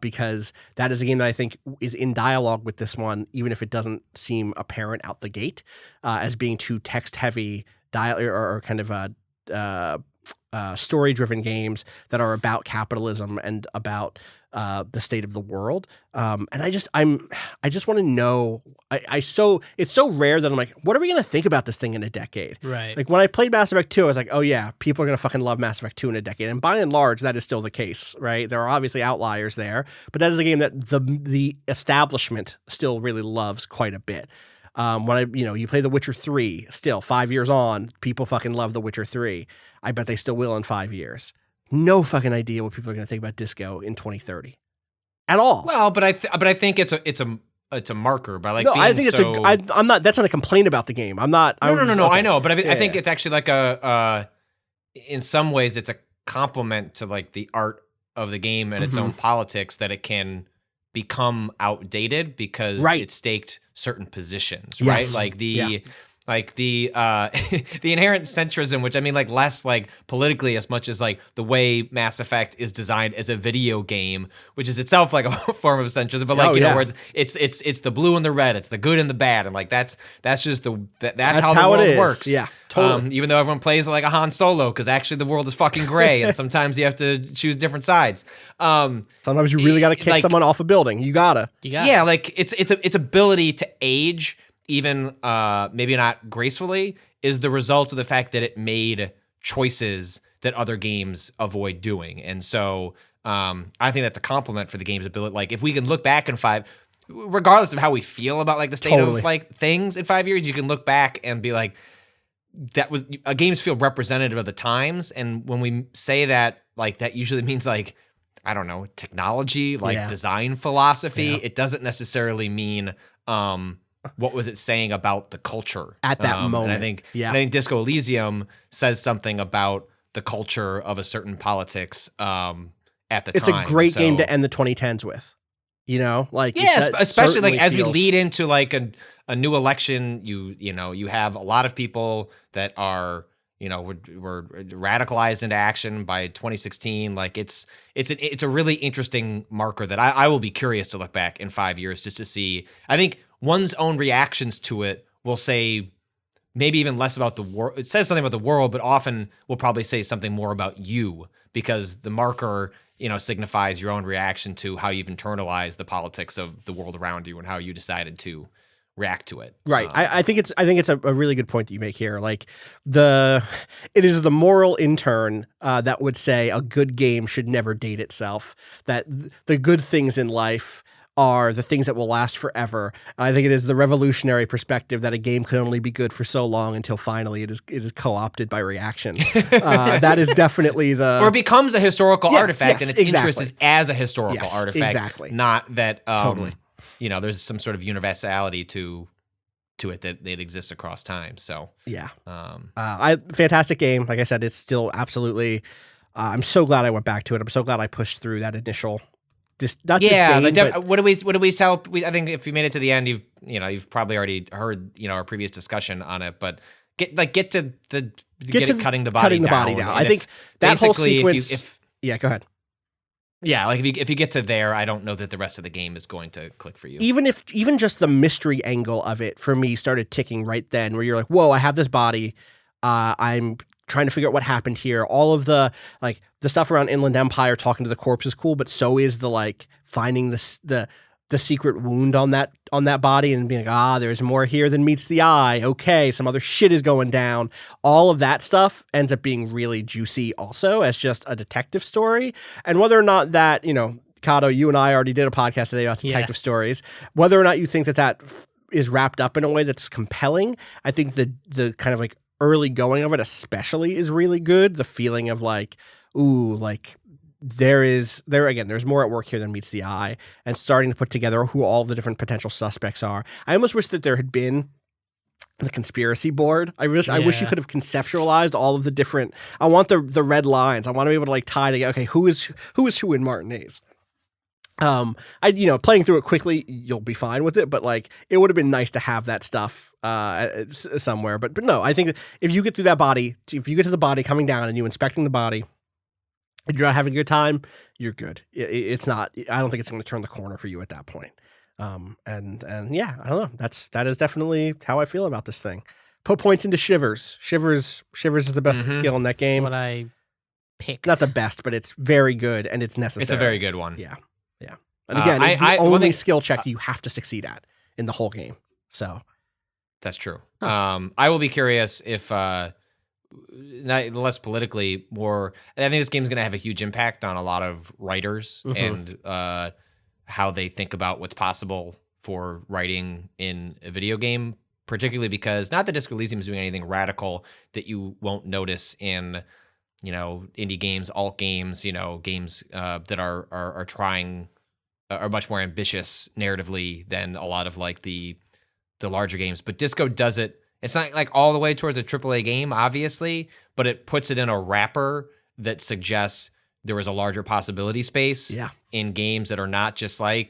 because that is a game that I think is in dialogue with this one, even if it doesn't seem apparent out the gate as being too text heavy or kind of story-driven games that are about capitalism and about the state of the world. And I just want to know. It's so rare that I'm like, what are we going to think about this thing in a decade? Right. Like when I played Mass Effect 2, I was like, oh yeah, people are going to fucking love Mass Effect 2 in a decade. And by and large, that is still the case, right? There are obviously outliers there, but that is a game that the establishment still really loves quite a bit. When you play The Witcher 3, still 5 years on, people fucking love The Witcher 3. I bet they still will in 5 years. No fucking idea what people are going to think about Disco in 2030 at all. Well, but I think it's a marker by like. No, being I think I'm not. That's not a complaint about the game. I'm not. No. Okay. I know, but I think it's actually like in some ways, it's a compliment to like the art of the game and its own politics that it can become outdated because it staked certain positions, right? Like the the inherent centrism, which I mean like less like politically as much as like the way Mass Effect is designed as a video game, which is itself like a form of centrism, but like where it's the blue and the red, it's the good and the bad, and like that's just that's how the world works. Yeah, totally. Even though everyone plays like a Han Solo, because actually the world is fucking gray, and sometimes you have to choose different sides. Sometimes you really got to kick someone off a building. You gotta. Yeah, like its ability to age, even maybe not gracefully, is the result of the fact that it made choices that other games avoid doing. And so I think that's a compliment for the game's ability. Like if we can look back in regardless of how we feel about like the state of like things in 5 years, you can look back and be like, games feel representative of the times. And when we say that, like that usually means like, I don't know, technology, like design philosophy. Yeah. It doesn't necessarily mean what was it saying about the culture at that moment. And I think Disco Elysium says something about the culture of a certain politics at the time. It's a great game to end the 2010s with. Like especially like as we lead into like a new election, you have a lot of people that are were radicalized into action by 2016. Like it's a really interesting marker that I will be curious to look back in 5 years just to see. I think one's own reactions to it will say maybe even less about the world. It says something about the world, but often will probably say something more about you, because the marker, signifies your own reaction to how you've internalized the politics of the world around you and how you decided to react to it. Right. I think it's a really good point that you make here. Like it is the moral intern that would say a good game should never date itself, that the good things in life are the things that will last forever. And I think it is the revolutionary perspective that a game can only be good for so long until finally it is co-opted by reaction. That is definitely or it becomes a historical artifact, and its interest is as a historical artifact, not that totally. There's some sort of universality to it that it exists across time. So fantastic game. Like I said, it's still absolutely. I'm so glad I went back to it. I'm so glad I pushed through that initial. What do we tell? I think if you made it to the end, you've probably already heard our previous discussion on it. But get to cutting the body down. I think that whole sequence. Go ahead. Yeah, like if you get to there, I don't know that the rest of the game is going to click for you. Even just the mystery angle of it for me started ticking right then, where you're like, whoa, I have this body. I'm trying to figure out what happened here. All of the stuff around Inland Empire talking to the corpse is cool, but so is the finding the secret wound on that body and being like, there's more here than meets the eye. Okay, some other shit is going down. All of that stuff ends up being really juicy also as just a detective story. And whether or not that, Cousteau, you and I already did a podcast today about detective stories. Whether or not you think that is wrapped up in a way that's compelling, I think the kind of early going of it especially is really good. The feeling of there's more at work here than meets the eye, and starting to put together who all the different potential suspects are. I almost wish that there had been the conspiracy board. I wish you could have conceptualized all of the different. I want the red lines. I want to be able to tie together. Okay, who is who in Martinez? Playing through it quickly, you'll be fine with it. But it would have been nice to have that stuff somewhere. But no, I think that if you get through that body, if you get to the body coming down and you inspecting the body, if you're not having a good time, you're good. It's not. I don't think it's going to turn the corner for you at that point. And yeah, I don't know. That is definitely how I feel about this thing. Put points into Shivers. Shivers is the best skill in that game. That's what I picked. Not the best, but it's very good and it's necessary. It's a very good one. Yeah. And again, it's the only skill check you have to succeed at in the whole game. So that's true. I will be curious if. Not less politically, more. I think this game's going to have a huge impact on a lot of writers and how they think about what's possible for writing in a video game, particularly because not that Disco Elysium is doing anything radical that you won't notice in, indie games, alt games, games that are trying are much more ambitious narratively than a lot of the larger games. But Disco does it. It's not all the way towards a AAA game, obviously, but it puts it in a wrapper that suggests there is a larger possibility space in games that are not just a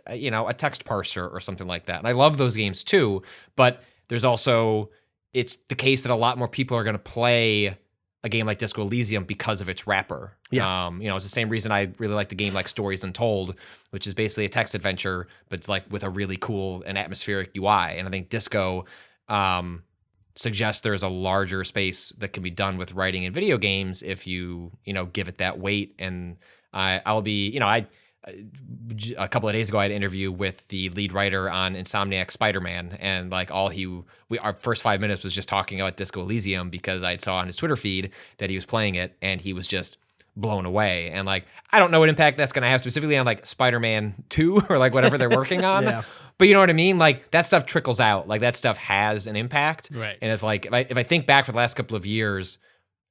text parser or something like that. And I love those games too, but there's also, it's the case that a lot more people are going to play a game like Disco Elysium because of its wrapper. Yeah. It's the same reason I really like the game like Stories Untold, which is basically a text adventure, but with a really cool and atmospheric UI. And I think Disco suggests there's a larger space that can be done with writing in video games if you give it that weight. And I'll be a couple of days ago I had an interview with the lead writer on Insomniac Spider-Man, and our first 5 minutes was just talking about Disco Elysium because I saw on his Twitter feed that he was playing it and he was just blown away. And I don't know what impact that's going to have specifically on Spider-Man 2 or whatever they're working on. Yeah. But you know what I mean? That stuff trickles out. That stuff has an impact. Right. And it's if I think back for the last couple of years,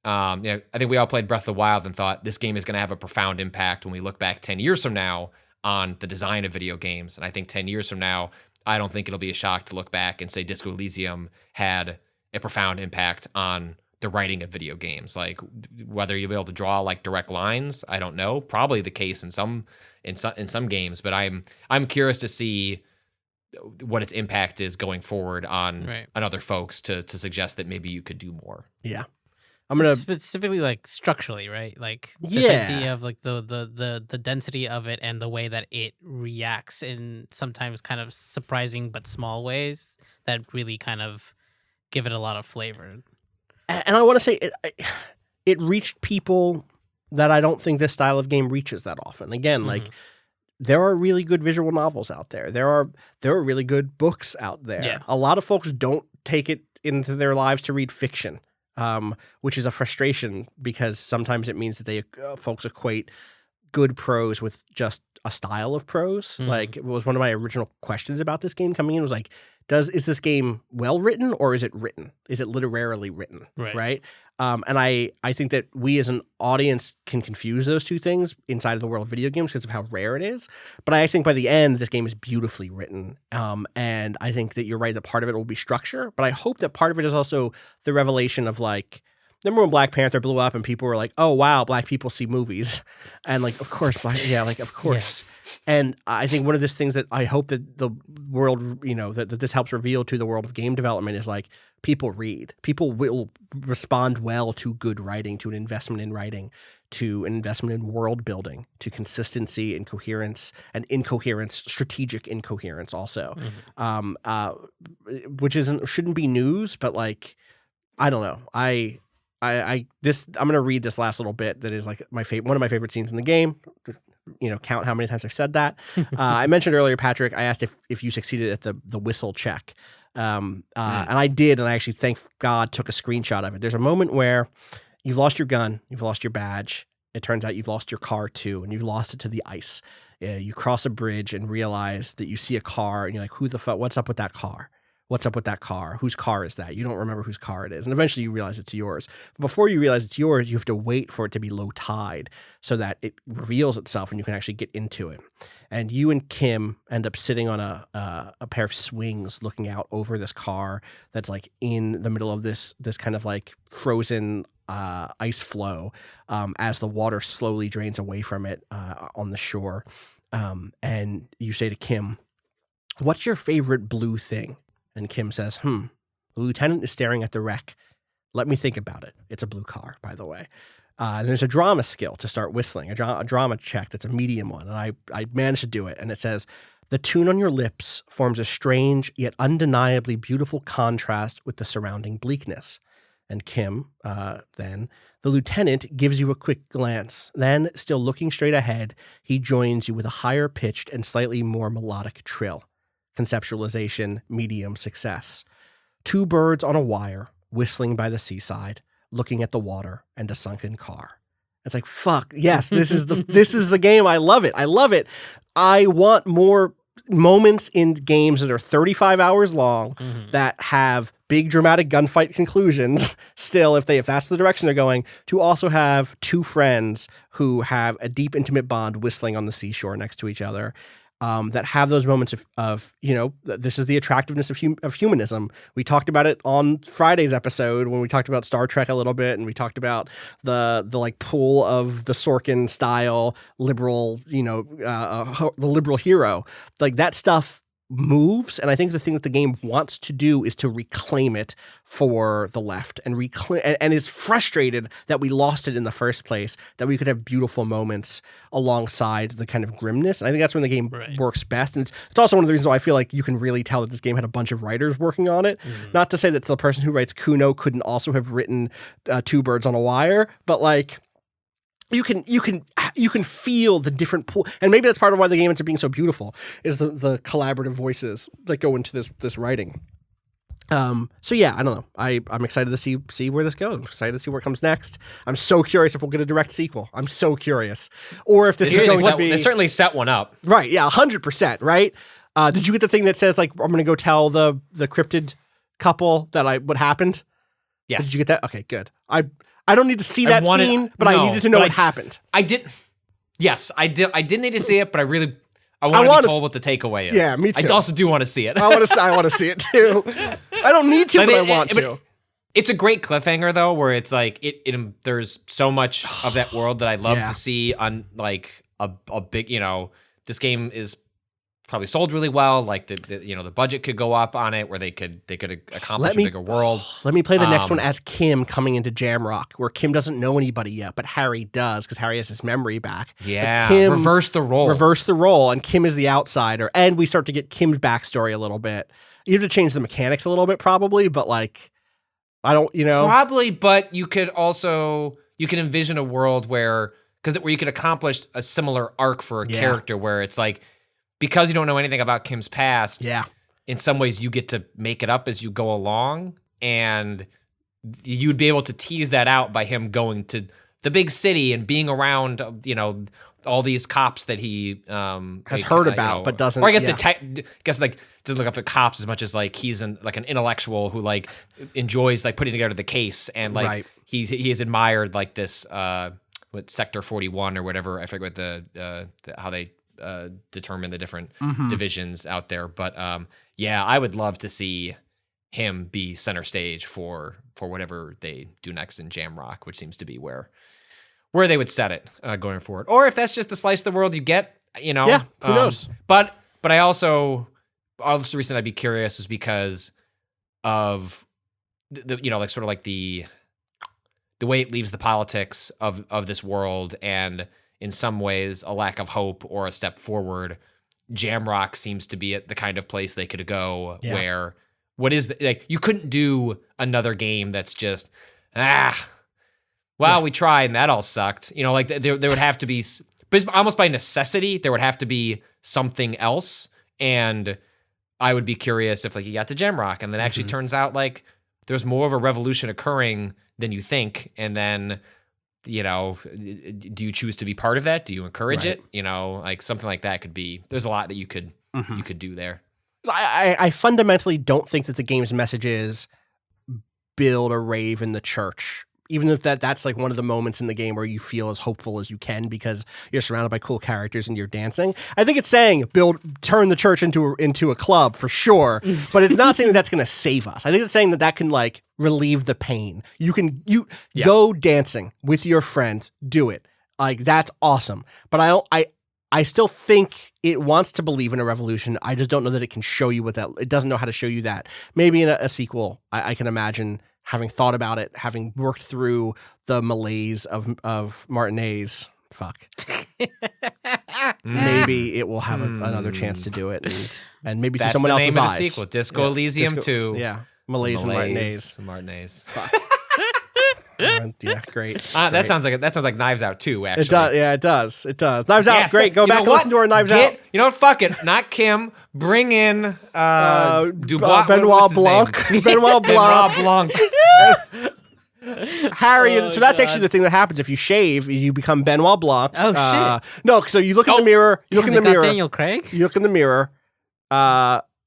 I think we all played Breath of the Wild and thought this game is going to have a profound impact when we look back 10 years from now on the design of video games. And I think 10 years from now, I don't think it'll be a shock to look back and say Disco Elysium had a profound impact on the writing of video games. Whether you'll be able to draw direct lines, I don't know. Probably the case in some games, but I'm curious to see what its impact is going forward on other folks to suggest that maybe you could do more. Yeah. I'm gonna specifically structurally, right? This idea of the density of it and the way that it reacts in sometimes kind of surprising but small ways that really kind of give it a lot of flavor. And I want to say it reached people that I don't think this style of game reaches that often. Again, there are really good visual novels out there. There are really good books out there. Yeah. A lot of folks don't take it into their lives to read fiction, which is a frustration because sometimes it means that they folks equate good prose with just a style of prose. It was one of my original questions about this game coming in was is this game well written or is it written? Is it literarily written? Right. And I think that we as an audience can confuse those two things inside of the world of video games because of how rare it is. But I think by the end, this game is beautifully written. And I think that you're right that part of it will be structure. But I hope that part of it is also the revelation of remember when Black Panther blew up and people were like, oh, wow, black people see movies. And of course, of course. Yeah. And I think one of these things that I hope that the world, that this helps reveal to the world of game development is people read. People will respond well to good writing, to an investment in writing, to an investment in world building, to consistency and coherence and incoherence, strategic incoherence also, which shouldn't be news, but like, I don't know. I'm going to read this last little bit that is like one of my favorite scenes in the game. Count how many times I've said that. I mentioned earlier, Patrick, I asked if you succeeded at the whistle check. And I did, and I actually, thank God, took a screenshot of it. There's a moment where you've lost your gun, you've lost your badge. It turns out you've lost your car too, and you've lost it to the ice. You cross a bridge and realize that you see a car, and you're like, who the fuck, what's up with that car? What's up with that car? Whose car is that? You don't remember whose car it is. And eventually you realize it's yours. But before you realize it's yours, you have to wait for it to be low tide so that it reveals itself and you can actually get into it. And you and Kim end up sitting on a pair of swings looking out over this car that's like in the middle of this kind of like frozen ice flow as the water slowly drains away from it on the shore. And you say to Kim, "What's your favorite blue thing?" And Kim says, The lieutenant is staring at the wreck. Let me think about it. It's a blue car, by the way. And there's a drama skill to start whistling, a drama check that's a medium one. And I managed to do it. And it says, the tune on your lips forms a strange yet undeniably beautiful contrast with the surrounding bleakness. And Kim, then, the lieutenant gives you a quick glance. Then, still looking straight ahead, he joins you with a higher pitched and slightly more melodic trill. Conceptualization, medium success. Two birds on a wire, whistling by the seaside, looking at the water and a sunken car. It's like, fuck, yes, this is the game. I love it. I want more moments in games that are 35 hours long that have big dramatic gunfight conclusions still, if that's the direction they're going, to also have two friends who have a deep, intimate bond whistling on the seashore next to each other. That have those moments of this is the attractiveness of humanism. We talked about it on Friday's episode when we talked about Star Trek a little bit, and we talked about the like pull of the Sorkin style liberal, the liberal hero. Like that stuff moves, and I think the thing that the game wants to do is to reclaim it for the left and is frustrated that we lost it in the first place, that we could have beautiful moments alongside the kind of grimness. And I think that's when the game works best. And it's also one of the reasons why I feel like you can really tell that this game had a bunch of writers working on it. Not to say that the person who writes Kuno couldn't also have written Two Birds on a Wire, but like you can feel the different pool, and maybe that's part of why the game ends up being so beautiful is the collaborative voices that go into this writing. So yeah, I don't know. I'm excited to see where this goes. I'm excited to see where it comes next. I'm so curious if we'll get a direct sequel. I'm so curious, or if this is going to be. They certainly set one up, right? Yeah, 100%. Right? Did you get the thing that says like I'm going to go tell the cryptid couple that what happened? Yes. Did you get that? Okay, good. I don't need to see that scene, but I needed to know what happened. I did. Yes, I did. I did need to see it, but I want to be told what the takeaway is. Yeah, me too. I also do want to see it. I want to see it too. I don't need to, but I want to. It's a great cliffhanger though, where it's like there's so much of that world that I'd love to see on like a big. This game is probably sold really well. Like the budget could go up on it, where they could accomplish a bigger world. Let me play the next one as Kim coming into Jamrock, where Kim doesn't know anybody yet, but Harry does because Harry has his memory back. Yeah, reverse the role, and Kim is the outsider, and we start to get Kim's backstory a little bit. You have to change the mechanics a little bit, probably, but like, I don't, probably, but you could envision a world where you could accomplish a similar arc for a character where it's like, because you don't know anything about Kim's past, in some ways you get to make it up as you go along, and you'd be able to tease that out by him going to the big city and being around, all these cops that he has heard about, but doesn't. Or I guess like doesn't look up at cops as much as like he's an intellectual who like enjoys like putting together the case, and like he has admired like this Sector 41 or whatever. I forget what how they determine the different divisions out there, but I would love to see him be center stage for whatever they do next in Jamrock, which seems to be where they would set it going forward. Or if that's just the slice of the world you get, who knows? But I also the reason I'd be curious is because of the like sort of like the the way it leaves the politics of this world, and in some ways a lack of hope or a step forward. Jamrock seems to be the kind of place they could go where you couldn't do another game that's just we tried and that all sucked. You know, like there would have to be, but almost by necessity, there would have to be something else. And I would be curious if like you got to Jamrock and then actually turns out like there's more of a revolution occurring than you think, and then, you know, do you choose to be part of that? Do you encourage it? You know, like something like that could be. There's a lot that you could do there. I fundamentally don't think that the game's message is build a rave in the church, even if that's like one of the moments in the game where you feel as hopeful as you can because you're surrounded by cool characters and you're dancing. I think it's saying turn the church into a club for sure, but it's not saying that's going to save us. I think it's saying that can like relieve the pain. You go dancing with your friends, do it. Like that's awesome. But I still think it wants to believe in a revolution. I just don't know that it can show you it doesn't know how to show you that. Maybe in a sequel, I can imagine having thought about it, having worked through the malaise of Martinez. Fuck. Maybe it will have another chance to do it, and maybe through someone else's eyes. That's the name of the sequel, Disco Elysium 2. Yeah, Malaise and Martinez. Fuck. Yeah, great. That sounds like Knives Out 2, actually. It does. Yeah, it does. It does. Knives Out, great. Go back and listen to our Knives Out. You know what? Fuck it. Not Kim. Bring in Dubois, Benoit Blanc. Benoit Blanc. Harry is so that's actually the thing that happens if you shave, you become Benoit Blanc. Oh shit! No, so you look in the mirror. You look in the mirror. Daniel Craig. You look in the mirror.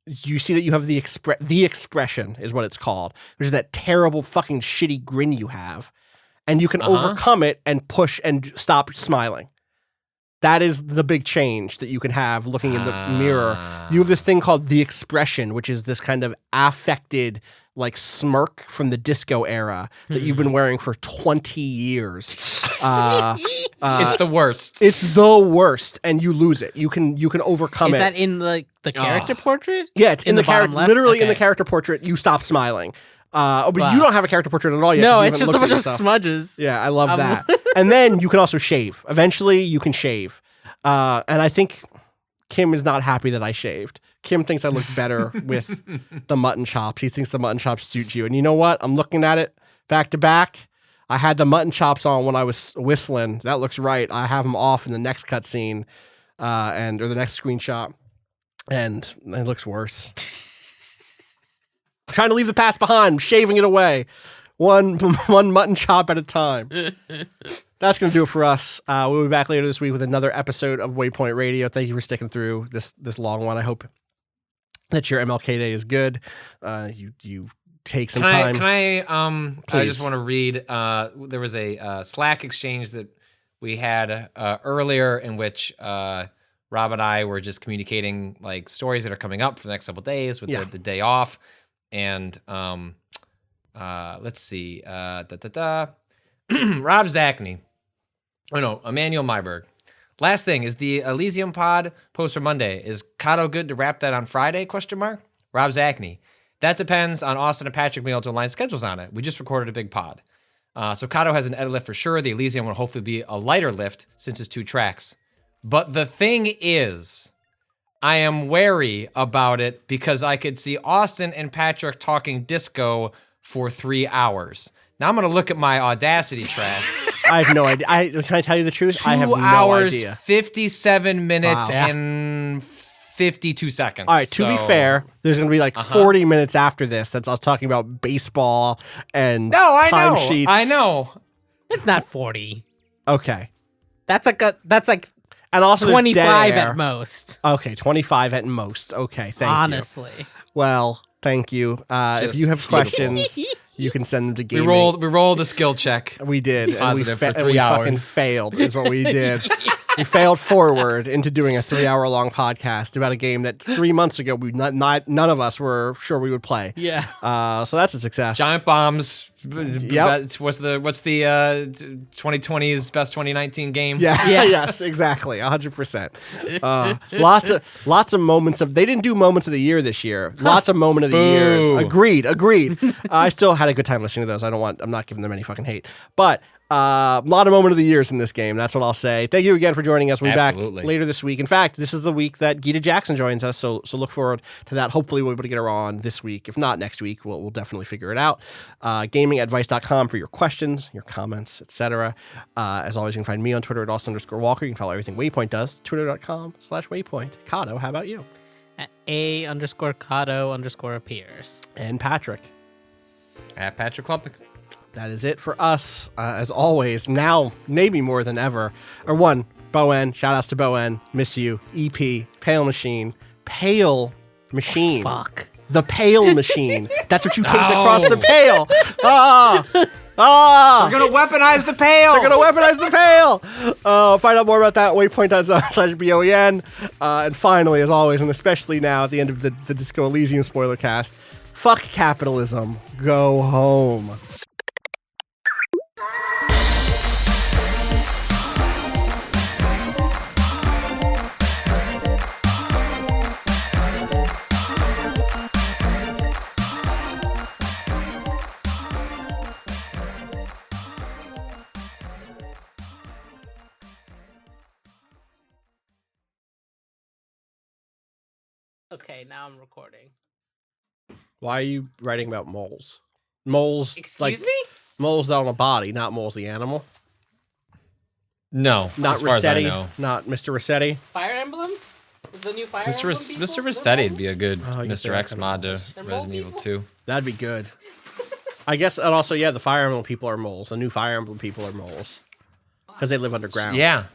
You see that you have the expression is what it's called, which is that terrible fucking shitty grin you have, and you can overcome it and push and stop smiling. That is the big change that you can have looking in the mirror. You have this thing called the expression, which is this kind of affected like smirk from the disco era that you've been wearing for 20 years. It's the worst. It's the worst, and you lose it. You can overcome it. Is that in the character portrait? Yeah, it's in the character. Literally in the Okay. character portrait, you stop smiling. But you don't have a character portrait at all yet. No, you it's just a bunch of smudges. Yeah, I love that. And then you can also shave. Eventually, you can shave. And I think Kim is not happy that I shaved. Kim thinks I look better with the mutton chops. He thinks the mutton chops suit you. And you know what? I'm looking at it back to back. I had the mutton chops on when I was whistling. That looks right. I have them off in the next cutscene, or the next screenshot, and it looks worse. I'm trying to leave the past behind. I'm shaving it away, one mutton chop at a time. That's going to do it for us. We'll be back later this week with another episode of Waypoint Radio. Thank you for sticking through this long one. I hope that your MLK Day is good. You take some time. Can I just want to read, there was a Slack exchange that we had earlier in which Rob and I were just communicating like stories that are coming up for the next couple of days with the day off. And let's see. Rob Zachney. Oh no, Emmanuel Myberg. Last thing is the Elysium pod post for Monday. Is Cousteau good to wrap that on Friday? ? Rob Zachney. That depends on Austin and Patrick being able to align schedules on it. We just recorded a big pod. So Cousteau has an edit lift for sure. The Elysium will hopefully be a lighter lift since it's 2 tracks. But the thing is, I am wary about it because I could see Austin and Patrick talking disco for 3 hours. Now I'm going to look at my Audacity track. I have no idea. Can I tell you the truth? 2 I have no hours, idea. 57 minutes, and 52 seconds. All right, to be fair, there's going to be like 40 minutes after this that's us talking about baseball and timesheets. I know. It's not 40. Okay. That's like and also 25 at most. Okay, 25 at most. Okay, thank you. Honestly. Well, thank you. If you have questions, you can send them to gaming. We rolled the skill check. We did. Positive for 3 we hours. fucking failed is what we did. We failed forward into doing a 3-hour-long podcast about a game that 3 months ago none of us were sure we would play. Yeah. So that's a success. Giant bombs. Yep. What's the 2020's best 2019 game? Yeah. Yes, exactly. 100%. Lots of moments of. They didn't do moments of the year this year. Lots of moment of the years. Agreed. I still had a good time listening to those. I'm not giving them any fucking hate, but. A lot of moment of the years in this game. That's what I'll say. Thank you again for joining us. We'll be back later this week. In fact, this is the week that Gita Jackson joins us, so look forward to that. Hopefully, we'll be able to get her on this week. If not next week, we'll definitely figure it out. Gamingadvice.com for your questions, your comments, etc. As always, you can find me on Twitter at Austin_Walker. You can follow everything Waypoint does. Twitter.com/Waypoint. Kato, how about you? At A_Kato_appears. And Patrick. At Patrick Klupik. That is it for us. As always, now maybe more than ever. Bowen. Shout outs to Bowen. Miss you. EP. Pale Machine. Pale Machine. Fuck. The Pale Machine. That's what you take across the pail. They're going to weaponize the pail. Find out more about that. Waypoint.zone/BOEN. And finally, as always, and especially now at the end of the Disco Elysium spoiler cast, fuck capitalism. Go home. Okay, now I'm recording. Why are you writing about moles? Moles. Excuse me? Moles on a body, not moles the animal. No, Not as far as I Rossetti. know. Not Mr. Rossetti. Fire Emblem? The new Fire Mr. Emblem people? Mr. Rossetti would be a good Oh, you Mr. think X I'm mod to moles. Resident Evil 2. That'd be good. I guess, and also, yeah, the Fire Emblem people are moles. The new Fire Emblem people are moles. Because they live underground. Yeah.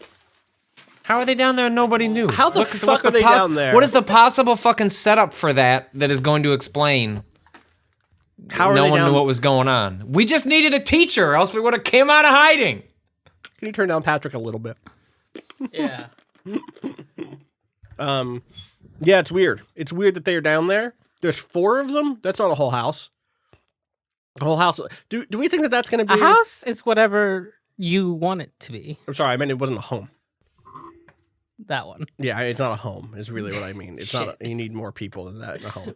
How are they down there and nobody knew? How the fuck are they down there? What is the possible fucking setup for that is going to explain How are no they one down? knew what was going on? We just needed a teacher, or else we would have came out of hiding. Can you turn down Patrick a little bit? Yeah. Yeah, it's weird. It's weird that they are down there. There's 4 of them. That's not a whole house. A whole house. Do we think that that's going to be A house is whatever you want it to be. I'm sorry, I meant it wasn't a home. That one. Yeah, it's not a home. Is really what I mean. It's not. Shit. You need more people than that in a home.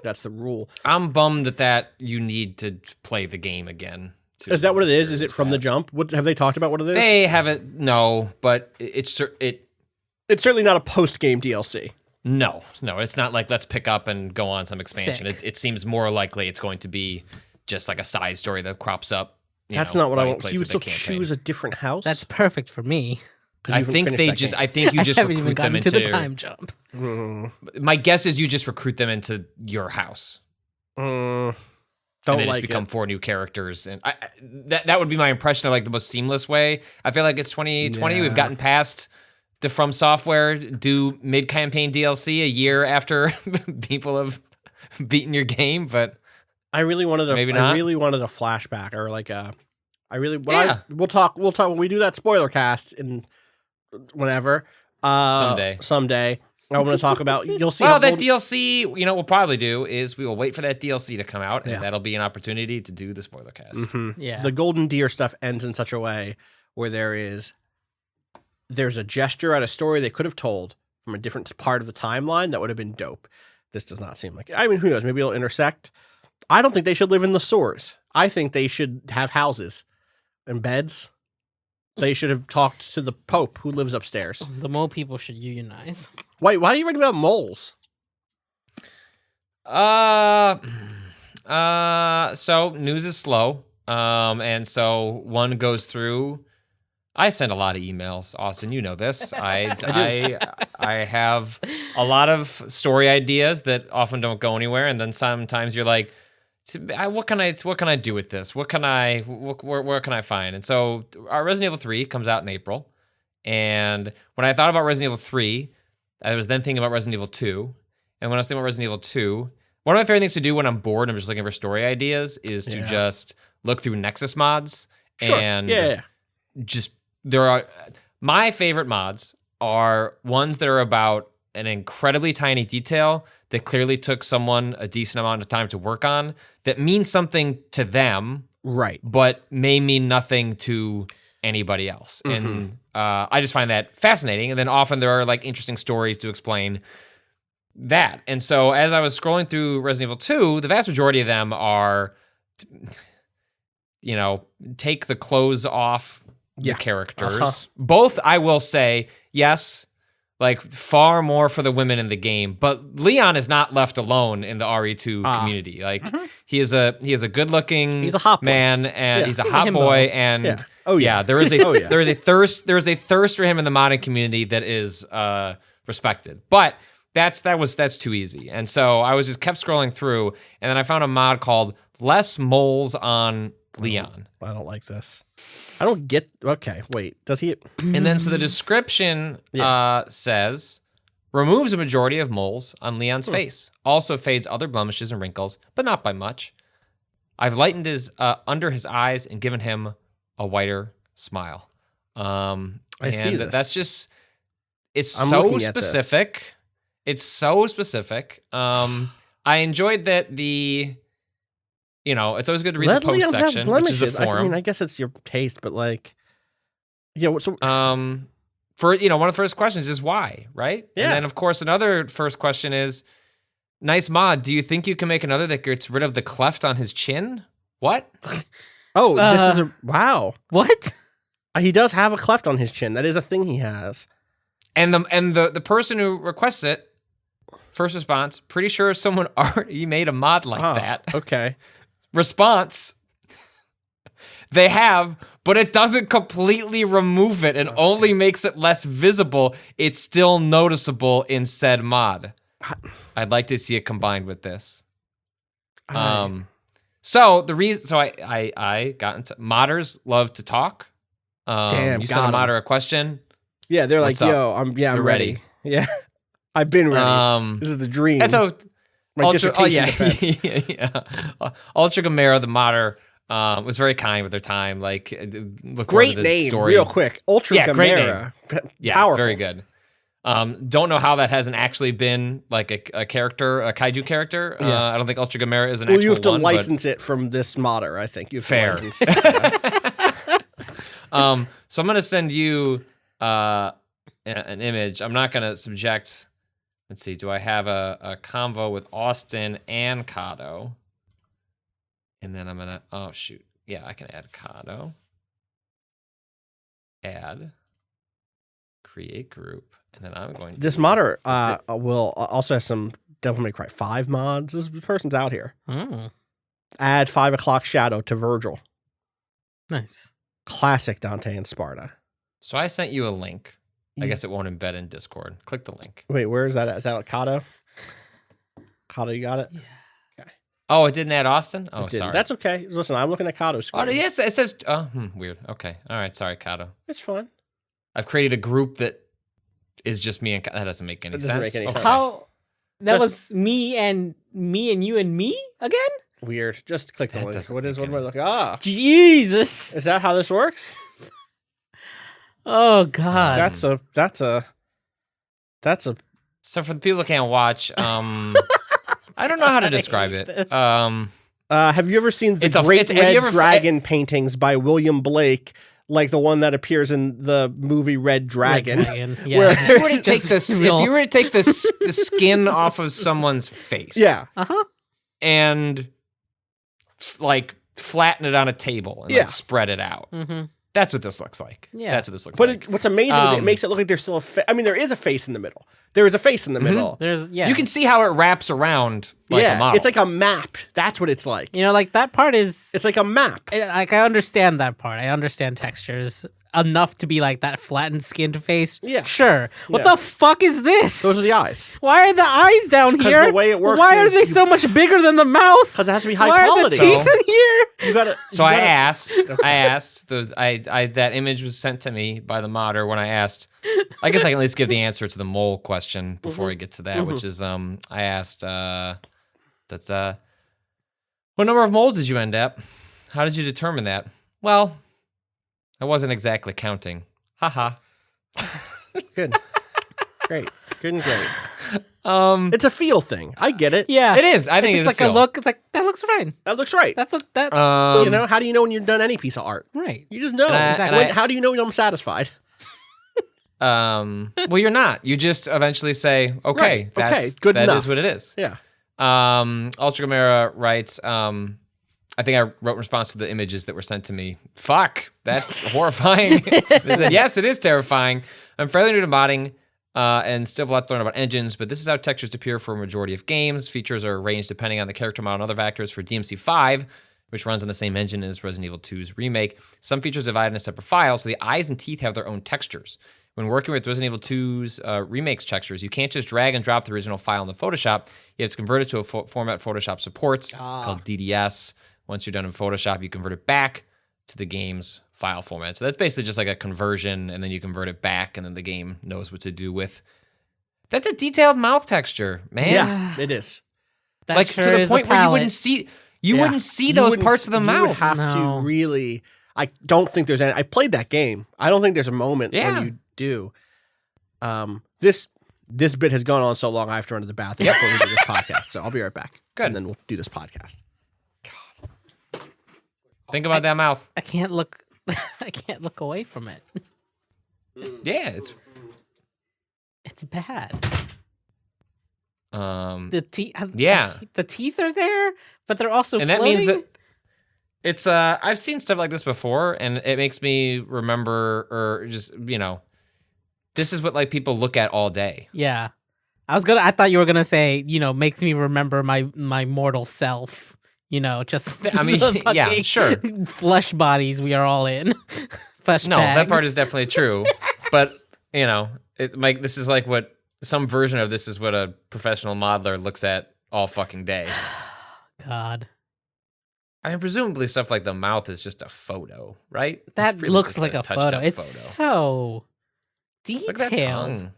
That's the rule. I'm bummed that you need to play the game again. Is that what it is? Is it from the jump? What have they talked about? What it is? They haven't. No, but it's certainly not a post-game DLC. No, it's not like let's pick up and go on some expansion. Sick. It seems more likely it's going to be just like a side story that crops up. That's not what I want. So you would still choose a different house? That's perfect for me. I think you just I haven't even recruit them gotten into to the time jump. My guess is you just recruit them into your house. Don't And they like just become it. 4 new characters, and that would be my impression of like the most seamless way. I feel like it's 2020. Yeah. We've gotten past the From Software do mid-campaign DLC a year after people have beaten your game, but I really wanted a. Maybe not. I really wanted a flashback or like a. I really. Yeah. We'll talk when we do that spoiler cast in whenever. Someday. I want to talk about. You'll see. Well, that DLC, what we'll probably do is we will wait for that DLC to come out, and Yeah. that'll be an opportunity to do the spoiler cast. Mhm. Yeah. The Golden Deer stuff ends in such a way where there's a gesture at a story they could have told from a different part of the timeline that would have been dope. This does not seem like it. I mean, who knows? Maybe it'll intersect. I don't think they should live in the sewers. I think they should have houses and beds. They should have talked to the Pope who lives upstairs. The mole people should unionize. Wait, why are you writing about moles? So news is slow. And so one goes through. I send a lot of emails, Austin. You know this. I have a lot of story ideas that often don't go anywhere, and then sometimes you're like, what can I do with this? Where can I find? And so our Resident Evil 3 comes out in April, and when I thought about Resident Evil 3, I was then thinking about Resident Evil 2, and when I was thinking about Resident Evil 2, one of my favorite things to do when I'm bored and I'm just looking for story ideas is to just look through Nexus mods Sure. and Yeah. just there are My favorite mods are ones that are about an incredibly tiny detail that clearly took someone a decent amount of time to work on that means something to them, right? But may mean nothing to anybody else. And I just find that fascinating. And then often there are like interesting stories to explain that. And so as I was scrolling through Resident Evil 2, the vast majority of them are, take the clothes off the characters. Both, I will say, yes, like far more for the women in the game, but Leon is not left alone in the RE2 community. Like he is a good looking man, and he's a hot boy, and there is a thirst for him in the modding community that is respected. But that's too easy, and so I was just kept scrolling through, and then I found a mod called Less Moles on Leon. I don't like this. I don't get. Okay, wait. Does he? And then so the description says removes a majority of moles on Leon's face. Also fades other blemishes and wrinkles, but not by much. I've lightened his under his eyes and given him a whiter smile. I see this. That's just it's so specific. It's so specific. I enjoyed that the. It's always good to read the post section, which is the forum. I mean, I guess it's your taste, but like, yeah. So, for one of the first questions is why, right? Yeah. And then of course another first question is, nice mod. Do you think you can make another that gets rid of the cleft on his chin? What? Oh, this is wow. What? He does have a cleft on his chin. That is a thing he has. And the person who requests it, first response, pretty sure someone already made a mod like that. Okay. Response, they have, but it doesn't completely remove it and only makes it less visible. It's still noticeable in said mod. I'd like to see it combined with this. So the reason, so I got into modders love to talk. You send a modder a question. Yeah, they're like, yo, I'm ready. Yeah, I've been ready. This is the dream. And so. Ultra Gamera, the modder, was very kind with their time. Like, look great name, story. Real quick. Ultra Gamera, powerful. Very good. Don't know how that hasn't actually been like a character, a kaiju character. I don't think Ultra Gamera is an actual one. You have to license it from this modder. I think you have fair. To license it. So I'm gonna send you an image. I'm not gonna subject. Let's see, do I have a convo with Austin and Cousteau? And then I'm going to, oh, shoot. Yeah, I can add Cousteau. Add. Create group. And then I'm going to... This modder will also have some Devil May Cry 5 mods. This person's out here. Add 5 o'clock shadow to Virgil. Nice. Classic Dante and Sparta. So I sent you a link. I guess it won't embed in Discord. Click the link. Wait, where is that at? Is that Cousteau? Cousteau, you got it? Yeah. Okay. Oh, it didn't add Austin? Oh, sorry. That's okay. Listen, I'm looking at Cousteau's screen. Oh, yes, it says... weird. Okay. All right, sorry, Cousteau. It's fine. I've created a group that is just me and... That doesn't make any sense. Doesn't make any sense. How... That was me and you and me again? Weird. Just click the link. What am I looking? Jesus. Is that how this works? Oh God. That's a So for the people who can't watch, I don't know how to describe it. Have you ever seen the Great Red Dragon paintings by William Blake? Like the one that appears in the movie Red Dragon. Yeah. Where if you were to take the skin off of someone's face. Yeah. And like flatten it on a table and like spread it out. That's what this looks like. Yeah. That's what this looks like. But what's amazing is it makes it look like there's still a face. I mean, there is a face in the middle. There is a face in the middle. You can see how it wraps around like a model. It's like a map. That's what it's like. Like that part is... It's like a map. Like, I understand that part. I understand textures enough to be like that flattened skinned face. Yeah. Sure. What the fuck is this? Those are the eyes. Why are the eyes down here? Because the way it works Why are they so much bigger than the mouth? Because it has to be high Why quality. are the teeth in here? I asked, that image was sent to me by the modder when I asked, I guess I can at least give the answer to the mole question before we get to that, which is, I asked, what number of moles did you end up? How did you determine that? Well, I wasn't exactly counting. Haha. Good. Great. Good and great. It's It's a feel thing. I get it. Yeah, it is. I think it's it's just like a a feel. look. It's like that looks fine. That looks right. That's that. You know, how do you know when you're done any piece of art? Right. You just know. How do you know when I'm satisfied? Well, you're not. You just eventually say, okay, Right. Okay, good that enough. is what it is. Yeah. Ultra Gamera writes, I think I wrote in response to the images that were sent to me. Fuck, that's horrifying. They said, yes, it is terrifying. I'm fairly new to modding and still have a lot to learn about engines, but this is how textures appear for a majority of games. Features are arranged depending on the character model and other factors. For DMC5, which runs on the same engine as Resident Evil 2's remake, some features are divided in a separate file, so the eyes and teeth have their own textures. When working with Resident Evil 2's remake's textures, you can't just drag and drop the original file in the Photoshop. You have to convert it to a format Photoshop supports called DDS. Once you're done in Photoshop, you convert it back to the game's file format. So that's basically just like a conversion, and then you convert it back, and then the game knows what to do with. That's a detailed mouth texture, man. Yeah, it is. That like sure to the is point a where you palette. wouldn't see those parts of the You mouth. would have No. to really. I don't think there's any. I played that game. I don't think there's a moment Yeah. when you do. This bit has gone on so long. I have to run to the bathroom before we do this podcast. So I'll be right back. Good. And then we'll do this podcast. Think about that mouth. I can't look. I can't look away from it. Yeah, It's bad. um, The teeth. Yeah. The teeth are there, but they're also. and that floating. means that it's I've seen stuff like this before, and it makes me remember, or just this is what like people look at all day. Yeah, I thought you were gonna say, makes me remember my mortal self. Just I mean, the yeah, fucking sure. flesh bodies we are all in. Flesh No, that part bags. is definitely true. But this is like what some version of this is what a professional modeler looks at all fucking day. God. I mean, presumably stuff like the mouth is just a photo, right? That It's really looks just like a touched-up photo. It's so Look at that detailed. tongue.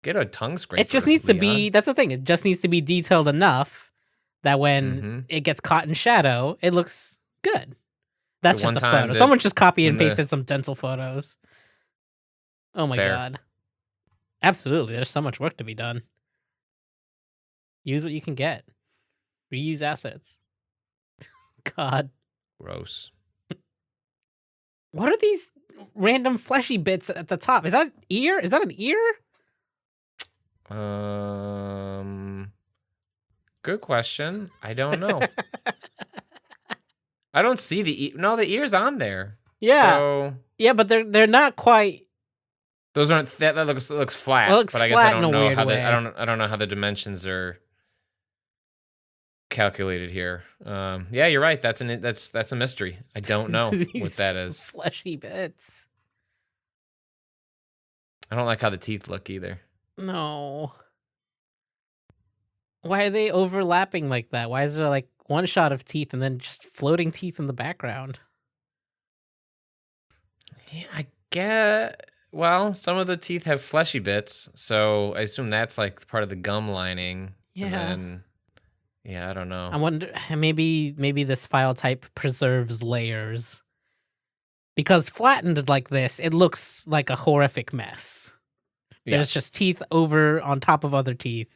Get a tongue scraper. It just needs to Leon. be. That's the thing. It just needs to be detailed enough that when it gets caught in shadow, it looks good. That's The one just a time photo. that Someone just copied and when the- pasted some dental photos. Oh my Fair. God. Absolutely. There's so much work to be done. Use what you can get. Reuse assets. God. Gross. What are these random fleshy bits at the top? Is that ear? Is that an ear? Good question. I don't know. I don't see the no. The ear's on there. Yeah. So Yeah, but they're not quite. those aren't that looks flat. Well, it looks but I guess flat I in don't a know weird how way. I don't know how the dimensions are calculated here. Yeah, you're right. That's a mystery. I don't know what These that is. Fleshy bits. I don't like how the teeth look either. No. Why are they overlapping like that? Why is there like one shot of teeth and then just floating teeth in the background? Yeah, I get. Well, some of the teeth have fleshy bits, so I assume that's like part of the gum lining. Yeah. And then, yeah, I don't know. I wonder maybe this file type preserves layers. Because flattened like this, it looks like a horrific mess. There's Yes. just teeth over on top of other teeth.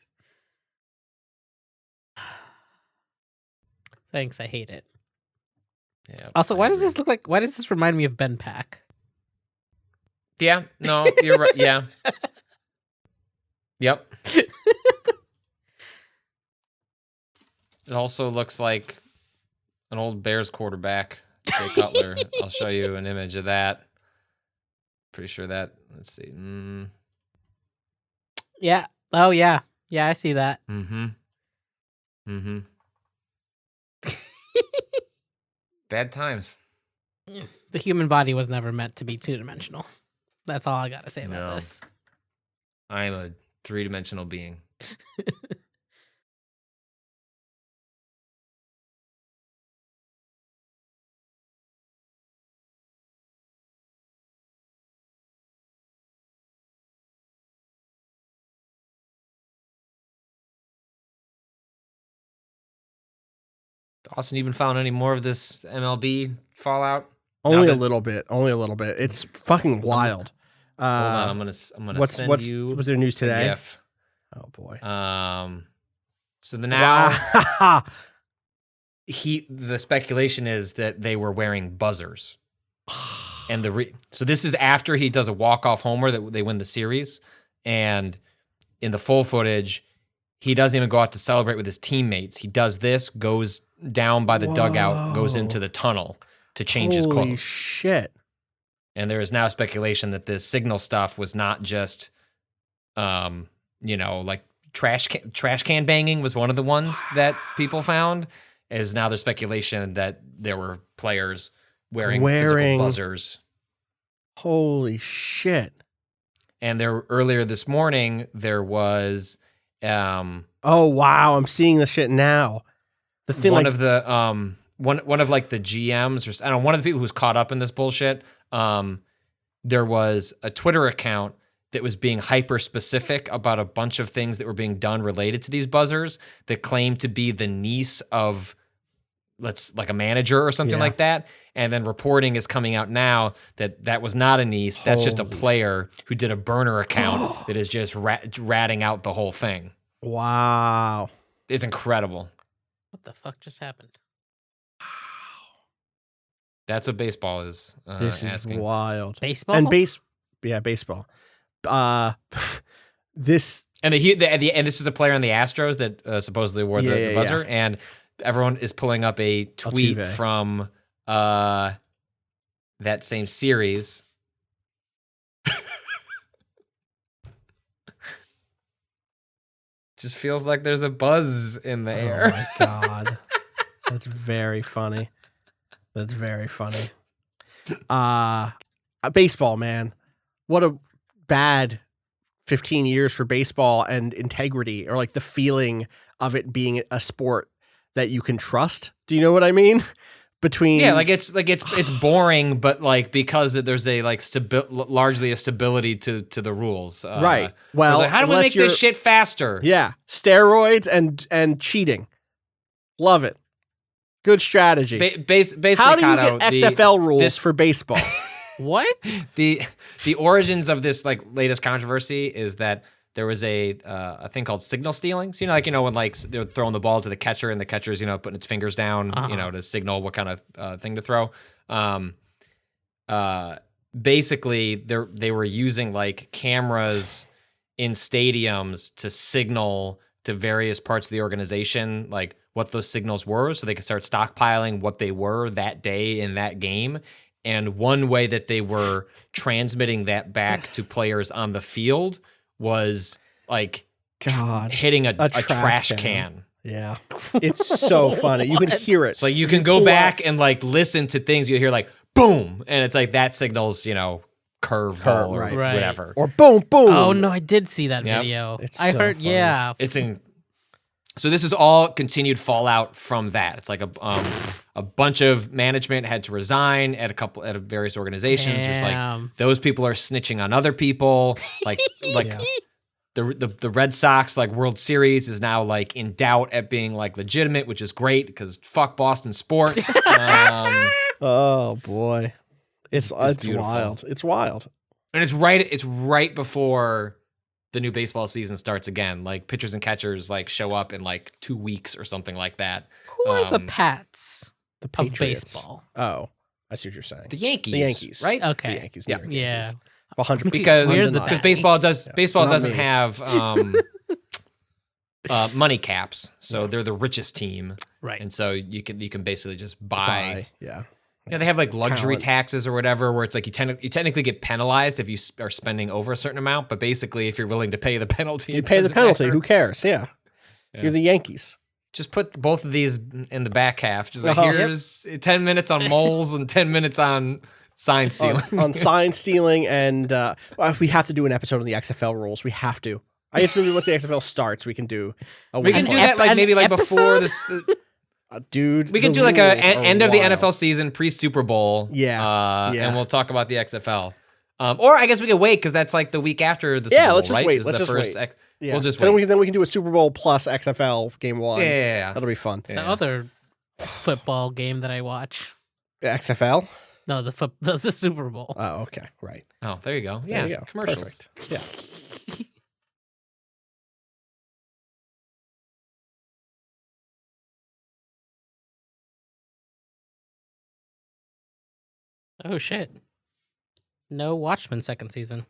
Thanks, I hate it. Yeah. Also, I why does agree. this look like? Why does this remind me of Ben Pack? Yeah. No, you're right. Yeah. Yep. It also looks like an old Bears quarterback, Jay Cutler. I'll show you an image of that. Pretty sure that. Let's see. Yeah. Oh yeah. Yeah, I see that. Bad times. The human body was never meant to be two-dimensional. That's all I gotta say about No. this. I'm a 3-dimensional being. Austin, you been following any more of this MLB fallout? Only a little bit. It's fucking wild. Hold on, I'm gonna send you. What's their news today? GIF. Oh boy. So now the speculation is that they were wearing buzzers, and so this is after he does a walk-off homer that they win the series, and in the full footage, he doesn't even go out to celebrate with his teammates. He does this, goes down by the dugout, goes into the tunnel to change his clothes. Holy shit. And there is now speculation that this signal stuff was not just, like trash can banging was one of the ones that people found. Is now there's speculation that there were players wearing physical buzzers. Holy shit. And earlier this morning, there was... oh, wow. I'm seeing this shit now. The thing one of the GMs, or I don't know, one of the people who's caught up in this bullshit, there was a Twitter account that was being hyper specific about a bunch of things that were being done related to these buzzers that claimed to be the niece of like a manager or something like that. And then reporting is coming out now that was not a niece. That's just a player who did a burner account that is just ratting out the whole thing. Wow. It's incredible. What the fuck just happened? That's what baseball is this asking. Is wild. Baseball? And baseball. This and this is a player on the Astros that supposedly wore the buzzer, and everyone is pulling up a tweet Altuve. from that same series. Just feels like there's a buzz in the air. Oh my god. That's very funny. Baseball, man. What a bad 15 years for baseball and integrity, or like the feeling of it being a sport that you can trust. Do you know what I mean? It's boring, but like because there's a like largely a stability to the rules. Right. Well, how do we make this shit faster? Yeah, steroids and cheating. Love it. Good strategy. Basically, how do you get XFL rules for baseball? What? The origins of this like latest controversy is that there was a thing called signal stealing. So, when like they're throwing the ball to the catcher and the catcher's, putting its fingers down, to signal what kind of thing to throw. Basically, they were using like cameras in stadiums to signal to various parts of the organization, like what those signals were, so they could start stockpiling what they were that day in that game. And one way that they were transmitting that back to players on the field was like hitting a trash can. Yeah. It's so funny. You can hear it. So you can go back and like listen to things. You'll hear like boom. And it's like that signals, curveball or whatever. Or boom, boom. Oh no, I did see that video. I heard, funny. yeah. So this is all continued fallout from that. It's like a bunch of management had to resign at various organizations. It's like those people are snitching on other people. Like the Red Sox like World Series is now like in doubt at being like legitimate, which is great because fuck Boston sports. Oh boy, it's beautiful. wild. It's wild, and it's right before the new baseball season starts again. Like pitchers and catchers like show up in like 2 weeks or something like that. Who are the Pats the Patriots. of baseball? Oh, I see what you're saying. The Yankees, right? Okay. The Yankees. Yeah. 100%. Because baseball doesn't have money caps, so they're the richest team, right? And so you can basically just buy. Yeah. Yeah, they have like luxury taxes or whatever, where it's like you technically get penalized if you are spending over a certain amount, but basically if you're willing to pay the penalty, you pay the penalty. Who cares? Yeah. You're the Yankees. Just put both of these in the back half. Just like here's 10 minutes on moles and 10 minutes on sign stealing. on sign stealing, and we have to do an episode on the XFL rules. We have to. I guess maybe once the XFL starts, we can do. We can do that like maybe like before this. Dude, we could do like an end of the NFL season, pre-Super Bowl. Yeah. And we'll talk about the XFL. Or I guess we could wait because that's like the week after the Super Bowl, let's just right? wait. Let's just wait. We'll just wait. Then we can do a Super Bowl plus XFL game 1. Yeah. That'll be fun. The other football game that I watch. XFL? No, the Super Bowl. Oh, okay, right. Oh, there you go. Yeah, There you go. commercials. Perfect. Yeah. Oh shit! No Watchmen second season.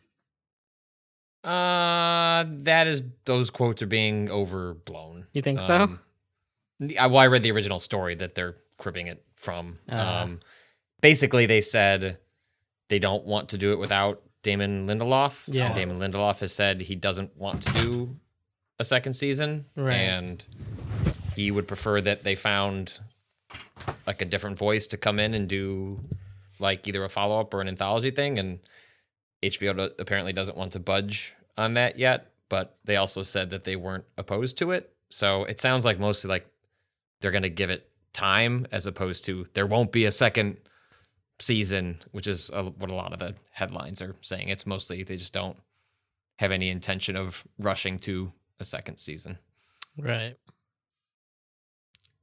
Those quotes are being overblown. You think so? I read the original story that they're cribbing it from. Basically, they said they don't want to do it without Damon Lindelof. Yeah. And Damon Lindelof has said he doesn't want to do a second season. Right. And he would prefer that they found like a different voice to come in and do like either a follow-up or an anthology thing. And HBO apparently doesn't want to budge on that yet, but they also said that they weren't opposed to it. So it sounds like mostly like they're going to give it time as opposed to there won't be a second season, which is what a lot of the headlines are saying. It's mostly they just don't have any intention of rushing to a second season. Right.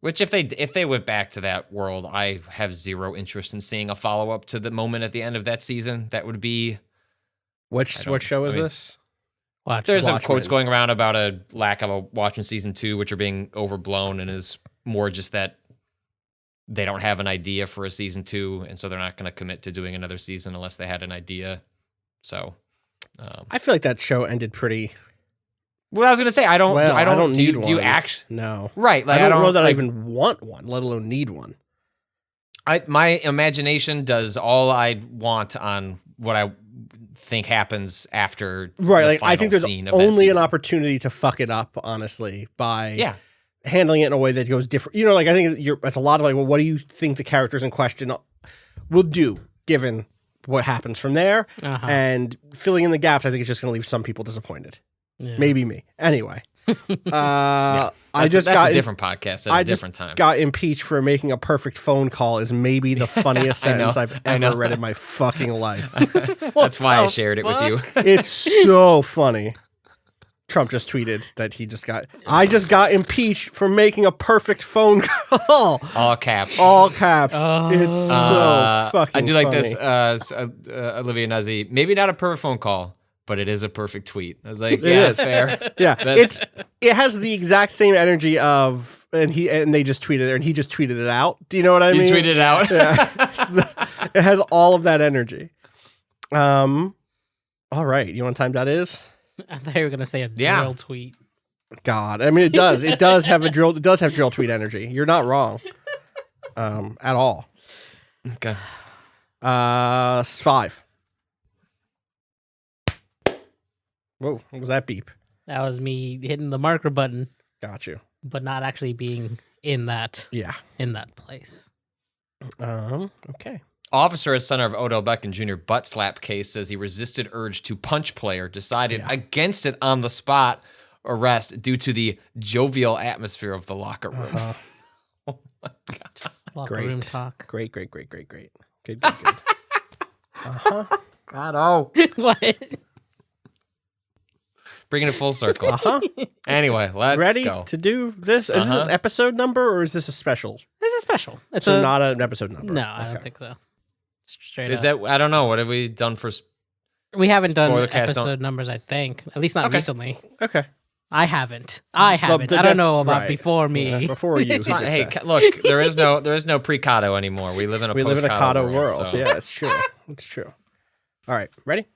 Which if they went back to that world, I have zero interest in seeing a follow-up to the moment at the end of that season. That would be... What show is this? There's some quotes going around about a lack of a Watchmen season 2, which are being overblown and is more just that they don't have an idea for a season 2, and so they're not going to commit to doing another season unless they had an idea. So, I feel like that show ended pretty. Well, I was going to say I don't need one. Do you actually? No, right? Like, I don't know that I even want one, let alone need one. My imagination does all I want on what I think happens after. Right, the like I think there's only an opportunity to fuck it up, honestly, by handling it in a way that goes different. You know, like I think it's a lot of like, well, what do you think the characters in question will do given what happens from there, and filling in the gaps. I think it's just going to leave some people disappointed. Yeah. Maybe me. Anyway, that's a different podcast at a different time. Got impeached for making a perfect phone call is maybe the funniest sentence I've ever read in my fucking life. That's why I shared it with you. It's so funny. Trump just tweeted that I just got impeached for making a perfect phone call. All caps. All caps. It's so fucking I do like funny. this, Olivia Nuzzi. Maybe not a perfect phone call, but it is a perfect tweet. I was like, yeah, fair. Yeah, it has the exact same energy of, and they just tweeted it, and he just tweeted it out. Do you know what I mean? He tweeted it out. Yeah. It has all of that energy. All right, you know what time that is? I thought you were gonna say a drill tweet. God, I mean, it does. It does have drill. It does have drill tweet energy. You're not wrong, at all. Okay. 5. Whoa! What was that beep? That was me hitting the marker button. Got you. But not actually being in that. Yeah. In that place. Okay. Officer at Son of Odell Beckham Jr. butt slap case says he resisted urge to punch player, decided against it on the spot arrest due to the jovial atmosphere of the locker room. Oh my God. Locker room talk. Great. Good. God, oh. What? Bringing it full circle. Anyway, let's ready go. to do this? Is this an episode number or is this a special? This is special. It's not an episode number. No, I don't think so. Straight is up. that? I don't know. What have we done for? We haven't done Spoilercast episode numbers. I think, at least not recently. Okay. I haven't. I don't know about before me. Yeah, before you. It's fine. Hey, look, there is no pre-Cado anymore. We live in a Cado world. So. Yeah, it's true. It's true. All right, ready?